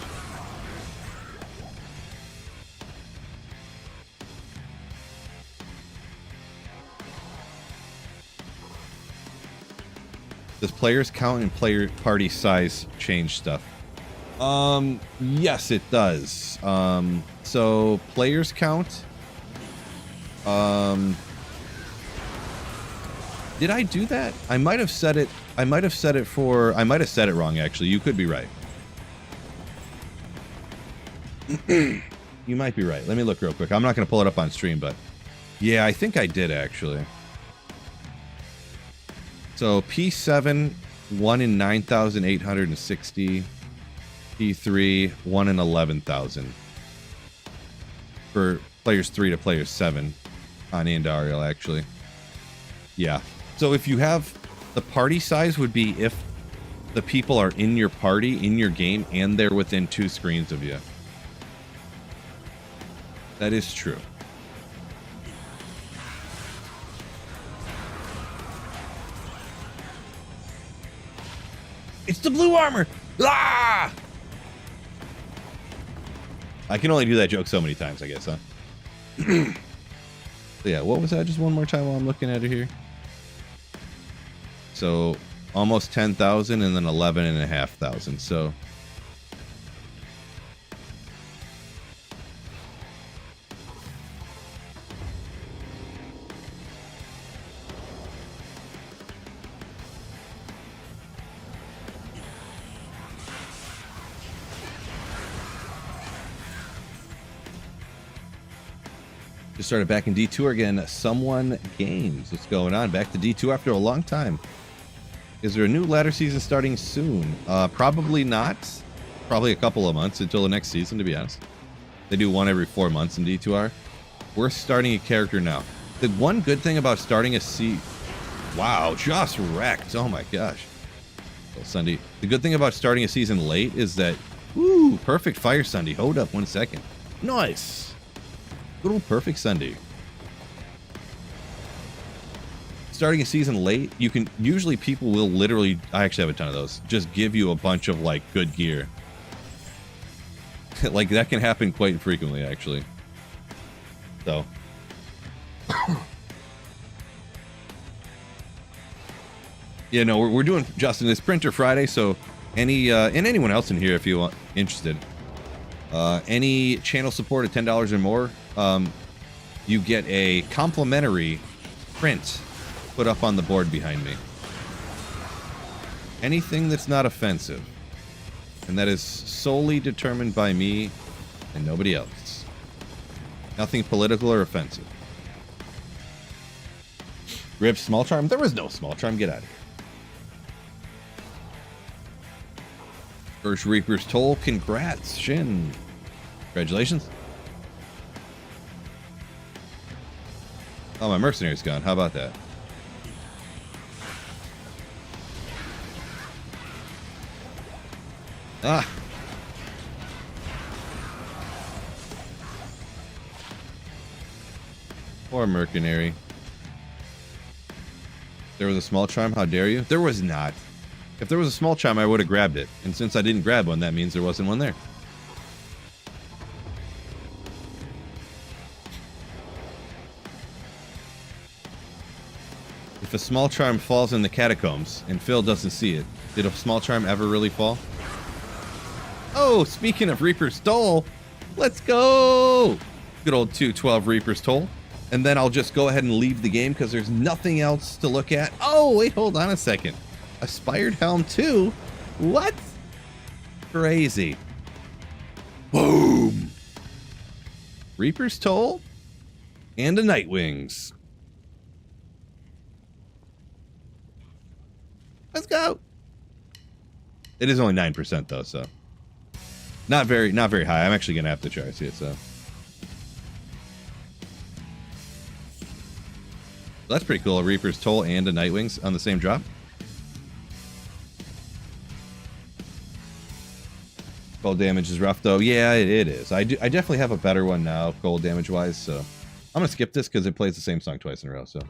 Does players count and player party size change stuff? Yes, it does. So players count. Did I do that? I might have set it. I might have set it wrong, actually. You could be right. You might be right. Let me look real quick. I'm not going to pull it up on stream, but yeah, I think I did actually. So P7, 1 in 9,860. P3, 1 in 11,000. For players 3 to players 7 on Andariel, actually. Yeah. So if you have the party size would be if the people are in your party, in your game, and they're within 2 screens of you. That is true. It's the blue armor! Ah! I can only do that joke so many times, I guess, huh? So yeah, what was that? Just one more time while I'm looking at it here. So almost 10,000 and then 11,500. So just started back in D2 again. Someone Games. What's going on? Back to D2 after a long time. Is there a new ladder season starting soon? Probably not. Probably a couple of months until the next season, to be honest. They do one every 4 months in D2R. We're starting a character now. The one good thing about starting a wow, just wrecked. Oh my gosh. Well, Sunday. The good thing about starting a season late is that, ooh, perfect fire Sunday. Hold up 1 second. Nice. Good old perfect Sunday. Starting a season late, you can usually people will literally, I actually have a ton of those, just give you a bunch of like good gear. Like that can happen quite frequently, actually. So yeah, no, we're doing, Justin, this Printer Friday, so any and anyone else in here if you want interested, any channel support at $10 or more, you get a complimentary print put up on the board behind me. Anything that's not offensive, and that is solely determined by me and nobody else. Nothing political or offensive. Rip small charm? There was no small charm. Get out of here. First Reaper's Toll. Congrats, Shin. Congratulations. Oh, my mercenary's gone. How about that? Ah. Poor mercenary. There was a small charm. How dare you? There was not. If there was a small chime, I would have grabbed it. And since I didn't grab one, that means there wasn't one there. If a small charm falls in the catacombs and Phil doesn't see it, did a small charm ever really fall? Oh, speaking of Reaper's Toll, let's go! Good old 212 Reaper's Toll. And then I'll just go ahead and leave the game because there's nothing else to look at. Oh, wait, hold on a second. Aspired Helm 2? What? Crazy. Boom! Reaper's Toll and a Nightwings. Let's go. It is only 9% though, so not very high. I'm actually gonna have to try see it. So that's pretty cool. A Reaper's Toll and a Nightwings on the same drop. Cold damage is rough though. Yeah, it is. I definitely have a better one now, cold damage wise. So I'm gonna skip this because it plays the same song twice in a row. So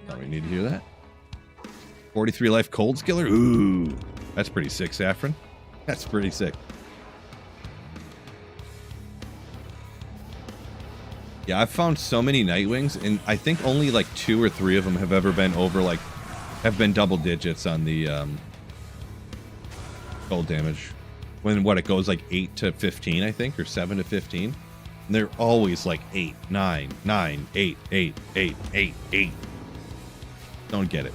don't we need to hear that? 43 life cold skiller. Ooh, that's pretty sick, Saffron. That's pretty sick. Yeah, I've found so many Nightwings, and I think only like 2 or 3 of them have ever been over like have been double digits on the cold damage. When what it goes like 8 to 15, I think, or 7 to 15. And they're always like 8, 9, 9, 8, 8, 8, 8, 8. Don't get it.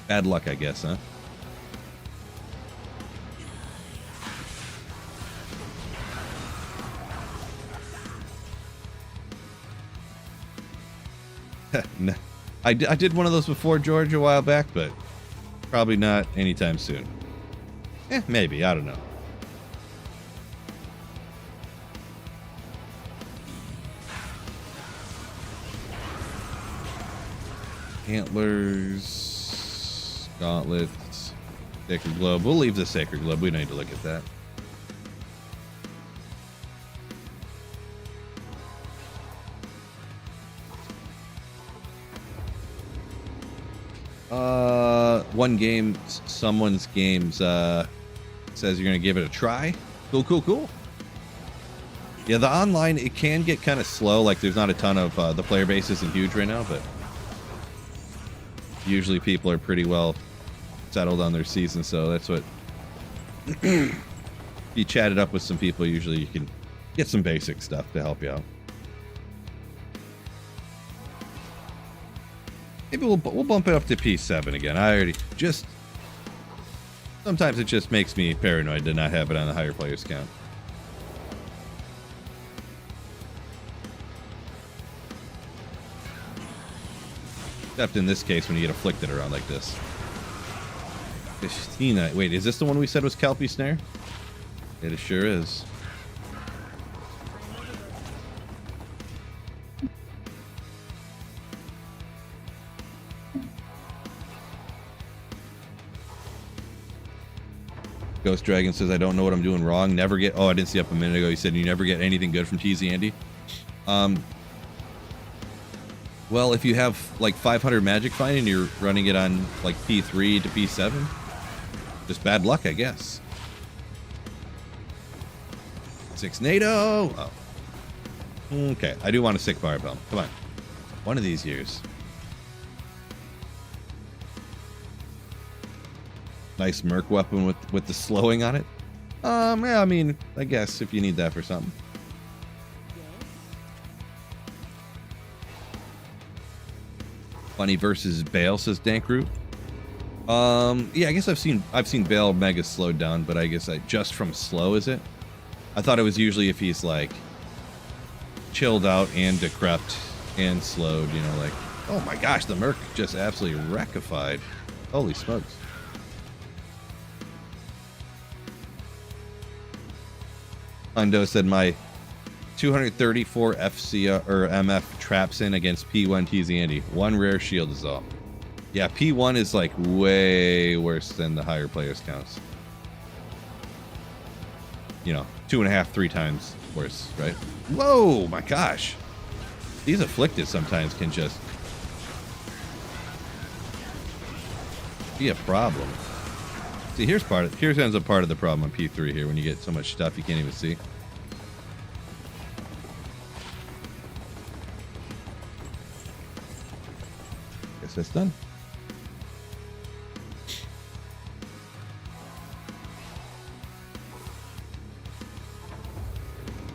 Bad luck, I guess, huh? No. I did one of those before, George, a while back, but probably not anytime soon. Maybe. I don't know. Antlers, gauntlets, sacred globe. We'll leave the sacred globe. We don't need to look at that. One game, someone's games says you're gonna give it a try. Cool. Yeah, the online, it can get kind of slow. Like there's not a ton of the player base isn't huge right now, but usually people are pretty well settled on their season, so that's what if you chat it up with some people, usually you can get some basic stuff to help you out. Maybe we'll bump it up to P7 again. I already just sometimes it just makes me paranoid to not have it on the higher players count. Except in this case when you get afflicted around like this. Christina, wait, is this the one we said was Kelpie Snare? It sure is. Ghost Dragon says, I don't know what I'm doing wrong. Never get... Oh, I didn't see up a minute ago. He said you never get anything good from TZ Andy. Well, if you have like 500 Magic Find and you're running it on like P3 to P7, just bad luck, I guess. 6 NATO. Oh. Okay, I do want a sick barbell. Come on. One of these years. Nice Merc weapon with the slowing on it. Yeah, I mean, I guess if you need that for something. Funny versus Bale, says Dankroot. Yeah, I guess I've seen Bale mega slowed down, but I guess just from slow, is it? I thought it was usually if he's like chilled out and decrepit and slowed, you know, like, oh my gosh, the Merc just absolutely wreckified. Holy smokes. Undo said my 234 FC or MF traps in against P1 TZ Andy. One rare shield is all. Yeah, P1 is like way worse than the higher players counts. You know, 2.5, 3 times worse, right? Whoa, my gosh. These afflicted sometimes can just be a problem. See, here's ends up part of the problem on P3 here when you get so much stuff you can't even see. Guess that's done.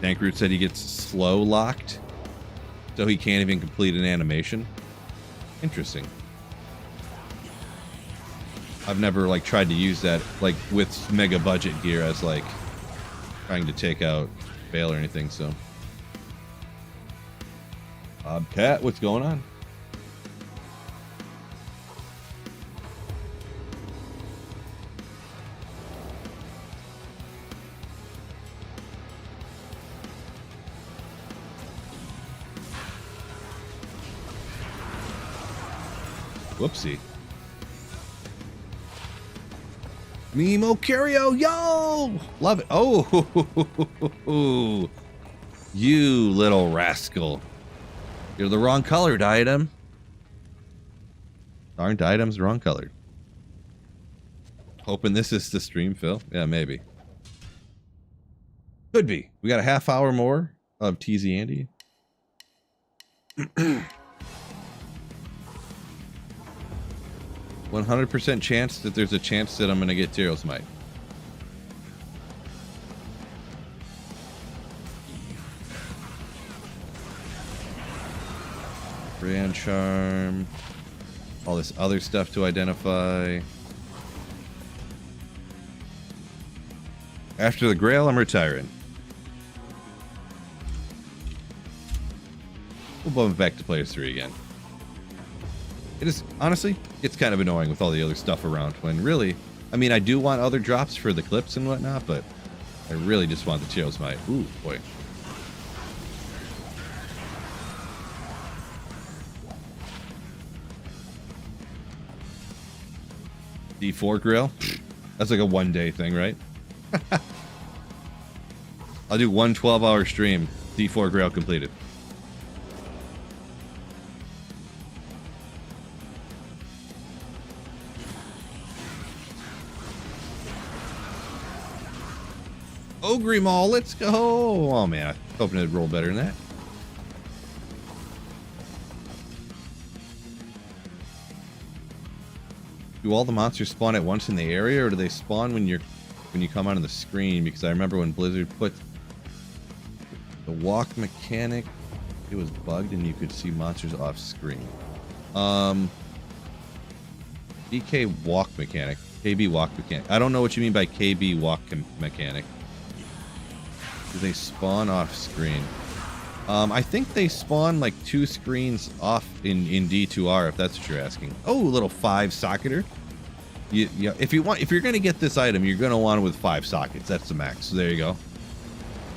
Dankroot said he gets slow locked, so he can't even complete an animation. Interesting. I've never like tried to use that like with mega budget gear as like trying to take out Fail or anything. So, Bobcat, what's going on? Whoopsie. Mimo Curio, yo! Love it. Oh, you little rascal. You're the wrong colored item. Aren't items wrong colored? Hoping this is the stream, Phil. Yeah, maybe. Could be. We got a half hour more of TZ Andy. 100% chance that there's a chance that I'm going to get Tyrell's Might. Brand Charm. All this other stuff to identify. After the Grail, I'm retiring. We'll bump it back to Players 3 again. It is, honestly, it's kind of annoying with all the other stuff around when really, I mean, I do want other drops for the clips and whatnot, but I really just want the Tyrell's Might. Ooh, boy. D4 grill? That's like a one-day thing, right? I'll do one 12-hour stream. D4 grill completed. Ogre Mall, let's go! Oh man, I was hoping it'd roll better than that. Do all the monsters spawn at once in the area, or do they spawn when you come onto the screen? Because I remember when Blizzard put the walk mechanic, it was bugged and you could see monsters off screen. DK walk mechanic, KB walk mechanic. I don't know what you mean by KB walk mechanic. Do they spawn off screen? I think they spawn like 2 screens off in D2R, if that's what you're asking. Oh, little 5 socketer. Yeah, if you're gonna get this item, you're gonna want it with 5 sockets. That's the max. So there you go.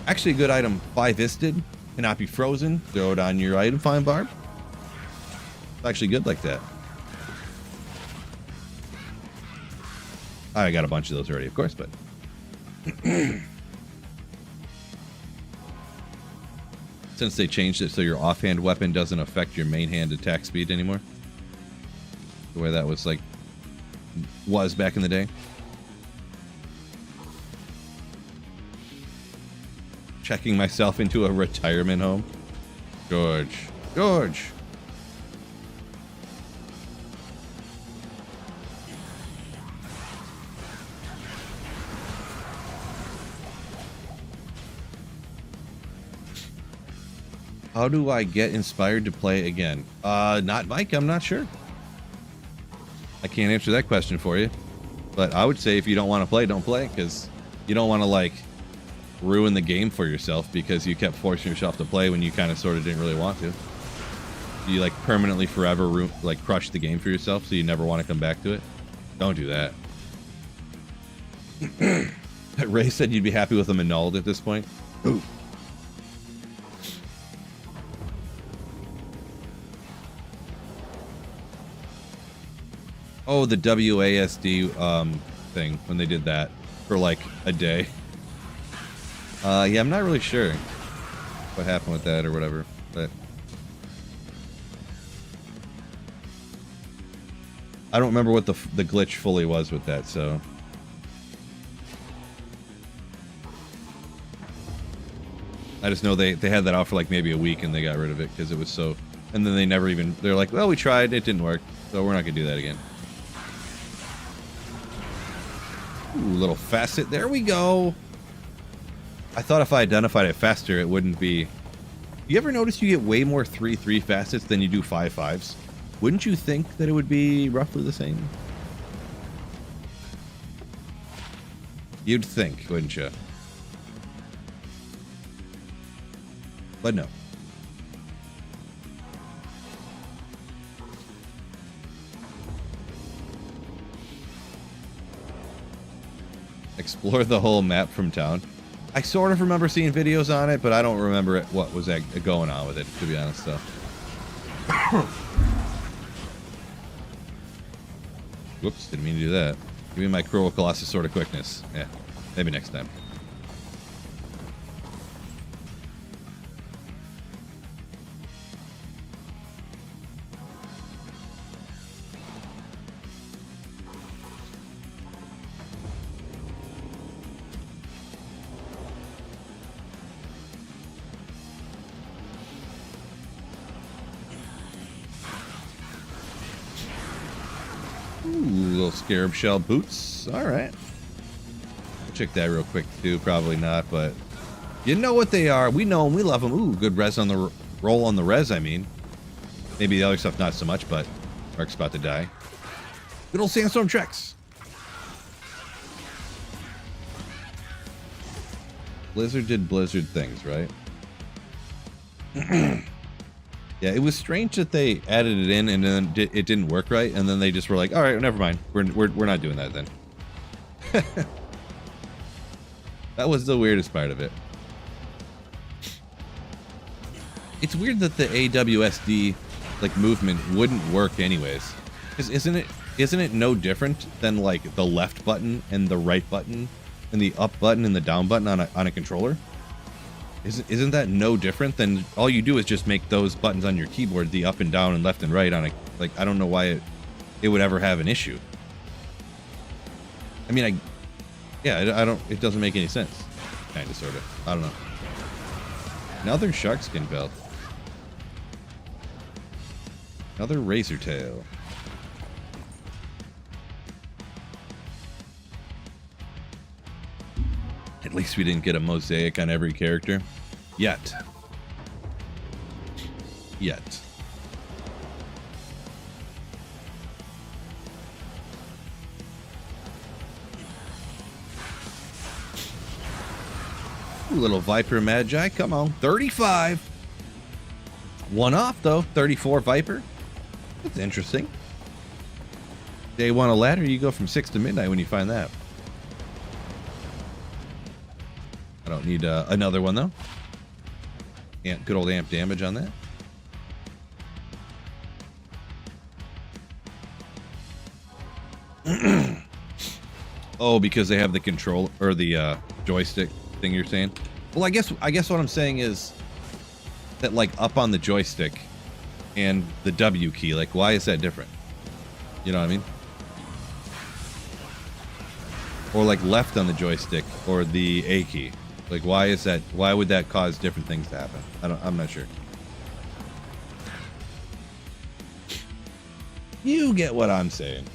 Actually, a good item. 5 isted, cannot be frozen. Throw it on your item find bar. It's actually good like that. I got a bunch of those already, of course, but. Since they changed it so your offhand weapon doesn't affect your main hand attack speed anymore. The way that was was back in the day. Checking myself into a retirement home. George. How do I get inspired to play again? Not Mike, I'm not sure. I can't answer that question for you. But I would say if you don't want to play, don't play. Because you don't want to, ruin the game for yourself because you kept forcing yourself to play when you kind of sort of didn't really want to. You, permanently forever, crush the game for yourself so you never want to come back to it. Don't do that. Ray said you'd be happy with them annulled at this point. Ooh. Oh, the WASD thing, when they did that for a day. Yeah, I'm not really sure what happened with that or whatever, but I don't remember what the glitch fully was with that, so. I just know they had that out for like maybe a week and they got rid of it because it was so. And then they never even. They're like, well, we tried, it didn't work, so we're not gonna do that again. Ooh, little facet. There we go. I thought if I identified it faster, it wouldn't be. You ever notice you get way more 3-3 facets than you do 5-5s? Wouldn't you think that it would be roughly the same? You'd think, wouldn't you? But no. Explore the whole map from town. I sort of remember seeing videos on it, but I don't remember what was going on with it, to be honest, though. Whoops, didn't mean to do that. Give me my Cruel Colossus sort of quickness. Yeah, maybe next time. Little scarab shell boots. All right. Check that real quick too. Probably not, but you know what they are. We know them. We love them. Ooh, good res on the roll on the res. I mean, maybe the other stuff not so much, but Mark's about to die. Good old sandstorm treks. Blizzard did Blizzard things, right? Yeah, it was strange that they added it in and then it didn't work right, and then they just were like, "All right, never mind. We're not doing that then." That was the weirdest part of it. It's weird that the AWSD like movement wouldn't work anyways. Because isn't it no different than like the left button and the right button and the up button and the down button on a controller? Isn't that no different than all you do is just make those buttons on your keyboard the up and down and left and right on a, like, I don't know why it would ever have an issue. I mean, I don't, it doesn't make any sense. Kind of, sort of. I don't know. Another shark skin belt. Another razor tail. At least we didn't get a mosaic on every character. Yet. Ooh, little Viper Magi, come on. 35. One off, though. 34 Viper. That's interesting. Day one a ladder, you go from 6 to midnight when you find that. I don't need another one, though. Good old amp damage on that. Oh, because they have the control or the joystick thing you're saying? Well, I guess what I'm saying is that like up on the joystick and the W key, like why is that different? You know what I mean? Or like left on the joystick or the A key. Like why is that? Why would that cause different things to happen? I'm not sure. You get what I'm saying.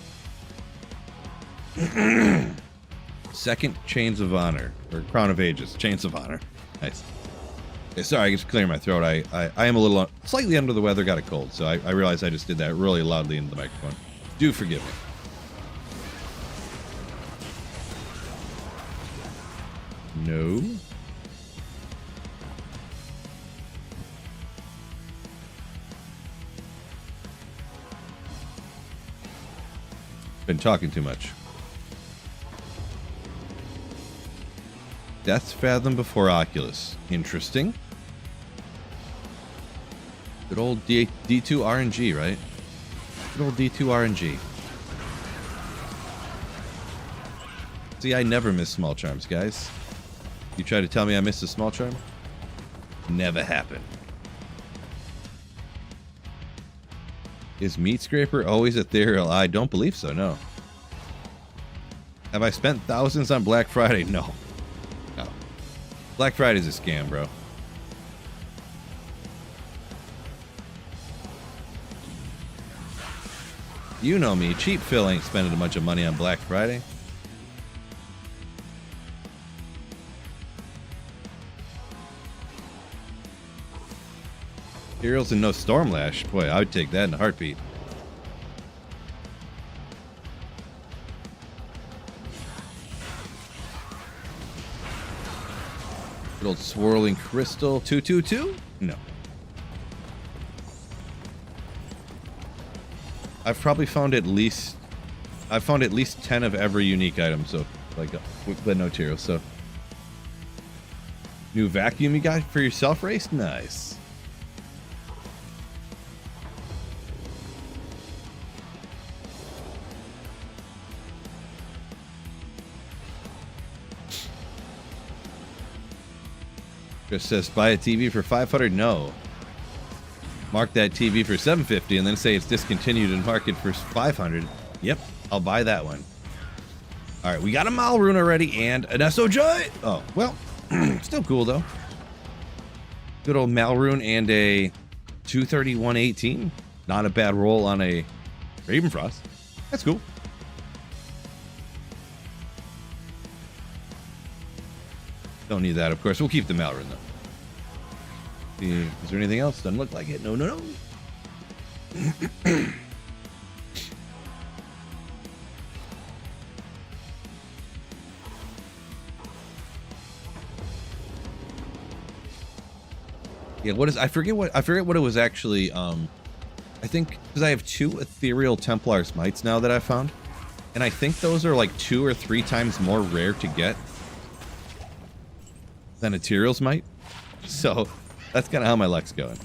Second Chains of Honor, or Crown of Ages, Chains of Honor. Nice. Okay, sorry, I just clearing my throat. I am a little slightly under the weather, got a cold, so I realized I just did that really loudly into the microphone. Do forgive me. No. Been talking too much. Death's Fathom before Oculus. Interesting. Good old D2 RNG, right? Good old D2 RNG. See, I never miss small charms, guys. You try to tell me I missed a small charm? Never happened. Is Meat Scraper always ethereal? I don't believe so, no. Have I spent thousands on Black Friday? No. No. Black Friday's a scam, bro. You know me, cheap Phil ain't spending a bunch of money on Black Friday. Cereals and no Stormlash. Boy, I would take that in a heartbeat. Good old swirling crystal 222? No. I've probably found at least 10 of every unique item, so like but no Tiro, so new vacuum you got for yourself, Race? Nice. Chris says buy a TV for 500. No. Mark that TV for 750 and then say it's discontinued and mark it for 500. Yep, I'll buy that one. All right, we got a Malrune already and an SOJ. Oh, well, still cool though. Good old Malrune and a 231.18. Not a bad roll on a Ravenfrost. That's cool. Don't need that, of course. We'll keep the Malrune though. Is there anything else? Doesn't look like it. No, no, no. Yeah, what is I forget what it was actually. I think because I have 2 ethereal Templar Smites now that I found, and I think those are like 2 or 3 times more rare to get than a Tyrael Smite. So that's kind of how my luck's going.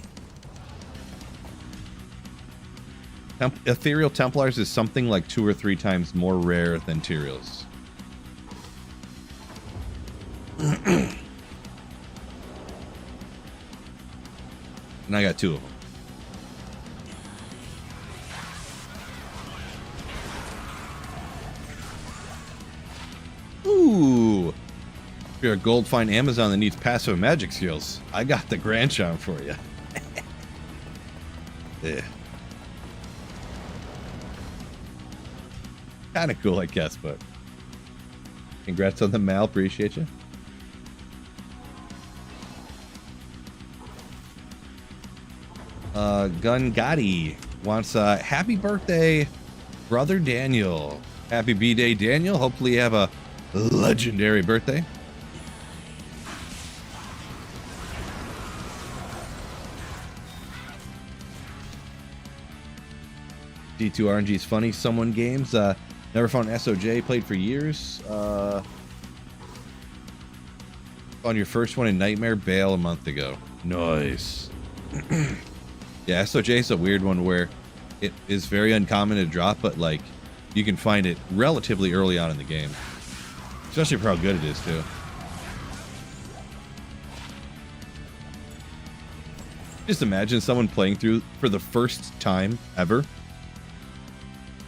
Ethereal Templars is something like 2 or 3 times more rare than Tyraels. And I got 2 of them. Ooh. If you're a gold fine Amazon that needs passive magic skills, I got the Grand Charm for you. Yeah. Kind of cool, I guess, but congrats on the Mal. Appreciate you. Gun Gotti wants happy birthday, brother Daniel. Happy B-Day, Daniel. Hopefully you have a legendary birthday. D2 RNG's funny. Someone games. Never found SOJ. Played for years. On your first one in Nightmare Bail a month ago. Nice. Yeah, SOJ is a weird one where it is very uncommon to drop, but like you can find it relatively early on in the game. Especially for how good it is too. Just imagine someone playing through for the first time ever,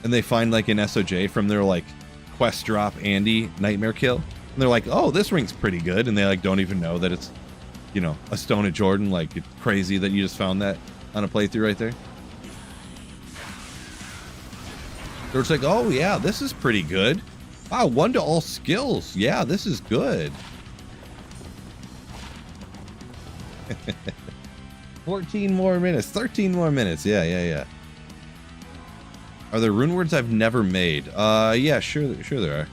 and they find like an SOJ from their like quest drop Andy Nightmare kill, and they're like, oh, this ring's pretty good, and they like don't even know that it's, you know, a Stone of Jordan. Like, it's crazy that you just found that on a playthrough right there. So it's like, oh yeah, this is pretty good. Wow, 1 to all skills. Yeah, this is good. 14 more minutes, 13 more minutes. Yeah. Are there rune words I've never made? Yeah, sure there are.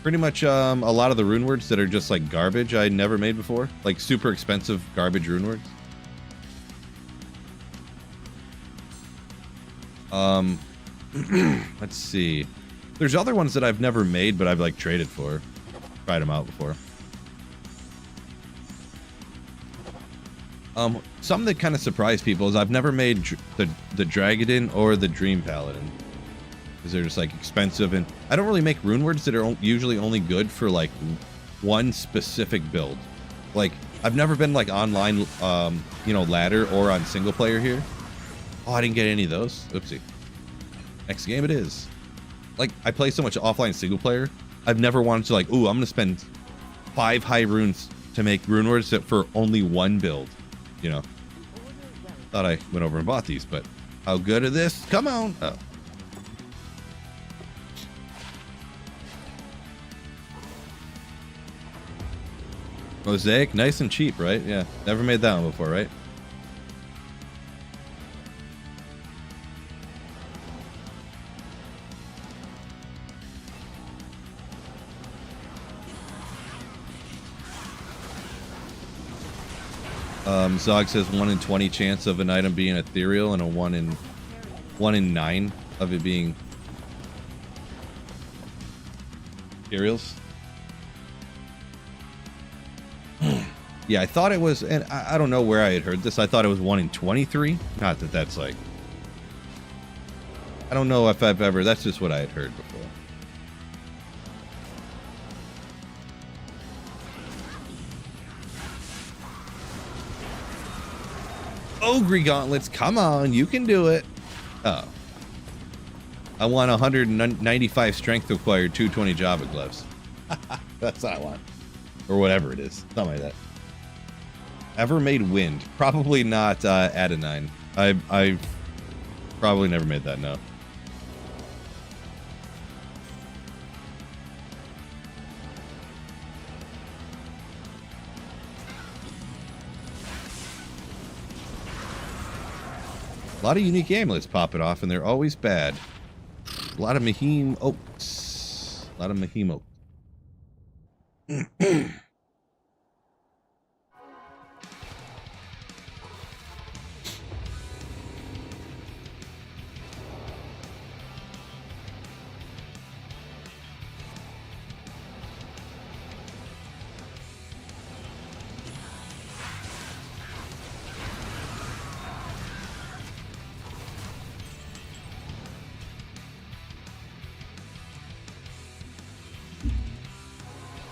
Pretty much a lot of the rune words that are just like garbage I never made before. Like super expensive garbage rune words. Let's see. There's other ones that I've never made, but I've like traded for. Tried them out before. Something that kind of surprised people is I've never made the Dragadin or the Dream Paladin, because they're just like expensive, and I don't really make rune words that are usually only good for like one specific build. Like I've never been like online, you know, ladder or on single player here. Oh, I didn't get any of those. Oopsie. Next game it is. Like, I play so much offline single player. I've never wanted to like, ooh, I'm going to spend 5 high runes to make rune words for only 1 build. You know. Thought I went over and bought these, but how good are this? Come on. Oh. Mosaic, nice and cheap, right? Yeah, never made that one before, right? Zog says 1 in 20 chance of an item being ethereal and a 1 in 9 of it being ethereals. Yeah, I thought it was, and I don't know where I had heard this. I thought it was 1 in 23. Not that that's like, I don't know if I've ever, that's just what I had heard before. Ogre gauntlets, come on, you can do it. Oh. I want 195 strength required, 220 Java gloves. That's what I want. Or whatever it is. Something like that. Ever made wind? Probably not Adenine. I've probably never made that, no. A lot of unique amulets popping off, and they're always bad. A lot of Mahim oaks. A lot of Mahim oaks.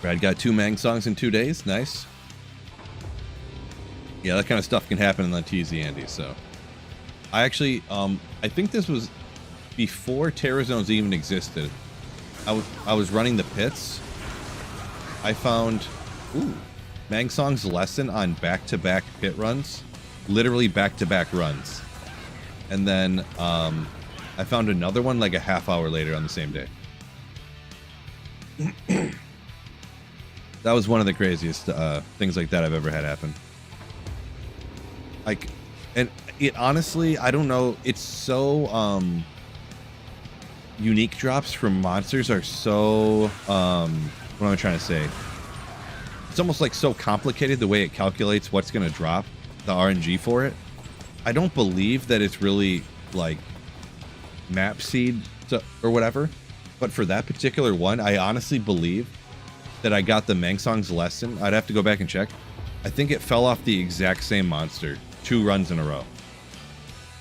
Brad got 2 Mang songs in 2 days. Nice. Yeah, that kind of stuff can happen in the TZ Andy. So, I actually, I think this was before Terror Zones even existed. I was running the pits. I found, Mang Song's lesson on back-to-back pit runs, literally back-to-back runs, and then I found another one like a half hour later on the same day. That was one of the craziest things like that I've ever had happen. Like, and it honestly, I don't know, it's so, unique drops from monsters are so, what am I trying to say? It's almost like so complicated the way it calculates what's going to drop, the RNG for it. I don't believe that it's really, like, map seed or whatever. But for that particular one, I honestly believe that I got the Mangsong's lesson. I'd have to go back and check. I think it fell off the exact same monster 2 runs in a row.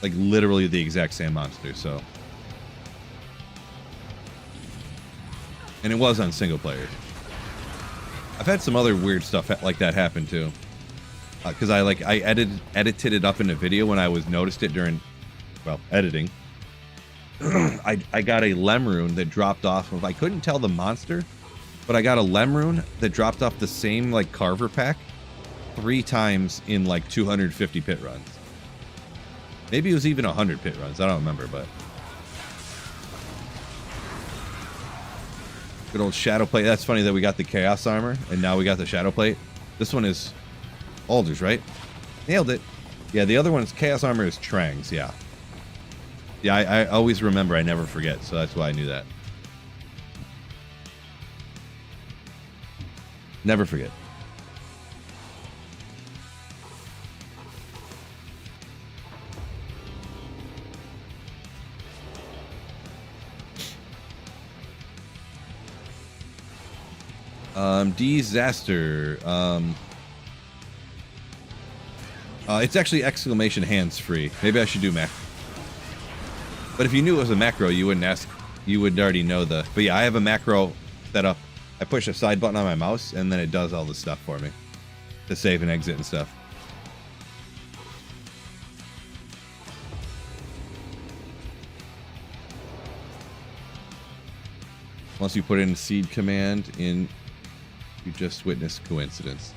Like literally the exact same monster, so. And it was on single player. I've had some other weird stuff like that happen too. Because I edited it up in a video when I noticed it during, well, editing. I got a Lemrune that dropped off of, I couldn't tell the monster, but I got a Lemrune that dropped off the same like Carver pack 3 times in like 250 pit runs. Maybe it was even 100 pit runs. I don't remember, but good old Shadow Plate. That's funny that we got the Chaos Armor and now we got the Shadow Plate. This one is Alders, right? Nailed it. Yeah, the other one's Chaos Armor is Trang's. Yeah. Yeah, I always remember. I never forget, so that's why I knew that. Never forget. Disaster. It's actually exclamation hands free. Maybe I should do macro. But if you knew it was a macro, you wouldn't ask. You would already know the. But yeah, I have a macro set up. I push a side button on my mouse, and then it does all the stuff for me to save and exit and stuff. Once you put in seed command in, you just witnessed coincidence.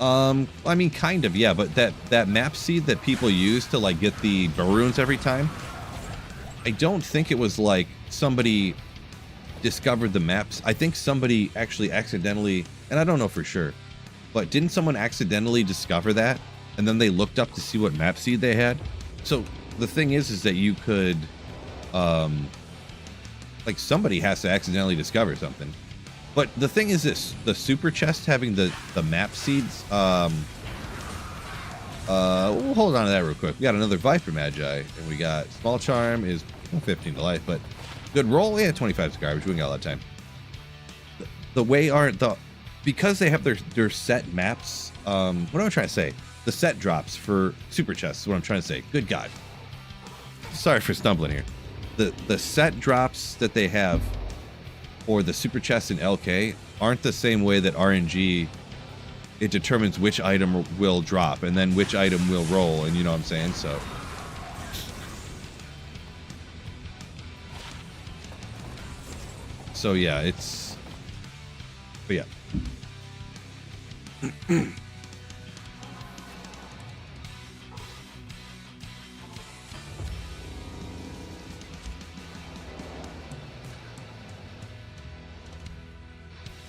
I mean, kind of, yeah, but that map seed that people use to like get the Baroons every time, I don't think it was like somebody discovered the maps. I think somebody actually accidentally, and I don't know for sure, but didn't someone accidentally discover that? And then they looked up to see what map seed they had. So the thing is that you could, like somebody has to accidentally discover something. But the thing is this, the super chest having the map seeds, we'll hold on to that real quick. We got another Viper Magi, and we got Small Charm is 15 to life, but good roll. Yeah, 25 is garbage. We ain't got a lot of time. The way because they have their set maps, what am I trying to say? The set drops for super chests is what I'm trying to say. Good God. Sorry for stumbling here. The set drops that they have or the super chests in LK aren't the same way that RNG, it determines which item will drop and then which item will roll, and you know what I'm saying? So yeah, but yeah.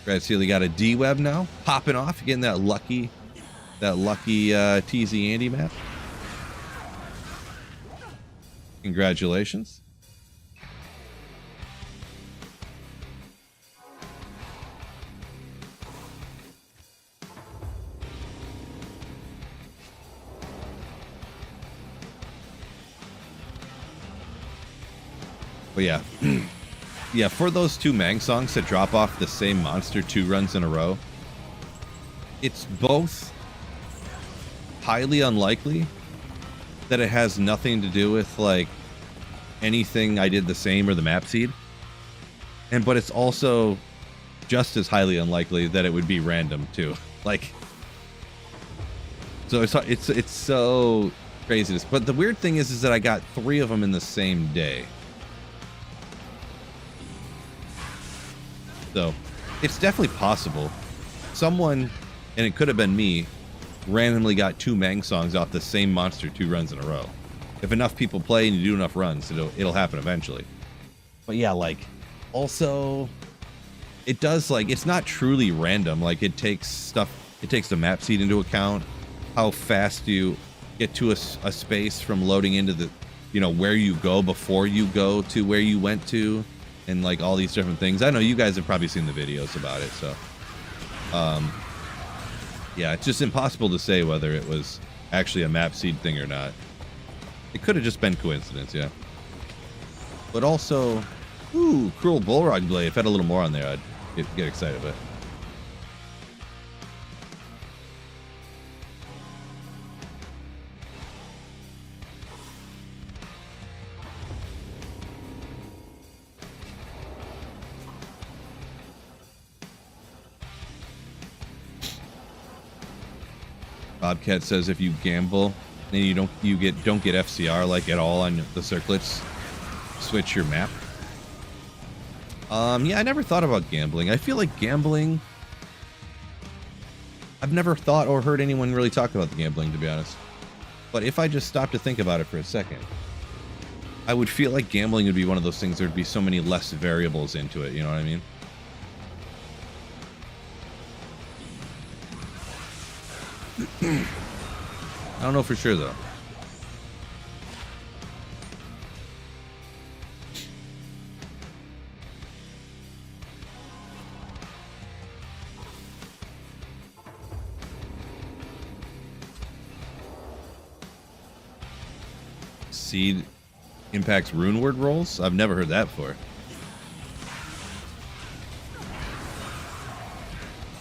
Brad Sealy got a D-Web now, popping off, getting that lucky TZ Andy map. Congratulations. But yeah. Yeah, for those two Mang songs that drop off the same monster 2 runs in a row, it's both highly unlikely that it has nothing to do with like anything I did the same or the map seed, but it's also just as highly unlikely that it would be random too. Like, so it's so crazy. But the weird thing is that I got 3 of them in the same day. So it's definitely possible. Someone, and it could have been me, randomly got 2 Mang songs off the same monster 2 runs in a row. If enough people play and you do enough runs, it'll happen eventually. But yeah, like, also, it does, like, it's not truly random. Like, it takes the map seed into account, how fast you get to a space from loading into the, where you go before you go to where you went to. And like all these different things. I know you guys have probably seen the videos about it, so yeah, it's just impossible to say whether it was actually a map seed thing or not. It could have just been coincidence, yeah. But also, ooh, Cruel Bullrog Blade. If I had a little more on there, I'd get excited, but Bobcat says if you gamble and you don't get FCR like at all on the circlets, switch your map. Yeah, I never thought about gambling. I feel like gambling, I've never thought or heard anyone really talk about the gambling, to be honest. But if I just stopped to think about it for a second, I would feel like gambling would be one of those things there'd be so many less variables into it, you know what I mean? I don't know for sure though. Seed impacts rune word rolls? I've never heard that before.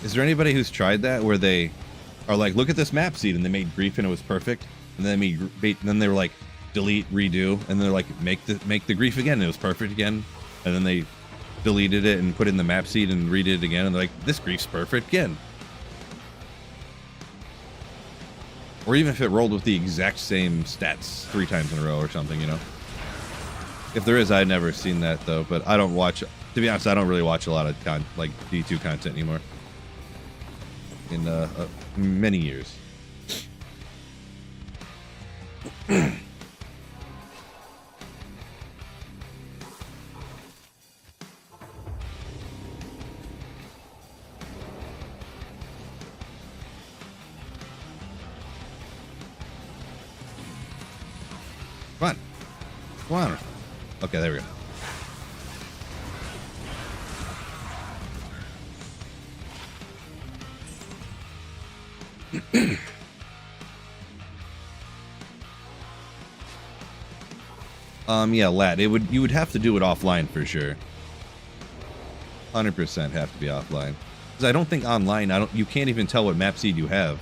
Is there anybody who's tried that where they are like, look at this map seed, and they made grief and it was perfect, and then they were like, delete, redo, and they're like, make the grief again, and it was perfect again, and then they deleted it and put in the map seed and redid it again, and they're like, this grief's perfect again. Or even if it rolled with the exact same stats 3 times in a row or something, you know. If there is, I've never seen that though, but I don't watch To be honest, I don't really watch a lot of like D2 content anymore. In many years. Come on. Come on. Okay, there we go. Yeah, Lat, you would have to do it offline for sure. 100% have to be offline. Because I don't think online, you can't even tell what map seed you have.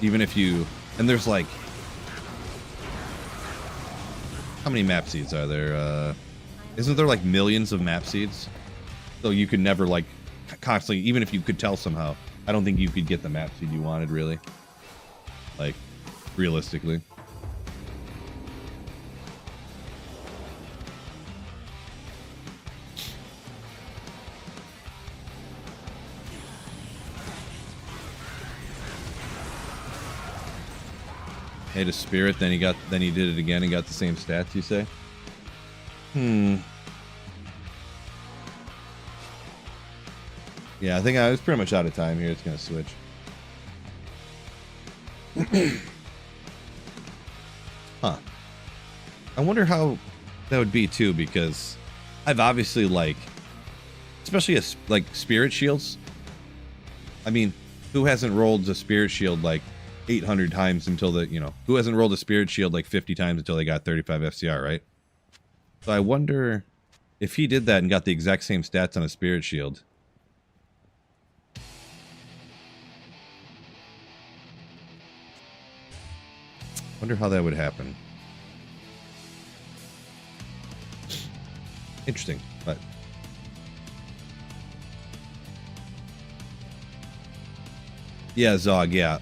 Even if you, and there's like, how many map seeds are there? Isn't there like millions of map seeds? So you could never like constantly, even if you could tell somehow, I don't think you could get the map seed you wanted really. Like, realistically. Made a spirit, then he did it again and got the same stats, you say? Yeah, I think I was pretty much out of time here. It's gonna switch. Huh. I wonder how that would be too, because I've obviously like, especially like spirit shields. I mean, who hasn't rolled a spirit shield like 800 times until who hasn't rolled a spirit shield like 50 times until they got 35 FCR, right? So I wonder if he did that and got the exact same stats on a spirit shield. Wonder how that would happen. Interesting, but yeah, Zog, yeah.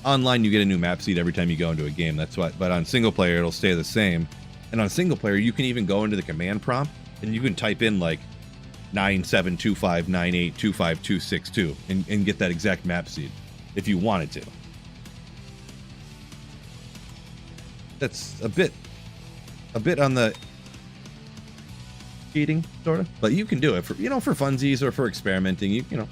Online you get a new map seed every time you go into a game. That's what, but on single player it'll stay the same. And on single player you can even go into the command prompt and you can type in like 9725982562 and get that exact map seed if you wanted to. That's a bit on the cheating, sort of, but you can do it for for funsies or for experimenting. You know.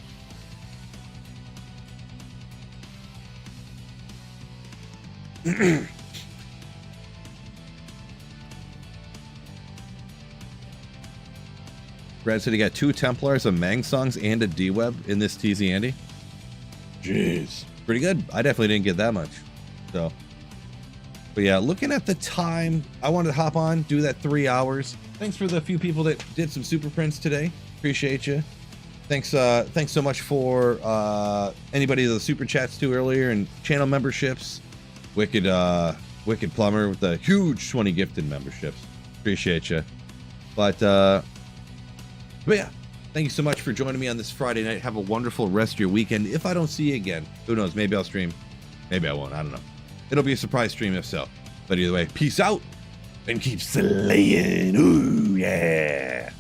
Brad said he got 2 Templars, a Mang songs, and a D-Web in this TZ Andy. Jeez, pretty good. I definitely didn't get that much. So, but yeah, looking at the time, I wanted to hop on, do that 3 hours. Thanks for the few people that did some super prints today. Appreciate you. Thanks so much for anybody that super chats to earlier and channel memberships. Wicked Plumber with the huge 20 gifted memberships. Appreciate you. But yeah, thank you so much for joining me on this Friday night. Have a wonderful rest of your weekend. If I don't see you again, who knows? Maybe I'll stream. Maybe I won't. I don't know. It'll be a surprise stream if so. But either way, peace out and keep slaying. Ooh, yeah.